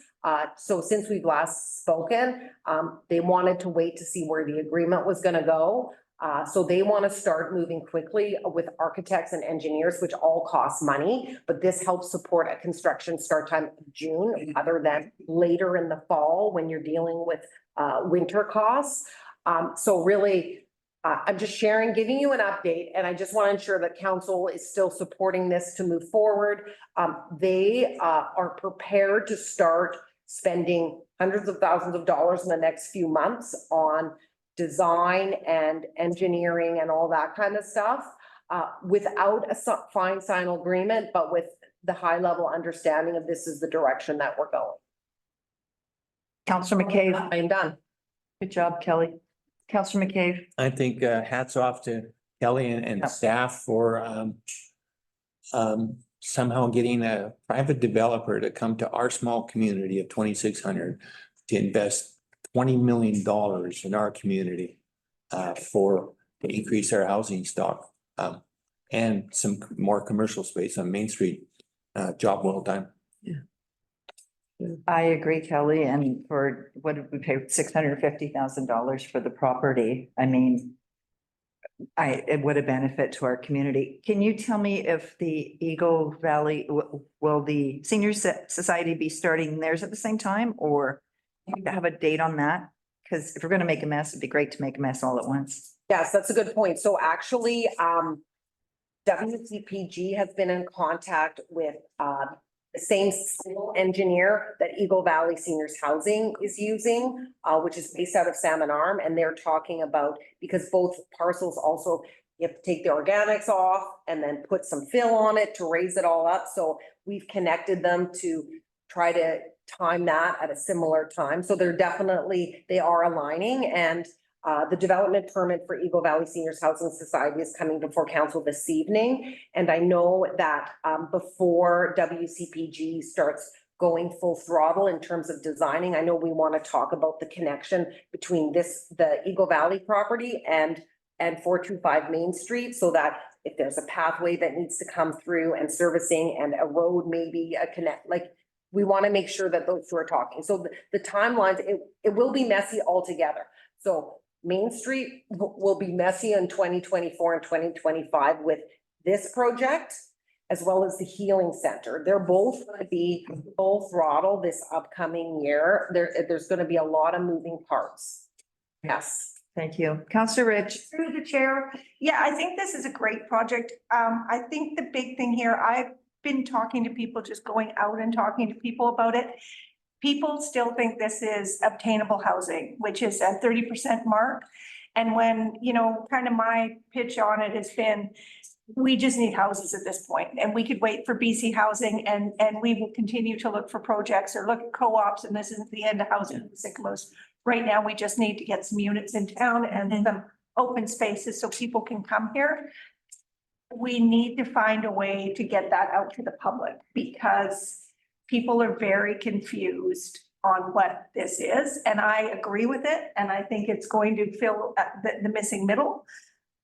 So since we've last spoken, they wanted to wait to see where the agreement was going to go. So they want to start moving quickly with architects and engineers, which all cost money, but this helps support a construction start time of June other than later in the fall when you're dealing with winter costs. So really, I'm just sharing, giving you an update, and I just want to ensure that council is still supporting this to move forward. They are prepared to start spending hundreds of thousands of dollars in the next few months on design and engineering and all that kind of stuff, without a final agreement, but with the high level understanding of this is the direction that we're going. Councillor McCabe. I'm done. Good job, Kelly. Councillor McCabe. I think hats off to Kelly and staff for somehow getting a private developer to come to our small community of 2,600 to invest $20 million in our community to increase our housing stock and some more commercial space on Main Street. Job well done. I agree, Kelly. And for what did we pay? $650,000 for the property. I mean, it would a benefit to our community. Can you tell me if the Eagle Valley, will the Senior Society be starting theirs at the same time, or have a date on that? Because if we're going to make a mess, it'd be great to make a mess all at once. Yes, that's a good point. So actually, WCPG has been in contact with the same civil engineer that Eagle Valley Seniors Housing is using, which is based out of Salmon Arm. And they're talking about, because both parcels also, you have to take the organics off and then put some fill on it to raise it all up. So we've connected them to try to time that at a similar time. So they are aligning, and the development permit for Eagle Valley Seniors Housing Society is coming before council this evening. And I know that before WCPG starts going full throttle in terms of designing, I know we want to talk about the connection between the Eagle Valley property and 425 Main Street, so that if there's a pathway that needs to come through and servicing and a road, maybe a connect, like we want to make sure that those two are talking. So the timelines, it will be messy altogether. So Main Street will be messy in 2024 and 2025 with this project, as well as the Healing Center. They're both going to be full throttle this upcoming year. There's going to be a lot of moving parts. Yes. Thank you. Councillor Rich. Through the chair. Yeah, I think this is a great project. I think the big thing here, I've been talking to people, just going out and talking to people about it. People still think this is obtainable housing, which is a 30% mark. And when, kind of my pitch on it has been, we just need houses at this point, and we could wait for BC Housing, and we will continue to look for projects or look at co-ops, and this isn't the end of housing in Sycamores. Right now, we just need to get some units in town and some open spaces so people can come here. We need to find a way to get that out to the public, because people are very confused on what this is, and I agree with it, and I think it's going to fill the missing middle.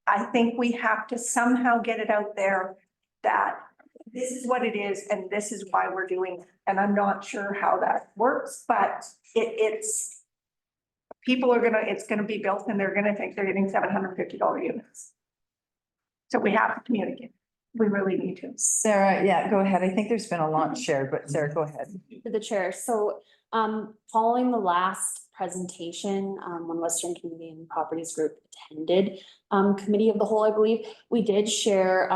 I think we have to somehow get it out there that this is what it is and this is why we're doing it. And I'm not sure how that works, but it's people are it's gonna be built and they're gonna think they're getting $750 units. So we have to communicate. We really need to. Sarah, yeah, go ahead. I think there's been a lot shared, but Sarah, go ahead. To the chair, so following the last presentation, when Western Canadian Properties Group attended committee of the whole, I believe, we did share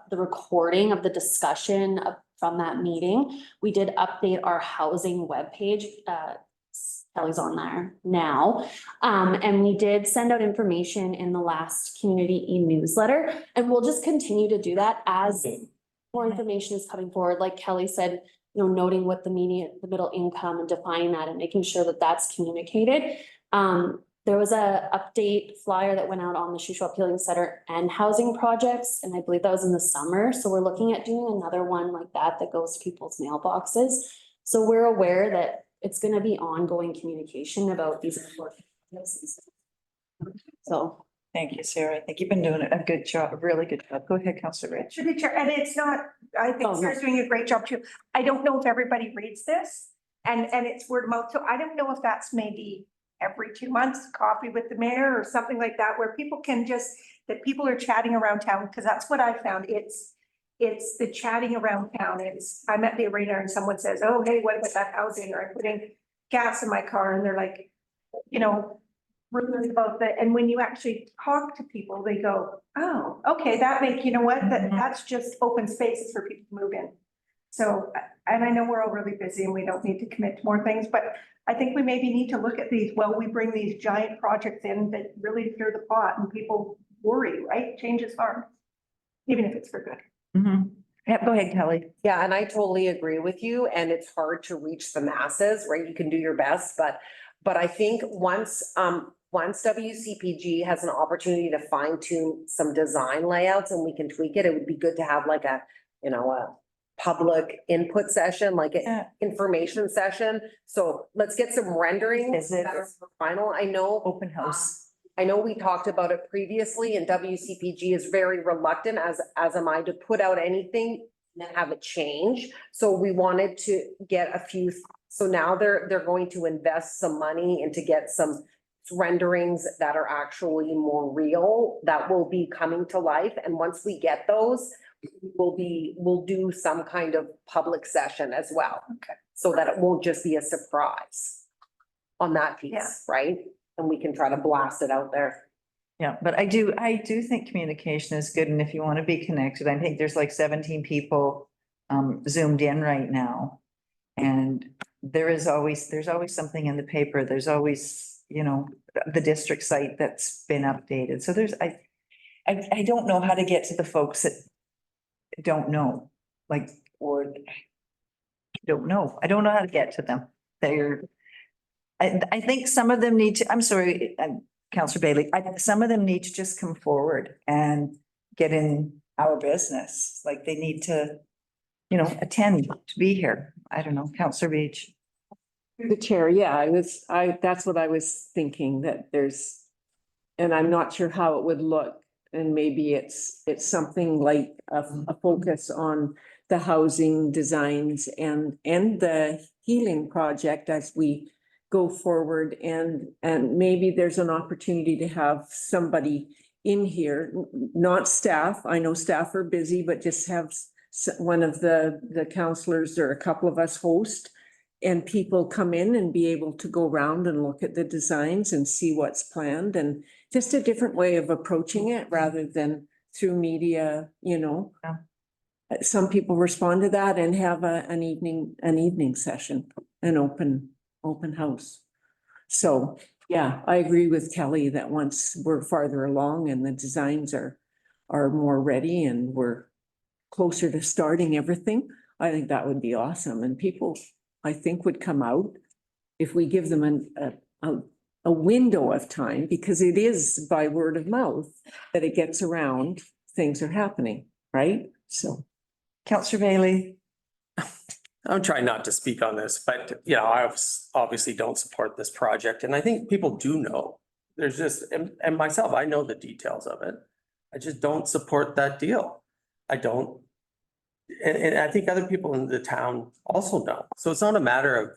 the recording of the discussion from that meeting. We did update our housing webpage. Kelly's on there now. And we did send out information in the last community e-newsletter, and we'll just continue to do that as more information is coming forward. Like Kelly said, you know, noting what the middle income and defining that and making sure that that's communicated. There was a update flyer that went out on the Shuswap Healing Center and housing projects, and I believe that was in the summer. So we're looking at doing another one like that goes to people's mailboxes. So we're aware that it's going to be ongoing communication about these important things. So thank you, Sarah. I think you've been doing a good job, a really good job. Go ahead, Councillor Rich. Should be chair, and it's not, I think Sarah's doing a great job too. I don't know if everybody reads this and it's word of mouth. So I don't know if that's maybe every 2 months, coffee with the mayor or something like that, where people can just, that people are chatting around town, because that's what I found. It's the chatting around town. I'm at the arena and someone says, oh, hey, what about that housing? Or I'm putting gas in my car, and they're like, you know, rumors about that. And when you actually talk to people, they go, oh, okay, you know what, that's just open spaces for people to move in. So, and I know we're all really busy and we don't need to commit to more things, but I think we maybe need to look at these while we bring these giant projects in that really stir the pot and people worry, right? Change is hard, even if it's for good. Yeah, go ahead, Kelly. Yeah, and I totally agree with you, and it's hard to reach the masses, right? You can do your best, but I think once WCPG has an opportunity to fine tune some design layouts and we can tweak it, it would be good to have like a public input session, like an information session. So let's get some renderings that are final. I know open house. I know we talked about it previously, and WCPG is very reluctant, as am I, to put out anything and have it change. So we wanted to get a few. So now they're going to invest some money and to get some renderings that are actually more real, that will be coming to life. And once we get those, we'll do some kind of public session as well. Okay. So that it won't just be a surprise on that piece, right? And we can try to blast it out there. Yeah, but I do think communication is good. And if you want to be connected, I think there's like 17 people zoomed in right now. And there's always something in the paper. There's always, you know, the district site that's been updated. So I don't know how to get to the folks that don't know, like, or don't know. I don't know how to get to them. I think some of them need to, I'm sorry, Councillor Bailey, some of them need to just come forward and get in our business. Like they need to, you know, attend to be here. I don't know, Councillor Beach. The chair, yeah, that's what I was thinking, that there's, and I'm not sure how it would look. And maybe it's something like a focus on the housing designs and the healing project as we go forward, and maybe there's an opportunity to have somebody in here, not staff. I know staff are busy, but just have one of the counselors or a couple of us host, and people come in and be able to go around and look at the designs and see what's planned, and just a different way of approaching it rather than through media, you know. Yeah. Some people respond to that and have an evening session, an open house. So, yeah, I agree with Kelly that once we're farther along and the designs are more ready and we're closer to starting everything, I think that would be awesome. And people, I think, would come out if we give them a window of time, because it is by word of mouth that it gets around, things are happening, right? So. Councillor Bailey. I'm trying not to speak on this, but you know, I obviously don't support this project, and I think people do know. There's just, and myself, I know the details of it. I just don't support that deal. I don't. And I think other people in the town also don't. So it's not a matter of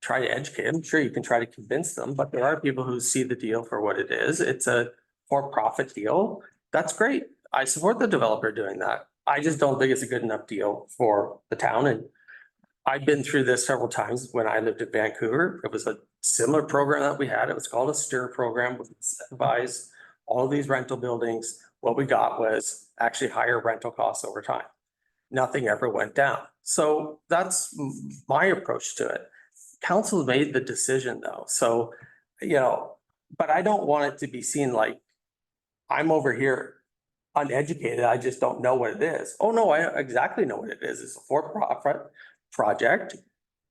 trying to educate them. Sure, you can try to convince them, but there are people who see the deal for what it is. It's a for-profit deal. That's great. I support the developer doing that. I just don't think it's a good enough deal for the town. And I've been through this several times when I lived in Vancouver. It was a similar program that we had. It was called a STIR program, which incentivized all of these rental buildings. What we got was actually higher rental costs over time. Nothing ever went down. So that's my approach to it. Council made the decision though. So, you know, but I don't want it to be seen like I'm over here uneducated. I just don't know what it is. Oh, no, I exactly know what it is. It's a for-profit project.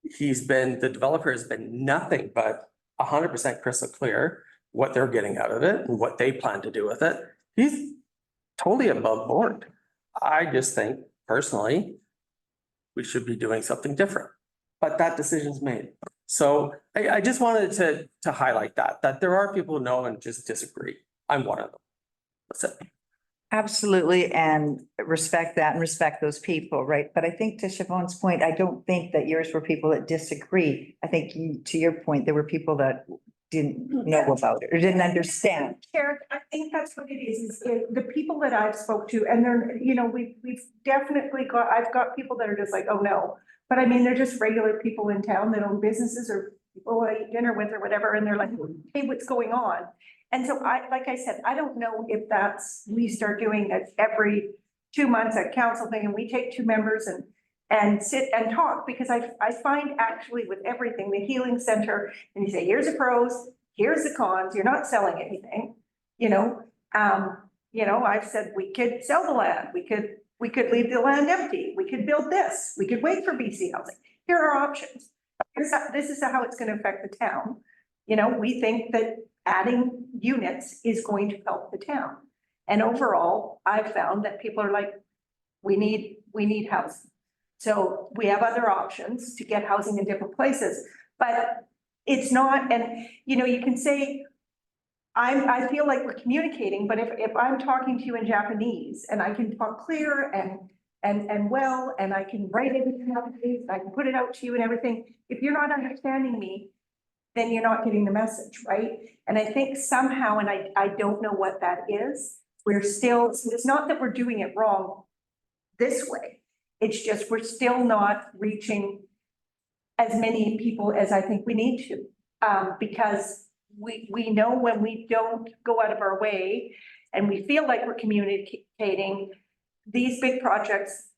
The developer has been nothing but 100% crystal clear what they're getting out of it and what they plan to do with it. He's totally above board. I just think personally, we should be doing something different, but that decision's made. So I just wanted to highlight that there are people who know and just disagree. I'm one of them. That's it. Absolutely, and respect that and respect those people, right? But I think to Siobhan's point, I don't think that yours were people that disagree. I think to your point, there were people that didn't know about it or didn't understand. Karen, I think that's what it is the people that I've spoke to, and they're, you know, we've definitely I've got people that are just like, oh no. But I mean, they're just regular people in town that own businesses or people I eat dinner with or whatever, and they're like, hey, what's going on? And so like I said, I don't know if we start doing it every 2 months at council thing, and we take 2 members and sit and talk, because I find actually with everything, the healing center, and you say, here's the pros, here's the cons, you're not selling anything, you know? I've said we could sell the land, we could leave the land empty, we could build this, we could wait for BC housing. Here are options. This is how it's gonna affect the town. You know, we think that adding units is going to help the town. And overall, I've found that people are like, we need housing. So we have other options to get housing in different places, but it's not, and you know, you can say, I feel like we're communicating, but if I'm talking to you in Japanese and I can talk clear and well, and I can write it in Japanese, I can put it out to you and everything, if you're not understanding me, then you're not getting the message, right? And I think somehow, and I don't know what that is, it's not that we're doing it wrong this way. It's just we're still not reaching as many people as I think we need to. Because we know when we don't go out of our way and we feel like we're communicating these big projects,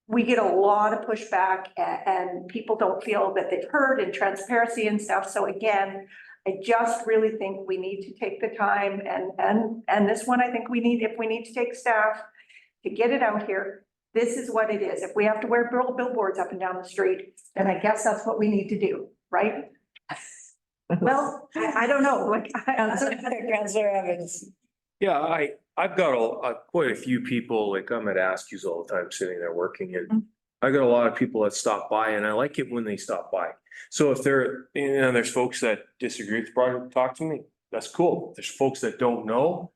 we get a lot of pushback and people don't feel that they've heard, and transparency and stuff. So again, I just really think we need to take the time and this one, I think if we need to take staff to get it out here, this is what it is. If we have to wear billboards up and down the street, then I guess that's what we need to do, right? Well, I don't know, like. Councillor Evans. Yeah, I've got quite a few people, like I'm at Askews all the time, sitting there working, and I got a lot of people that stop by, and I like it when they stop by. So if there's folks that disagree with the project, talk to me. That's cool. There's folks that don't know,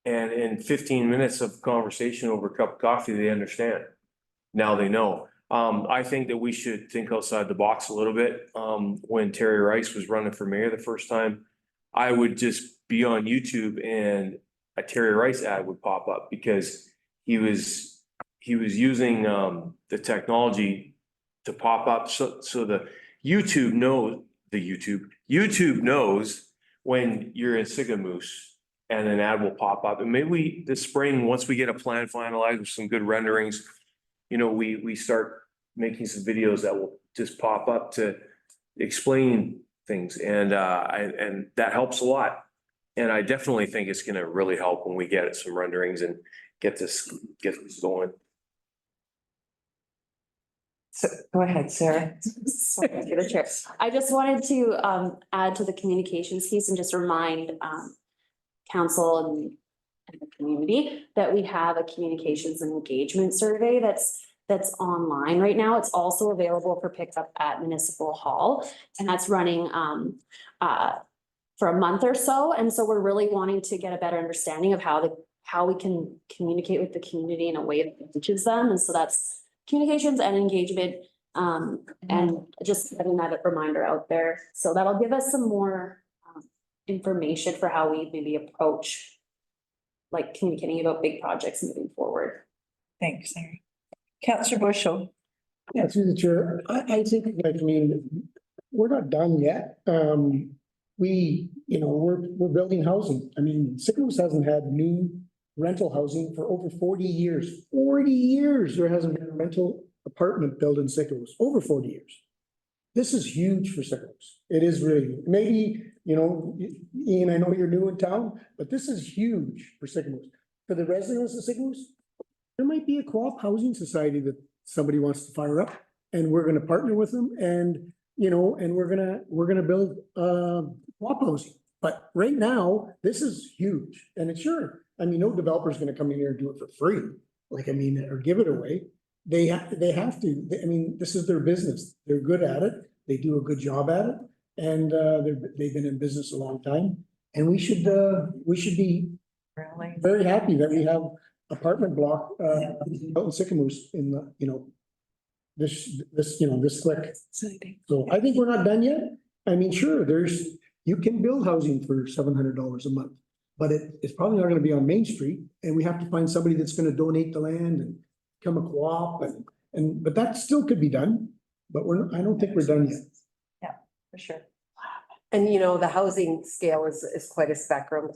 and in 15 minutes of conversation over a cup of coffee, they understand. Now they know. I think that we should think outside the box a little bit. When Terry Rice was running for mayor the first time, I would just be on YouTube and a Terry Rice ad would pop up, because he was using the technology to pop up. So the YouTube knows when you're in Sigamoose, and an ad will pop up. And maybe this spring, once we get a plan finalized with some good renderings, you know, we start making some videos that will just pop up to explain things, and that helps a lot. And I definitely think it's gonna really help when we get some renderings and get this going. So go ahead, Sarah. Sorry, through the chair. I just wanted to add to the communications piece and just remind council and the community that we have a communications and engagement survey that's that's online right now. It's also available for pickup at Municipal Hall, and that's running for a month or so. And so we're really wanting to get a better understanding of how we can communicate with the community in a way that reaches them. And so that's communications and engagement, and just getting that reminder out there. So that'll give us some more information for how we maybe approach like communicating about big projects moving forward. Thanks, Sarah. Councillor Bushel. Yeah, through the chair, I think, like, I mean, we're not done yet. We're building housing. I mean, Sycamore hasn't had new rental housing for over 40 years. 40 years there hasn't been a rental apartment built in Sycamore, over 40 years. This is huge for Sycamore. It is really, maybe, Ian, I know you're new in town, but this is huge for Sycamore. For the residents of Sycamore, there might be a co-op housing society that somebody wants to fire up, and we're gonna partner with them, and we're gonna build co-op housing. But right now, this is huge, and it's sure, I mean, no developer's gonna come in here and do it for free, or give it away. They have to, I mean, this is their business. They're good at it. They do a good job at it, and they've been in business a long time. And we should be Really? very happy that we have apartment block out in Sycamores in the, this quick. So I think we're not done yet. I mean, sure, you can build housing for $700 a month, but it's probably not gonna be on Main Street, and we have to find somebody that's gonna donate the land and become a co-op, but that still could be done, but I don't think we're done yet. Yeah, for sure. And the housing scale is quite a spectrum,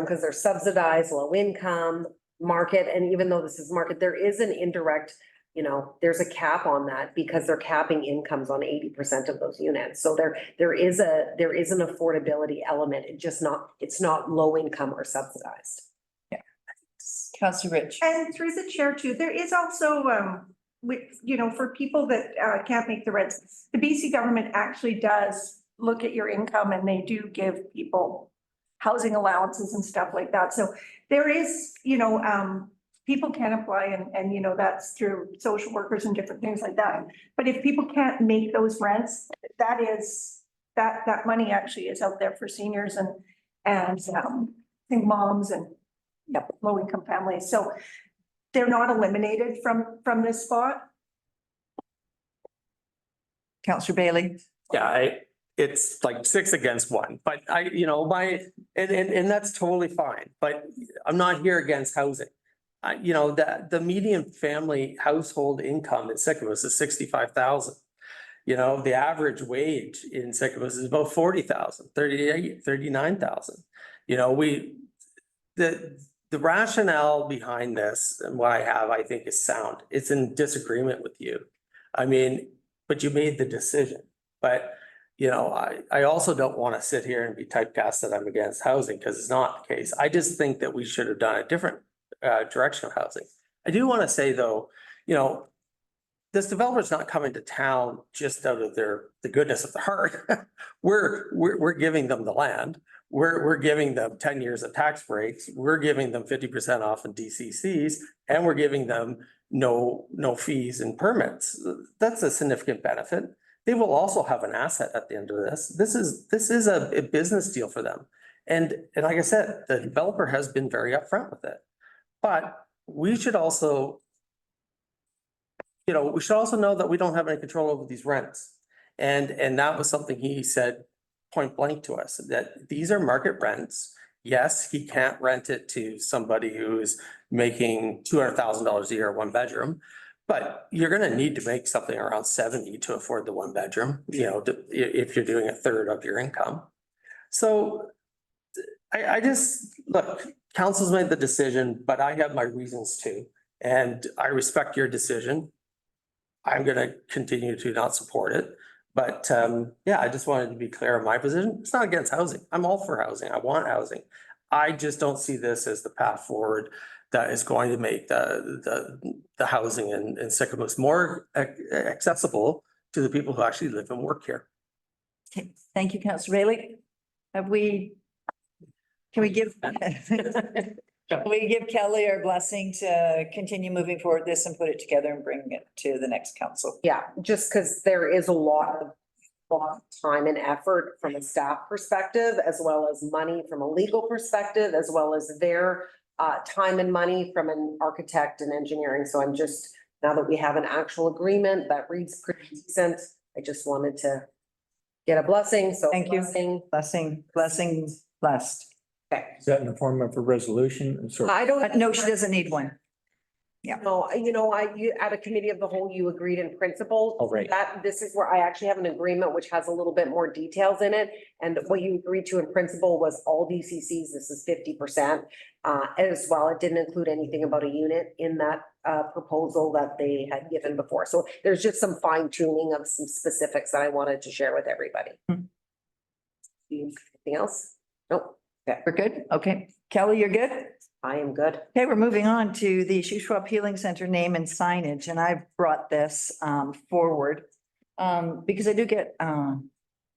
because they're subsidized, low income, market, and even though this is market, there is an indirect, there's a cap on that because they're capping incomes on 80% of those units. So there is an affordability element. It's not low income or subsidized. Councillor Rich. And through the chair too, there is also, for people that can't make the rents, the BC government actually does look at your income, and they do give people housing allowances and stuff like that. So there is, people can apply, and that's through social workers and different things like that. But if people can't make those rents, that money actually is out there for seniors and I think moms and low income families. So they're not eliminated from this spot. Councillor Bailey. Yeah, it's like 6 against 1, but and that's totally fine, but I'm not here against housing. The median family household income in Sycamore is 65,000. The average wage in Sycamore is about 40,000, 39,000. The rationale behind this and what I think is sound. It's in disagreement with you. I mean, but you made the decision. But, I also don't want to sit here and be typecast that I'm against housing, because it's not the case. I just think that we should have done a different direction of housing. I do want to say though, this developer's not coming to town just out of the goodness of their heart. We're giving them the land. We're giving them 10 years of tax breaks. We're giving them 50% off in DCCs, and we're giving them no fees and permits. That's a significant benefit. They will also have an asset at the end of this. This is a business deal for them. And like I said, the developer has been very upfront with it. But we should also, know that we don't have any control over these rents. And that was something he said point blank to us, that these are market rents. Yes, he can't rent it to somebody who is making $200,000 a year, 1 bedroom, but you're gonna need to make something around 70 to afford the 1 bedroom, if you're doing 1/3 of your income. So I just, look, council's made the decision, but I have my reasons too. And I respect your decision. I'm gonna continue to not support it. But I just wanted to be clear on my position. It's not against housing. I'm all for housing. I want housing. I just don't see this as the path forward that is going to make the housing in Sycamore more accessible to the people who actually live and work here. Okay. Thank you, Councillor Bailey. Can we give We give Kelly our blessing to continue moving forward this and put it together and bring it to the next council. Yeah, just because there is a lot of time and effort from a staff perspective, as well as money from a legal perspective, as well as their time and money from an architect and engineering. So I'm just, now that we have an actual agreement that reads pretty decent, I just wanted to get a blessing. So Thank you. blessing. Blessing, blessed. Okay. Is that in the form of a resolution? Sort of- I don't. No, she doesn't need one. Yeah. No, you, at a committee of the whole, you agreed in principle. Oh, right. That, this is where I actually have an agreement which has a little bit more details in it. And what you agreed to in principle was all DCCs, this is 50%. As well, it didn't include anything about a unit in that proposal that they had given before. So there's just some fine tuning of some specifics that I wanted to share with everybody. Anything else? Nope. Okay. We're good? Okay. Kelly, you're good? I am good. Okay, we're moving on to the Shuswap Healing Center name and signage, and I've brought this forward because I do get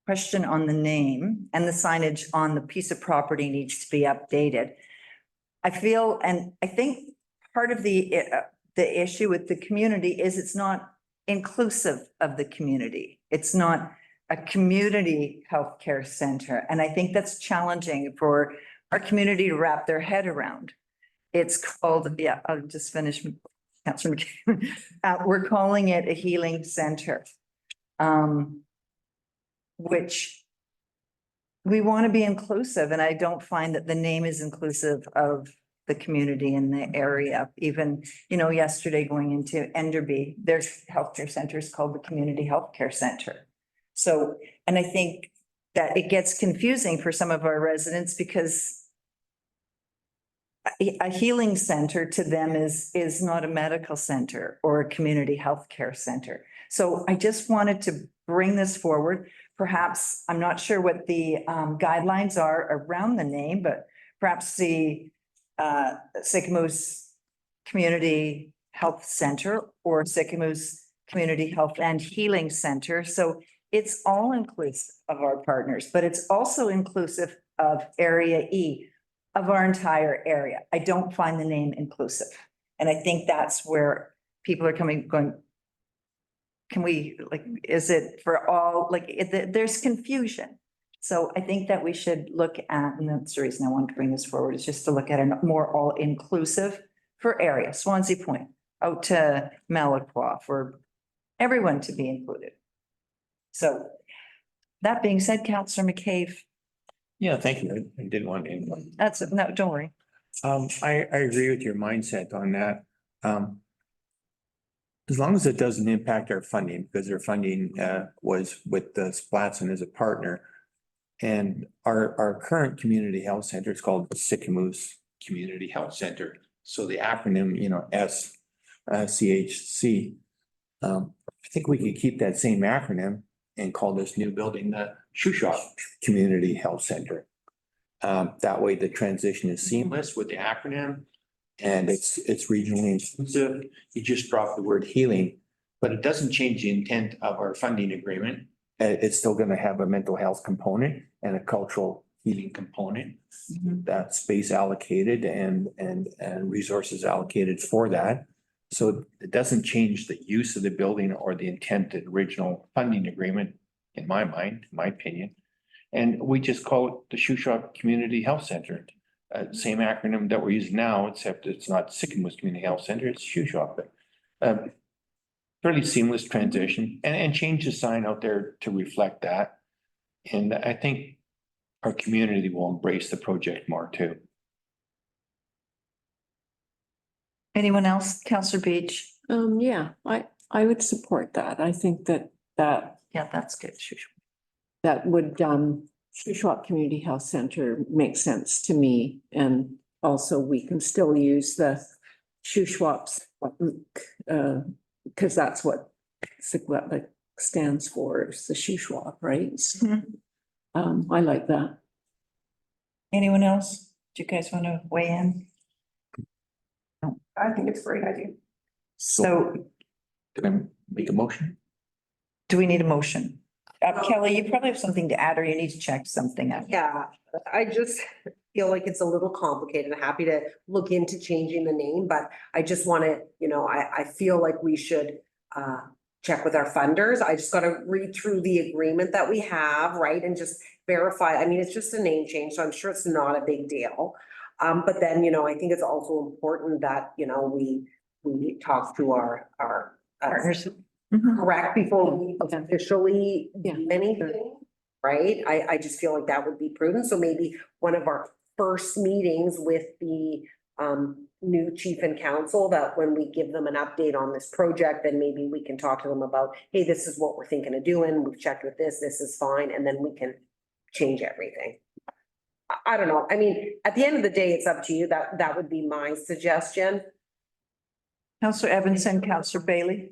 question on the name, and the signage on the piece of property needs to be updated. I feel, and I think part of the issue with the community is it's not inclusive of the community. It's not a community healthcare center, and I think that's challenging for our community to wrap their head around. It's called, yeah, I'll just finish, Councillor McCain. We're calling it a healing center. Which we want to be inclusive, and I don't find that the name is inclusive of the community in the area. Even, yesterday going into Enderby, there's healthcare centers called the Community Healthcare Center. So, and I think that it gets confusing for some of our residents because a healing center to them is not a medical center or a community healthcare center. So I just wanted to bring this forward. Perhaps, I'm not sure what the guidelines are around the name, but perhaps the Sycamoose Community Health Center or Sycamoose Community Health and Healing Center. So it's all inclusive of our partners, but it's also inclusive of Area E, of our entire area. I don't find the name inclusive. And I think that's where people are going, can we, is it for all, there's confusion. So I think that we should look at, and that's the reason I wanted to bring this forward, is just to look at a more all-inclusive for area, Swansea Point, out to Malacqua, for everyone to be included. So that being said, Councillor McCabe. Yeah, thank you. I didn't want to. That's, no, don't worry. I agree with your mindset on that. As long as it doesn't impact our funding, because their funding was with the Splatson as a partner. And our current community health center is called Sycamoose Community Health Center. So the acronym, CHC. I think we could keep that same acronym and call this new building the Shuswap Community Health Center. That way the transition is seamless with the acronym and it's regionally inclusive. You just drop the word healing, but it doesn't change the intent of our funding agreement. It's still going to have a mental health component and a cultural healing component. That space allocated and resources allocated for that. So it doesn't change the use of the building or the intent of the original funding agreement, in my mind, in my opinion. And we just call it the Shuswap Community Health Center. Same acronym that we're using now, except it's not Sycamoose Community Health Center, it's Shuswap. Fairly seamless transition and change the sign out there to reflect that. And I think our community will embrace the project more too. Anyone else? Councillor Beach? Yeah, I would support that. I think that. Yeah, that's good. That would, Shuswap Community Health Center makes sense to me. And also we can still use the Shuswaps, because that's what SIGWAP stands for, is the Shuswap, right? I like that. Anyone else? Do you guys want to weigh in? I think it's a great idea. So Can I make a motion? do we need a motion? Kelly, you probably have something to add or you need to check something out. Yeah, I just, feel like it's a little complicated. Happy to look into changing the name, but I just want to, I feel like we should check with our funders. I just got to read through the agreement that we have, right? And just verify. I mean, it's just a name change, so I'm sure it's not a big deal. But then, I think it's also important that, we talk to our Partners. correct before we officially do anything, right? I just feel like that would be prudent. So maybe one of our first meetings with the new chief and council, that when we give them an update on this project, then maybe we can talk to them about, hey, this is what we're thinking of doing. We've checked with this is fine. And then we can change everything. I don't know. I mean, at the end of the day, it's up to you. That would be my suggestion. Counselor Evanson, Counselor Bailey.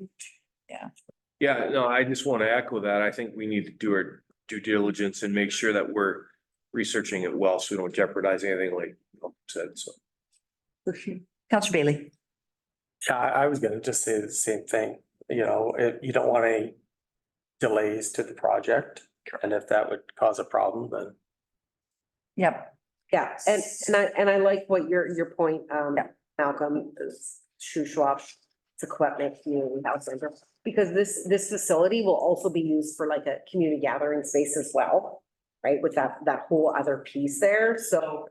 Yeah, no, I just want to echo that. I think we need to do our due diligence and make sure that we're researching it well, so we don't jeopardize anything like you said, so. Counselor Bailey. Yeah, I was gonna just say the same thing, you don't want any delays to the project, and if that would cause a problem, then. Yep. Yeah, and I like what your point, Malcolm, is Shuswap, Sequatnik Community House Center, because this facility will also be used for like a community gathering space as well, right? With that whole other piece there. So,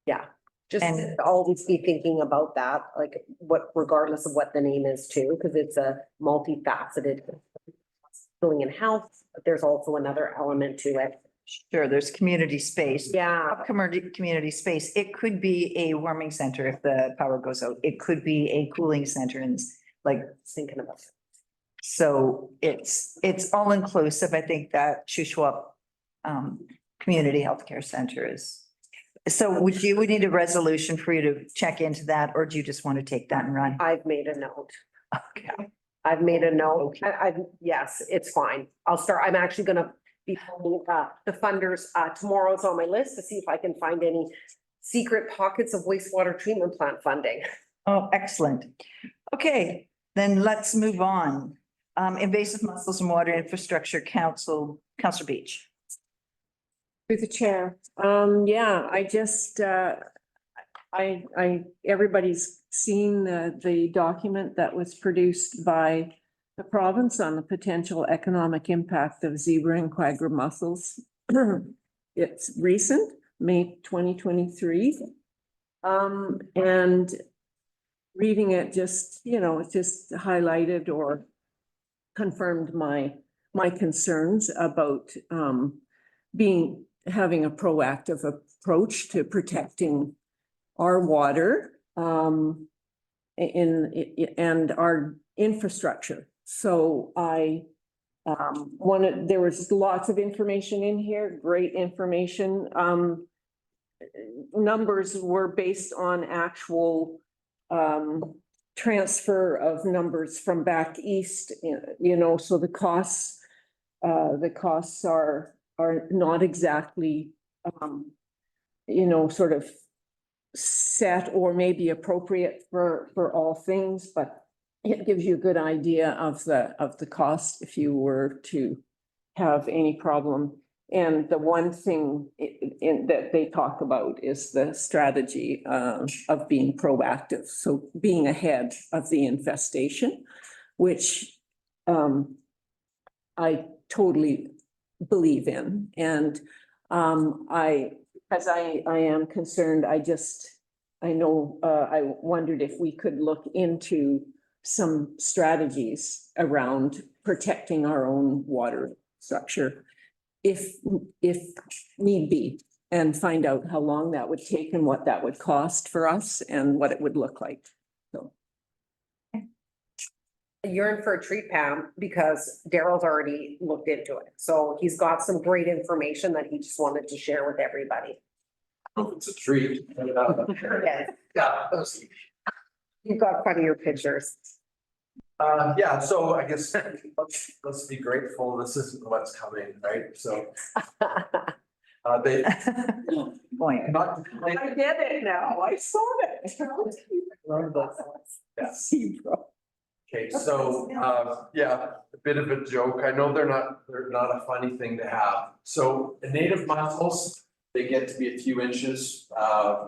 yeah, just always be thinking about that, like regardless of what the name is too, because it's a multifaceted building and health, but there's also another element to it. Sure, there's community space. Yeah. Community space. It could be a warming center if the power goes out. It could be a cooling center and like thinking about it. So it's all inclusive. I think that Shuswap Community Healthcare Center is. So we need a resolution for you to check into that, or do you just want to take that and run? I've made a note. Okay. I've made a note. Yes, it's fine. I'll start. I'm actually gonna be calling the funders tomorrow's on my list to see if I can find any secret pockets of wastewater treatment plant funding. Oh, excellent. Okay, then let's move on. Invasive mussels and water infrastructure council, Councilor Beach. Through the chair. Yeah, I just, everybody's seen the document that was produced by the province on the potential economic impact of zebra and quagga mussels. It's recent, May 2023. And reading it just, it just highlighted or confirmed my concerns about having a proactive approach to protecting our water and our infrastructure. So there was lots of information in here, great information. Numbers were based on actual transfer of numbers from back east, so the costs are not exactly, sort of set or maybe appropriate for all things, but it gives you a good idea of the cost if you were to have any problem. And the one thing that they talk about is the strategy of being proactive. So being ahead of the infestation, which I totally believe in. And as I am concerned, I wondered if we could look into some strategies around protecting our own water structure if need be, and find out how long that would take and what that would cost for us and what it would look like. So. You're in for a treat, Pam, because Daryl's already looked into it. So he's got some great information that he just wanted to share with everybody. Oh, it's a treat. Yeah. You've got funnier pictures. Yeah, so I guess let's be grateful. This isn't what's coming, right? So. They. Point. Not. I get it now. I saw it. Yeah. Okay, so, yeah, a bit of a joke. I know they're not a funny thing to have. So the native mussels, They get to be a few inches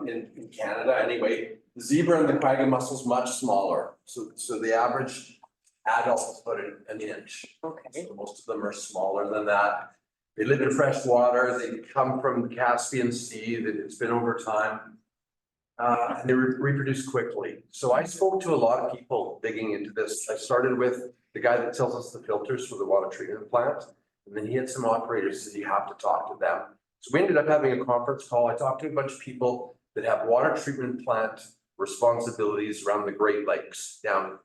in Canada anyway. The zebra and the quagga mussel's much smaller, so the average adult is about an inch. Okay. So most of them are smaller than that. They live in fresh water, they come from the Caspian Sea, that it's been over time. And they reproduce quickly. So I spoke to a lot of people digging into this. I started with the guy that sells us the filters for the water treatment plant. And then he had some operators, so you have to talk to them. So we ended up having a conference call. I talked to a bunch of people that have water treatment plant responsibilities around the Great Lakes down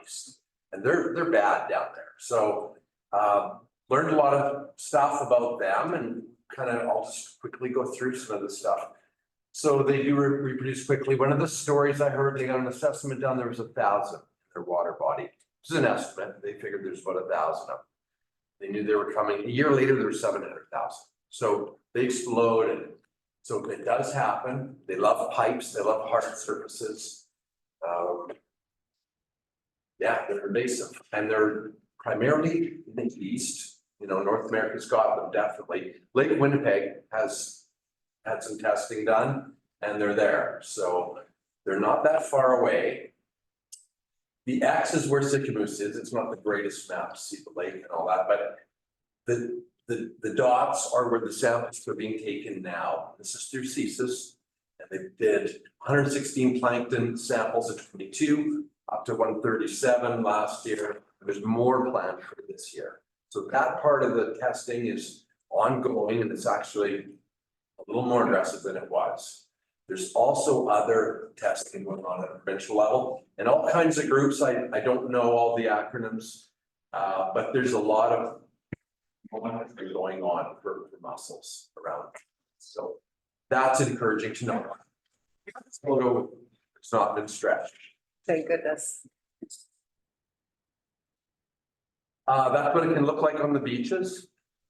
east. And they're bad down there. So learned a lot of stuff about them, and kind of I'll just quickly go through some of the stuff. So they do reproduce quickly. One of the stories I heard, they got an assessment done, there was 1,000 in their water body. This is an estimate. They figured there's about 1,000 of them. They knew they were coming. A year later, there were 700,000. So they exploded. So it does happen. They love pipes. They love hard surfaces. Yeah, they're invasive, and they're primarily in the east. You know, North America's got them definitely. Lake Winnipeg has had some testing done, and they're there. So they're not that far away. The X is where Sycamoose is. It's not the greatest map to see the lake and all that, but the dots are where the samples are being taken now. This is through CSIS, and they did 116 plankton samples at 22, up to 137 last year. There's more planned for this year. So that part of the testing is ongoing, and it's actually a little more aggressive than it was. There's also other testing going on at a provincial level, and all kinds of groups. I don't know all the acronyms, but there's a lot of going on for mussels around. So that's encouraging to know. It's not been stretched. Thank goodness. That's what it can look like on the beaches,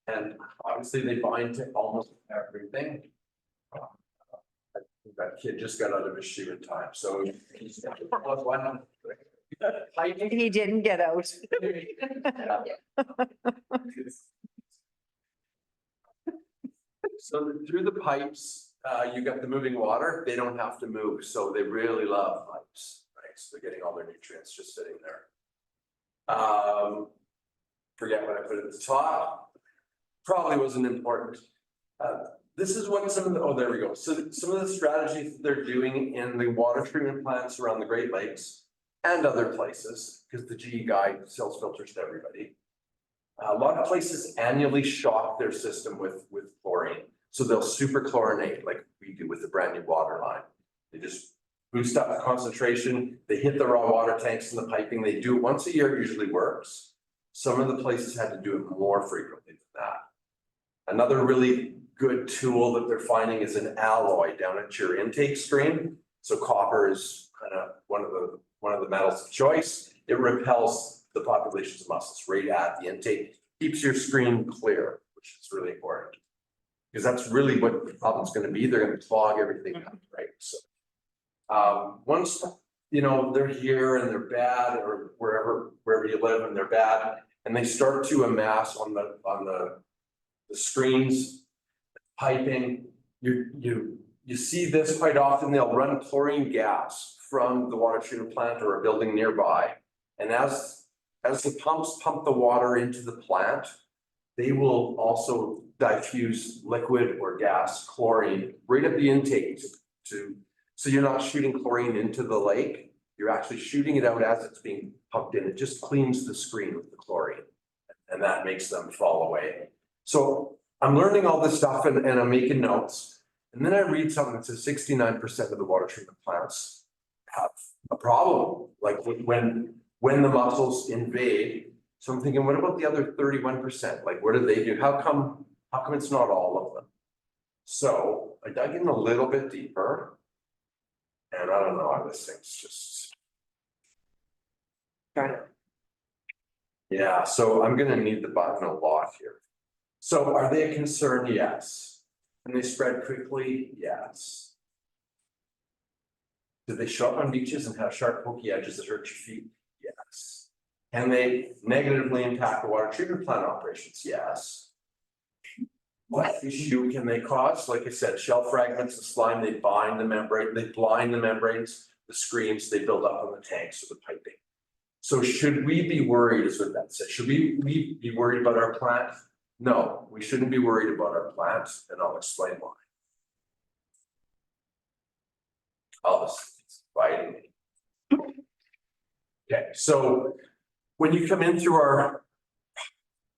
and obviously they bind to almost everything. That kid just got out of his shoe in time, so. He didn't get out. So through the pipes, you got the moving water. They don't have to move, so they really love pipes, right? So they're getting all their nutrients just sitting there. Forget what I put at the top. Probably wasn't important. This is what some of the, oh, there we go. So some of the strategies that they're doing in the water treatment plants around the Great Lakes and other places, because the GE guide sells filters to everybody. A lot of places annually shock their system with chlorine. So they'll superchlorinate like we do with the brand new water line. They just boost up the concentration. They hit the raw water tanks and the piping. They do it once a year, it usually works. Some of the places had to do it more frequently than that. Another really good tool that they're finding is an alloy down at your intake stream. So copper is kind of one of the metals of choice. It repels the populations of mussels right at the intake, keeps your stream clear, which is really important. Because that's really what the problem's going to be. They're going to clog everything up, right? So once you know they're here and they're bad, or wherever you live and they're bad, and they start to amass on the screens, piping, you see this quite often. They'll run chlorine gas from the water treatment plant or a building nearby, and as the pumps pump the water into the plant, they will also diffuse liquid or gas chlorine right at the intake so you're not shooting chlorine into the lake. You're actually shooting it out as it's being pumped in. It just cleans the screen with the chlorine, and that makes them fall away. So I'm learning all this stuff and I'm making notes. And then I read something that says 69% of the water treatment plants have a problem. Like when the mussels invade. So I'm thinking, what about the other 31%? Like, what do they do? How come it's not all of them? So I dug in a little bit deeper, and I don't know how this thing's just. Yeah, so I'm gonna need the button a lot here. So are they a concern? Yes. Can they spread quickly? Yes. Do they show up on beaches and have sharp pokey edges that hurt your feet? Yes. Can they negatively impact the water treatment plant operations? Yes. What issue can they cause? Like I said, shell fragments of slime, they bind the membrane, they blind the membranes, the screens, they build up on the tanks or the piping. So should we be worried, is what that says, should we be worried about our plant? No, we shouldn't be worried about our plant, and I'll explain why. Oh, it's biting me. Okay, so when you come in through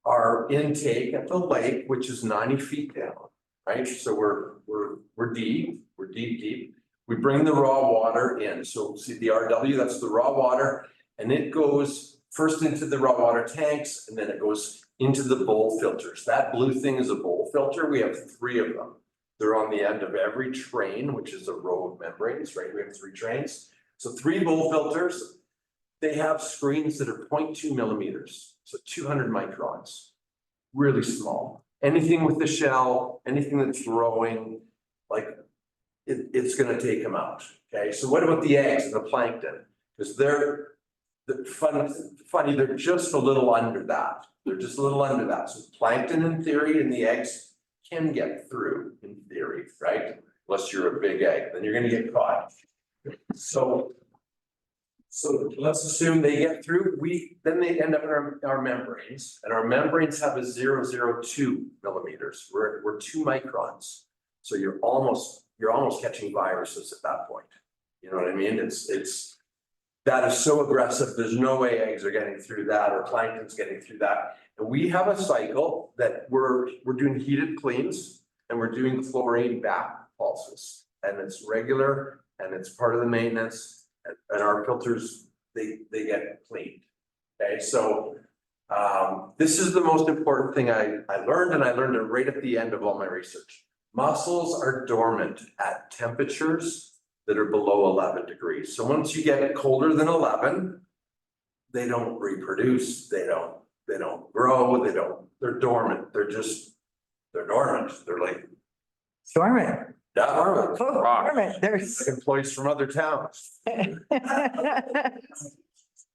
our intake at the lake, which is 90 feet down, right? So we're deep, deep. We bring the raw water in. So see the RW, that's the raw water, and it goes first into the raw water tanks, and then it goes into the bowl filters. That blue thing is a bowl filter. We have 3 of them. They're on the end of every train, which is a row of membranes, right? We have 3 trains. So 3 bowl filters. They have screens that are 0.2 millimeters, so 200 microns, really small. Anything with the shell, anything that's growing, like it's gonna take them out, okay? So what about the eggs and the plankton? Because they're funny, they're just a little under that. They're just a little under that. So plankton in theory and the eggs can get through in theory, right? Unless you're a big egg, then you're gonna get caught. So let's assume they get through, then they end up in our membranes, and our membranes have a 0.02 millimeters. We're 2 microns. So you're almost catching viruses at that point. You know what I mean? That is so aggressive. There's no way eggs are getting through that or plankton's getting through that. And we have a cycle that we're doing heated cleans and we're doing chlorine back pulses. And it's regular and it's part of the maintenance. And our filters, they get cleaned. Okay, so this is the most important thing I learned, and I learned it right at the end of all my research. Mussels are dormant at temperatures that are below 11 degrees. So once you get colder than 11, they don't reproduce, they don't grow, they're dormant. They're dormant. They're like Dormant. dormant. Oh, dormant. There's. Employees from other towns.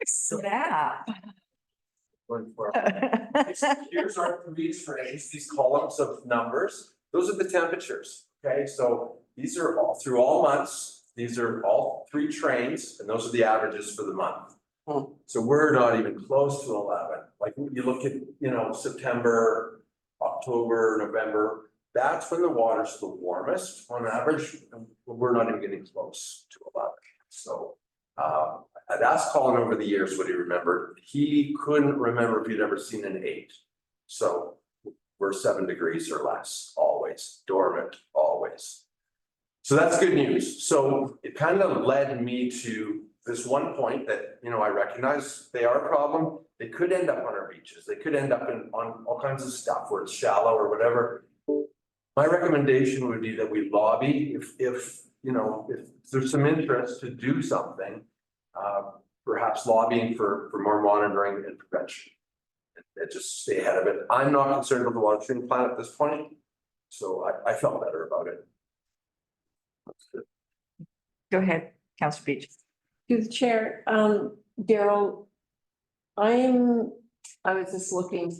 Snap. Here's our threes for these columns of numbers. Those are the temperatures. Okay, so these are all through all months. These are all 3 trains, and those are the averages for the month. So we're not even close to 11. Like you look at, September, October, November, that's when the water's the warmest on average. We're not even getting close to 11. So I'd asked Colin over the years what he remembered. He couldn't remember if he'd ever seen an 8. So we're 7 degrees or less, always, dormant, always. So that's good news. So it kind of led me to this one point that, I recognize they are a problem. They could end up on our beaches. They could end up on all kinds of stuff where it's shallow or whatever. My recommendation would be that we lobby if there's some interest to do something, perhaps lobbying for more monitoring and prevention. And just stay ahead of it. I'm not concerned about the water treatment plant at this point, so I felt better about it. Go ahead, Councillor Beach. To the chair, Daryl, I was just looking,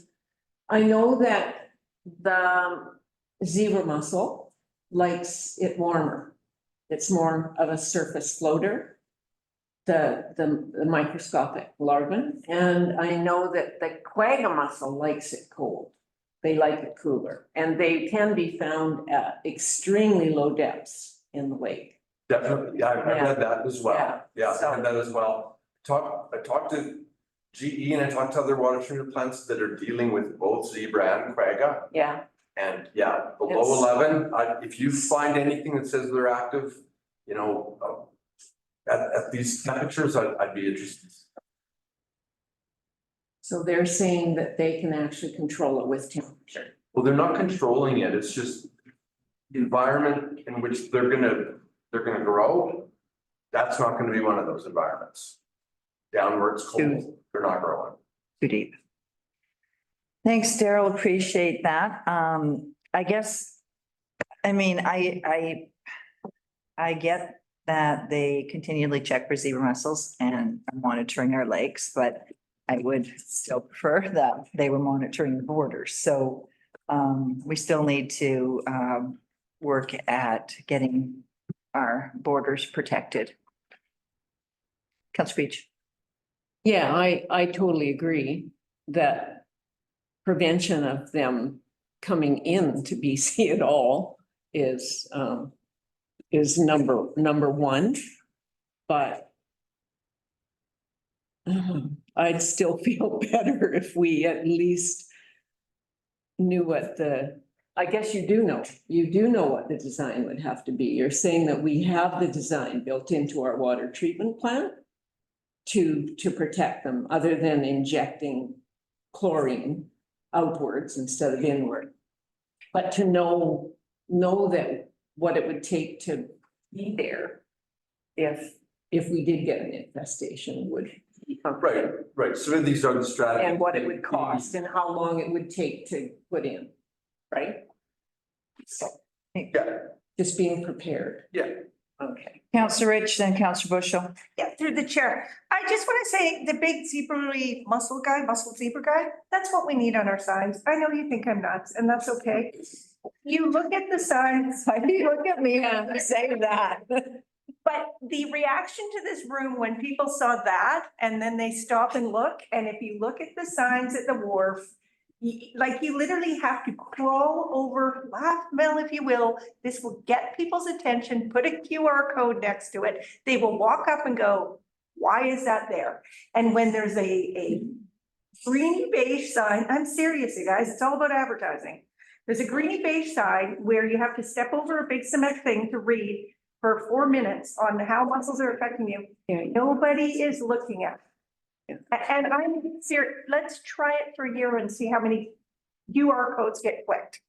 I know that the zebra mussel likes it warmer. It's more of a surface floater, the microscopic larvae. And I know that the quagga mussel likes it cold. They like it cooler, and they can be found at extremely low depths in the lake. Definitely, I've read that as well. Yeah, So- I read that as well. I talked to GE and I talked to other water treatment plants that are dealing with both zebra and quagga. Yeah. And yeah, below 11, if you find anything that says they're active, at these temperatures, I'd be interested. So they're saying that they can actually control it with temperature. Well, they're not controlling it. It's just the environment in which they're gonna grow. That's not gonna be one of those environments. Downwards cold, they're not growing. Too deep. Thanks, Daryl. Appreciate that. I guess, I get that they continually check for zebra mussels and are monitoring our lakes, but I would still prefer that they were monitoring the borders. So we still need to work at getting our borders protected. Councillor Beach. Yeah, I totally agree that prevention of them coming in to BC at all is number one. But I'd still feel better if we at least knew what I guess you do know what the design would have to be. You're saying that we have the design built into our water treatment plant to protect them, other than injecting chlorine outwards instead of inward. But to know that what it would take to be there if we did get an infestation would. Right. So these are the strategies. And what it would cost and how long it would take to put in, right? So. Yeah. Just being prepared. Yeah. Okay. Councillor Rich, then Councillor Bushel. Yeah, through the chair. I just want to say the big zebra muscle zebra guy, that's what we need on our signs. I know you think I'm nuts and that's okay. You look at the signs. Why do you look at me when you say that? But the reaction to this room when people saw that and then they stop and look, and if you look at the signs at the wharf, you literally have to crawl over, laugh, Mel, if you will. This will get people's attention, put a QR code next to it. They will walk up and go, why is that there? And when there's a greeny beige sign, I'm serious, you guys, it's all about advertising. There's a greeny beige sign where you have to step over a big cement thing to read for 4 minutes on how muscles are affecting you. Yeah. Nobody is looking at it. And I'm serious, let's try it for a year and see how many QR codes get clicked.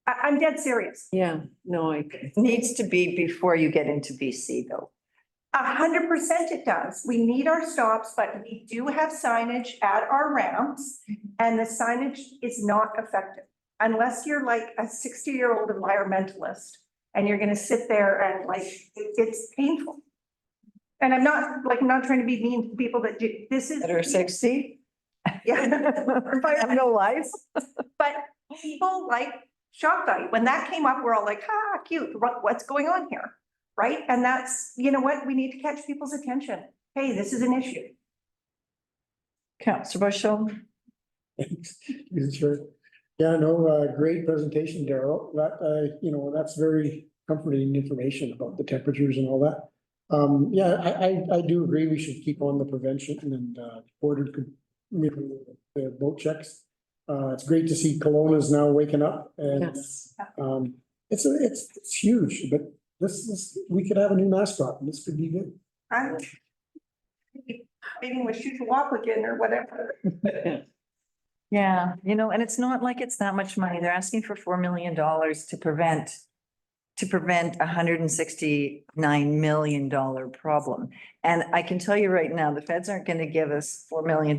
I'm dead serious. Yeah, no, Needs to be before you get into BC though. 100% it does. We need our stops, but we do have signage at our ramps and the signage is not effective. Unless you're like a 60-year-old environmentalist and you're gonna sit there and it's painful. And I'm not trying to be mean to people that do, this is. That are 60? Yeah. Have no life. But people like shock value. When that came up, we're all like, cute, what's going on here? Right? And that's, you know what, we need to catch people's attention. Hey, this is an issue. Councillor Bushel. Sure. Yeah, no, great presentation, Daryl. That, that's very comforting information about the temperatures and all that. I do agree we should keep on the prevention and border the boat checks. It's great to see Kelowna's now waking up and it's huge, but we could have a new mascot and this could be good. I'm meeting with Shutawappigan or whatever. Yeah, and it's not like it's that much money. They're asking for $4 million to prevent $169 million problem. And I can tell you right now, the feds aren't going to give us $4 million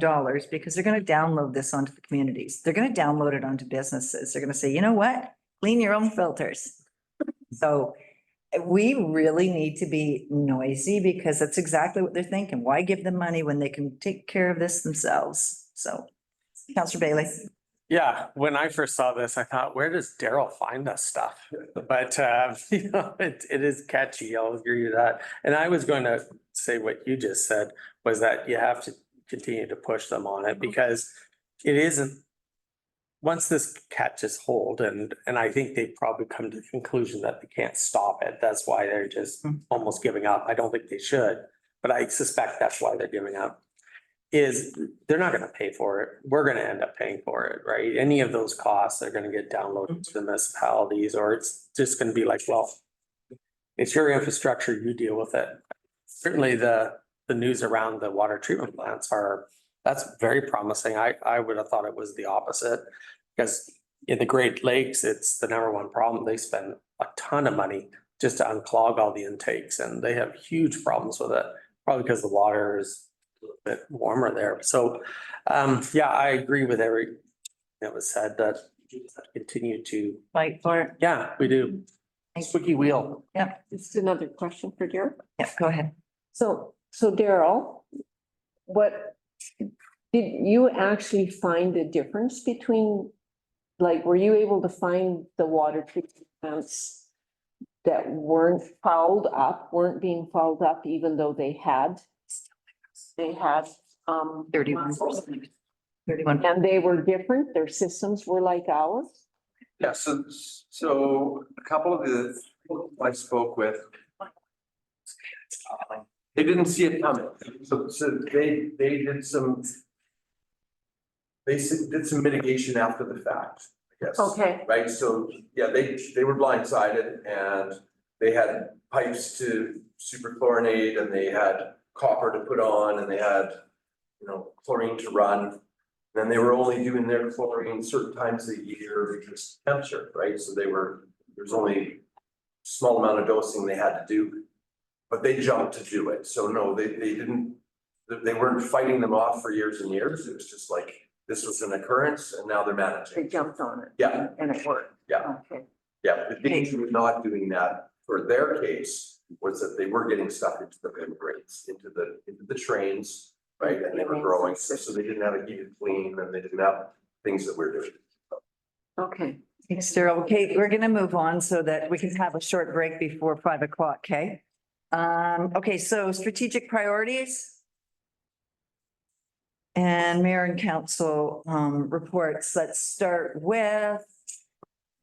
because they're going to download this onto the communities. They're going to download it onto businesses. They're going to say, you know what? Clean your own filters. So we really need to be noisy because that's exactly what they're thinking. Why give them money when they can take care of this themselves? So, Councillor Bailey. Yeah, when I first saw this, I thought, where does Daryl find this stuff? But it is catchy, I'll agree with that. And I was going to say what you just said was that you have to continue to push them on it because it isn't. Once this catches hold, and I think they've probably come to the conclusion that they can't stop it. That's why they're just almost giving up. I don't think they should, but I suspect that's why they're giving up. Is they're not going to pay for it. We're going to end up paying for it, right? Any of those costs are going to get downloaded to the municipalities, or it's just going to be like, well, it's your infrastructure, you deal with it. Certainly the news around the water treatment plants that's very promising. I would have thought it was the opposite because in the Great Lakes, it's the #1 problem. They spend a ton of money just to unclog all the intakes and they have huge problems with it, probably because the water is bit warmer there. So, I agree with everything that was said that continue to fight for it. Yeah, we do. Squeaky wheel. Yeah. Just another question for Daryl. Yeah, go ahead. So Daryl, what did you actually find a difference between like, were you able to find the water treatment plants that weren't being fouled up, even though they had 31. 31. and they were different, their systems were like ours? Yeah, so a couple of the people I spoke with. They didn't see it coming, so they did some. They did some mitigation after the fact, I guess. Okay. Right, so, yeah, they were blindsided and they had pipes to superchlorinate and they had copper to put on and they had, chlorine to run. Then they were only doing their chlorine certain times a year because temperature, right? So there's only a small amount of dosing they had to do. But they jumped to do it. So no, they didn't, they weren't fighting them off for years and years. It was just like, this was an occurrence and now they're managing. They jumped on it. Yeah. And it worked. Yeah. Okay. Yeah, the danger of not doing that for their case was that they were getting stuff into the membranes, into the trains, right? And they were growing, so they didn't have a heated clean and they didn't have things that we're doing. Okay. Thanks, Daryl. Okay, we're gonna move on so that we can have a short break before 5 o'clock, okay? Okay, so strategic priorities. And mayor and council reports. Let's start with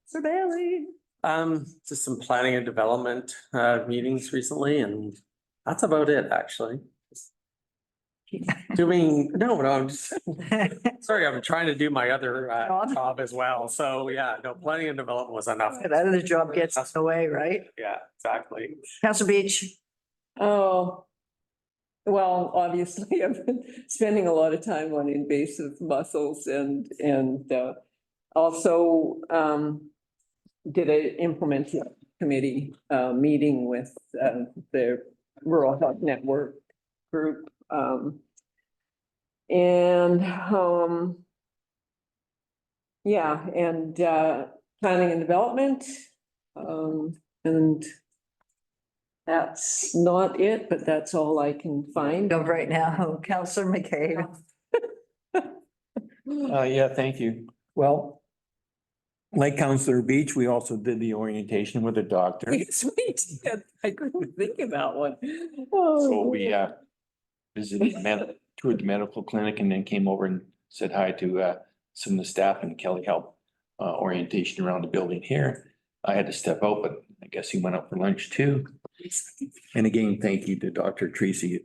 Sir Bailey. Just some planning and development meetings recently, and that's about it, actually. I'm just, sorry, I'm trying to do my other job as well. So yeah, no, planning and development was enough. That other job gets in the way, right? Yeah, exactly. Council Beach. Oh, well, obviously, I've been spending a lot of time on invasive mussels and also did a implementing committee meeting with the Rural Health Network group. Yeah, and planning and development. And that's not it, but that's all I can find. Go right now, Councillor McCabe. Yeah, thank you. Well, like Counselor Beach, we also did the orientation with the doctor. Yes, we did. I couldn't think of that one. So we visited, toured the medical clinic and then came over and said hi to some of the staff, and Kelly helped orientation around the building here. I had to step out, but I guess he went out for lunch too. And again, thank you to Dr. Tracy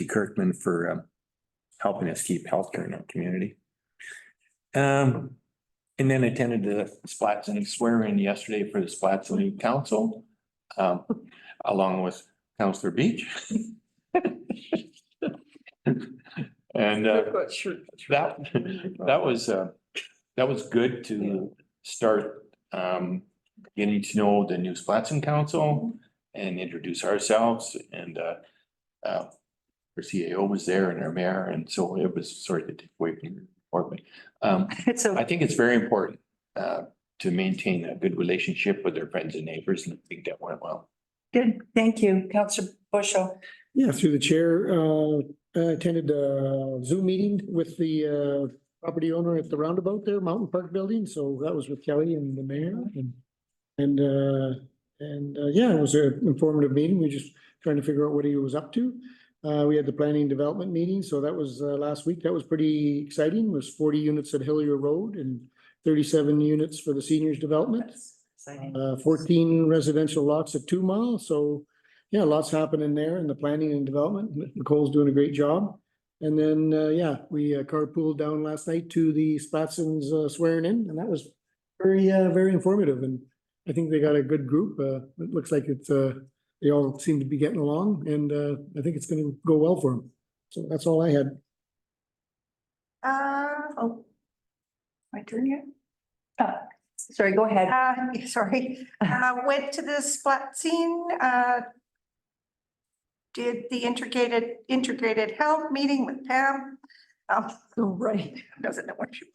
Kirkman for helping us keep healthcare in our community. And then attended the Splatson swearing yesterday for the Splatson new council, along with Councillor Beach. And that was good to start getting to know the new Splatson council and introduce ourselves, and our CAO was there and our mayor, and so it was sort of to take away from your report. I think it's very important to maintain a good relationship with their friends and neighbors, and I think that went well. Good, thank you, Councillor Bushel. Yeah, through the chair, I attended a Zoom meeting with the property owner at the roundabout there, Mountain Park Building. So that was with Kelly and the mayor, and yeah, it was an informative meeting. We just trying to figure out what he was up to. We had the planning and development meeting, so that was last week. That was pretty exciting. It was 40 units at Hillier Road and 37 units for the seniors development. 14 residential lots at 2 Mile. So yeah, lots happening there in the planning and development. Nicole's doing a great job. And then yeah, we carpooled down last night to the Splatson's swearing in, and that was very informative. And I think they got a good group. It looks like it's they all seem to be getting along, and I think it's going to go well for them. So that's all I had. Oh, my turn yet? Sorry, go ahead. Sorry. Went to the splat scene, did the integrated health meeting with Pam. Right. Doesn't know what she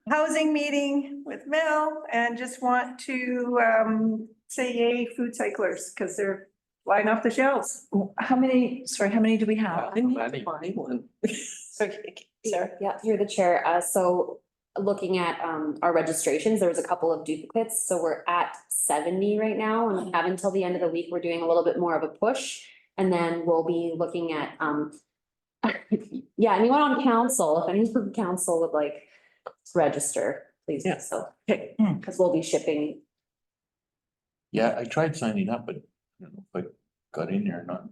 housing meeting with Mel, and just want to say yay food cyclers because they're flying off the shelves. How many do we have? I need to buy one. Sorry, Sarah. Yeah, you're the chair. So looking at our registrations, there was a couple of duplicates, so we're at 70 right now, and we have until the end of the week, we're doing a little bit more of a push. And then we'll be looking at yeah, anyone on council, if anyone from council would like to register, please do so. Okay. Because we'll be shipping. Yeah, I tried signing up, but I don't know if I got in there or not.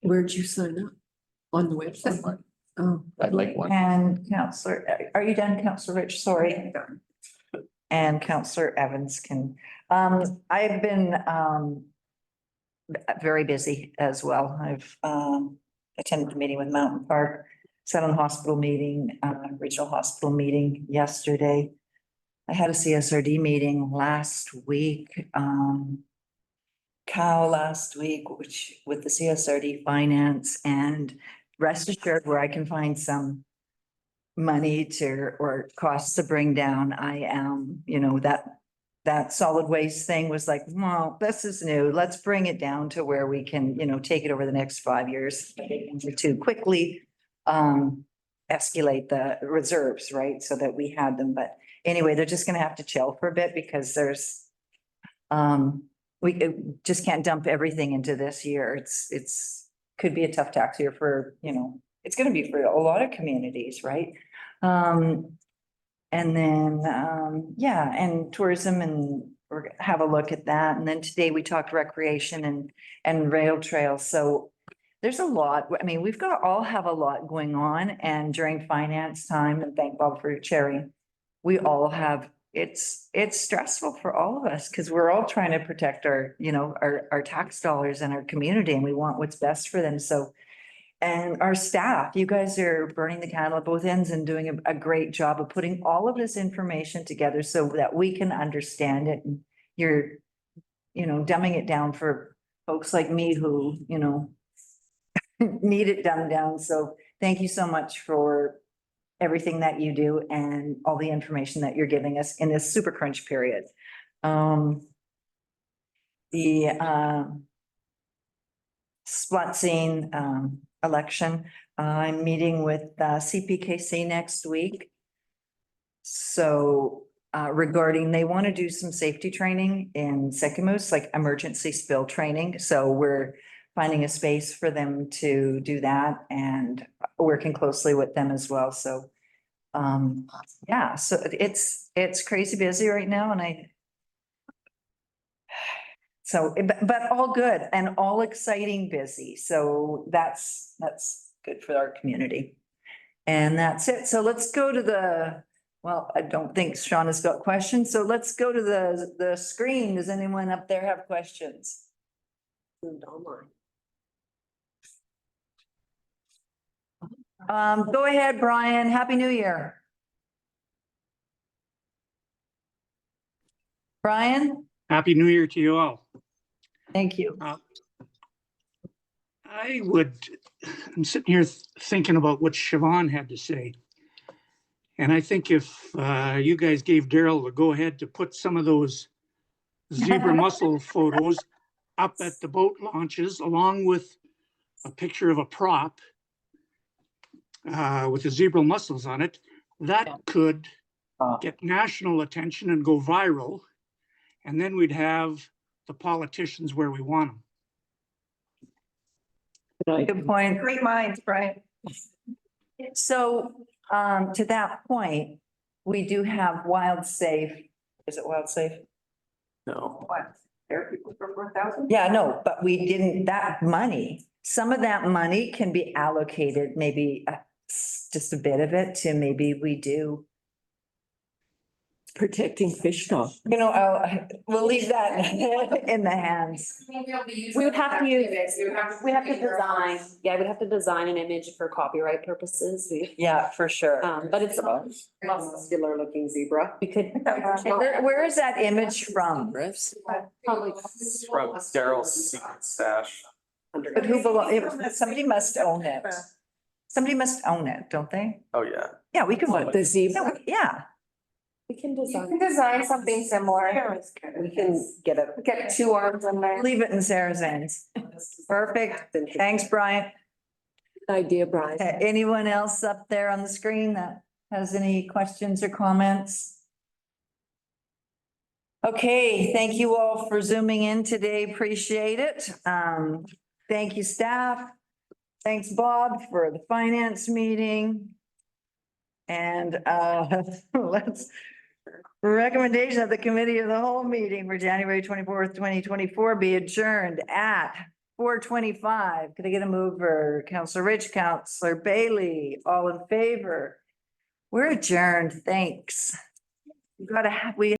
Where'd you sign up? On the website? Oh. I'd like one. And Counselor, are you done, Counselor Rich? Sorry. And Counselor Evans can, I've been, very busy as well. I've, attended a meeting with Mountain Park, sat on a hospital meeting, regional hospital meeting yesterday. I had a CSRD meeting last week, Cal last week, which with the CSRD finance, and rest assured where I can find some money to, or costs to bring down, I am, you know, that solid waste thing was like, well, this is new. Let's bring it down to where we can, you know, take it over the next 5 years to quickly escalate the reserves, right? So that we had them. But anyway, they're just gonna have to chill for a bit because there's we just can't dump everything into this year. It's could be a tough tax year for, you know, it's gonna be for a lot of communities, right? And then, yeah, and tourism, and we're gonna have a look at that. And then today we talked recreation and rail trails. So there's a lot. I mean, we've got all have a lot going on, and during finance time, and thank Bob for chairing, we all have, it's stressful for all of us because we're all trying to protect our, you know, our tax dollars and our community, and we want what's best for them. So, and our staff, you guys are burning the candle at both ends and doing a great job of putting all of this information together so that we can understand it. And you're, you know, dumbing it down for folks like me who, you know, need it dumbed down. So thank you so much for everything that you do and all the information that you're giving us in this super crunch period. Splatsing election, I'm meeting with CPKC next week. So regarding, they want to do some safety training in Sycamoose, like emergency spill training. So we're finding a space for them to do that and working closely with them as well. So yeah, so it's crazy busy right now, and but all good and all exciting busy. So that's good for our community. And that's it. So let's go to well, I don't think Sean has got questions. So let's go to the screen. Does anyone up there have questions? Online. Go ahead, Brian. Happy New Year. Brian? Happy New Year to you all. Thank you. I'm sitting here thinking about what Siobhan had to say. And I think if you guys gave Daryl the go ahead to put some of those zebra mussel photos up at the boat launches, along with a picture of a prop with the zebra mussels on it, that could get national attention and go viral. And then we'd have the politicians where we want them. Good point. Great minds, Brian. So, to that point, we do have Wild Safe. Is it Wild Safe? No. What? There are people for 4,000? Yeah, no, but we didn't, that money, some of that money can be allocated, maybe just a bit of it to maybe we do. Protecting fish stock. You know, we'll leave that in the hands. We would have to use, we have to design, yeah, we'd have to design an image for copyright purposes. Yeah, for sure. But it's Muscular looking zebra. we could. Where is that image from? Probably. It's from Daryl's secret stash. But who somebody must own it. Somebody must own it, don't they? Oh, yeah. Yeah, we can. The zebra? Yeah. We can You design. can design something similar. We can Get two arms in there. Leave it in Sarah's hands. Perfect. Thanks, Brian. Idea, Brian. Anyone else up there on the screen that has any questions or comments? Okay, thank you all for zooming in today. Appreciate it. Thank you, staff. Thanks, Bob, for the finance meeting. And let's recommendation of the committee of the whole meeting for January 24th, 2024 be adjourned at 4:25. Could I get a mover? Counselor Rich, Counselor Bailey, all in favor? We're adjourned. Thanks. We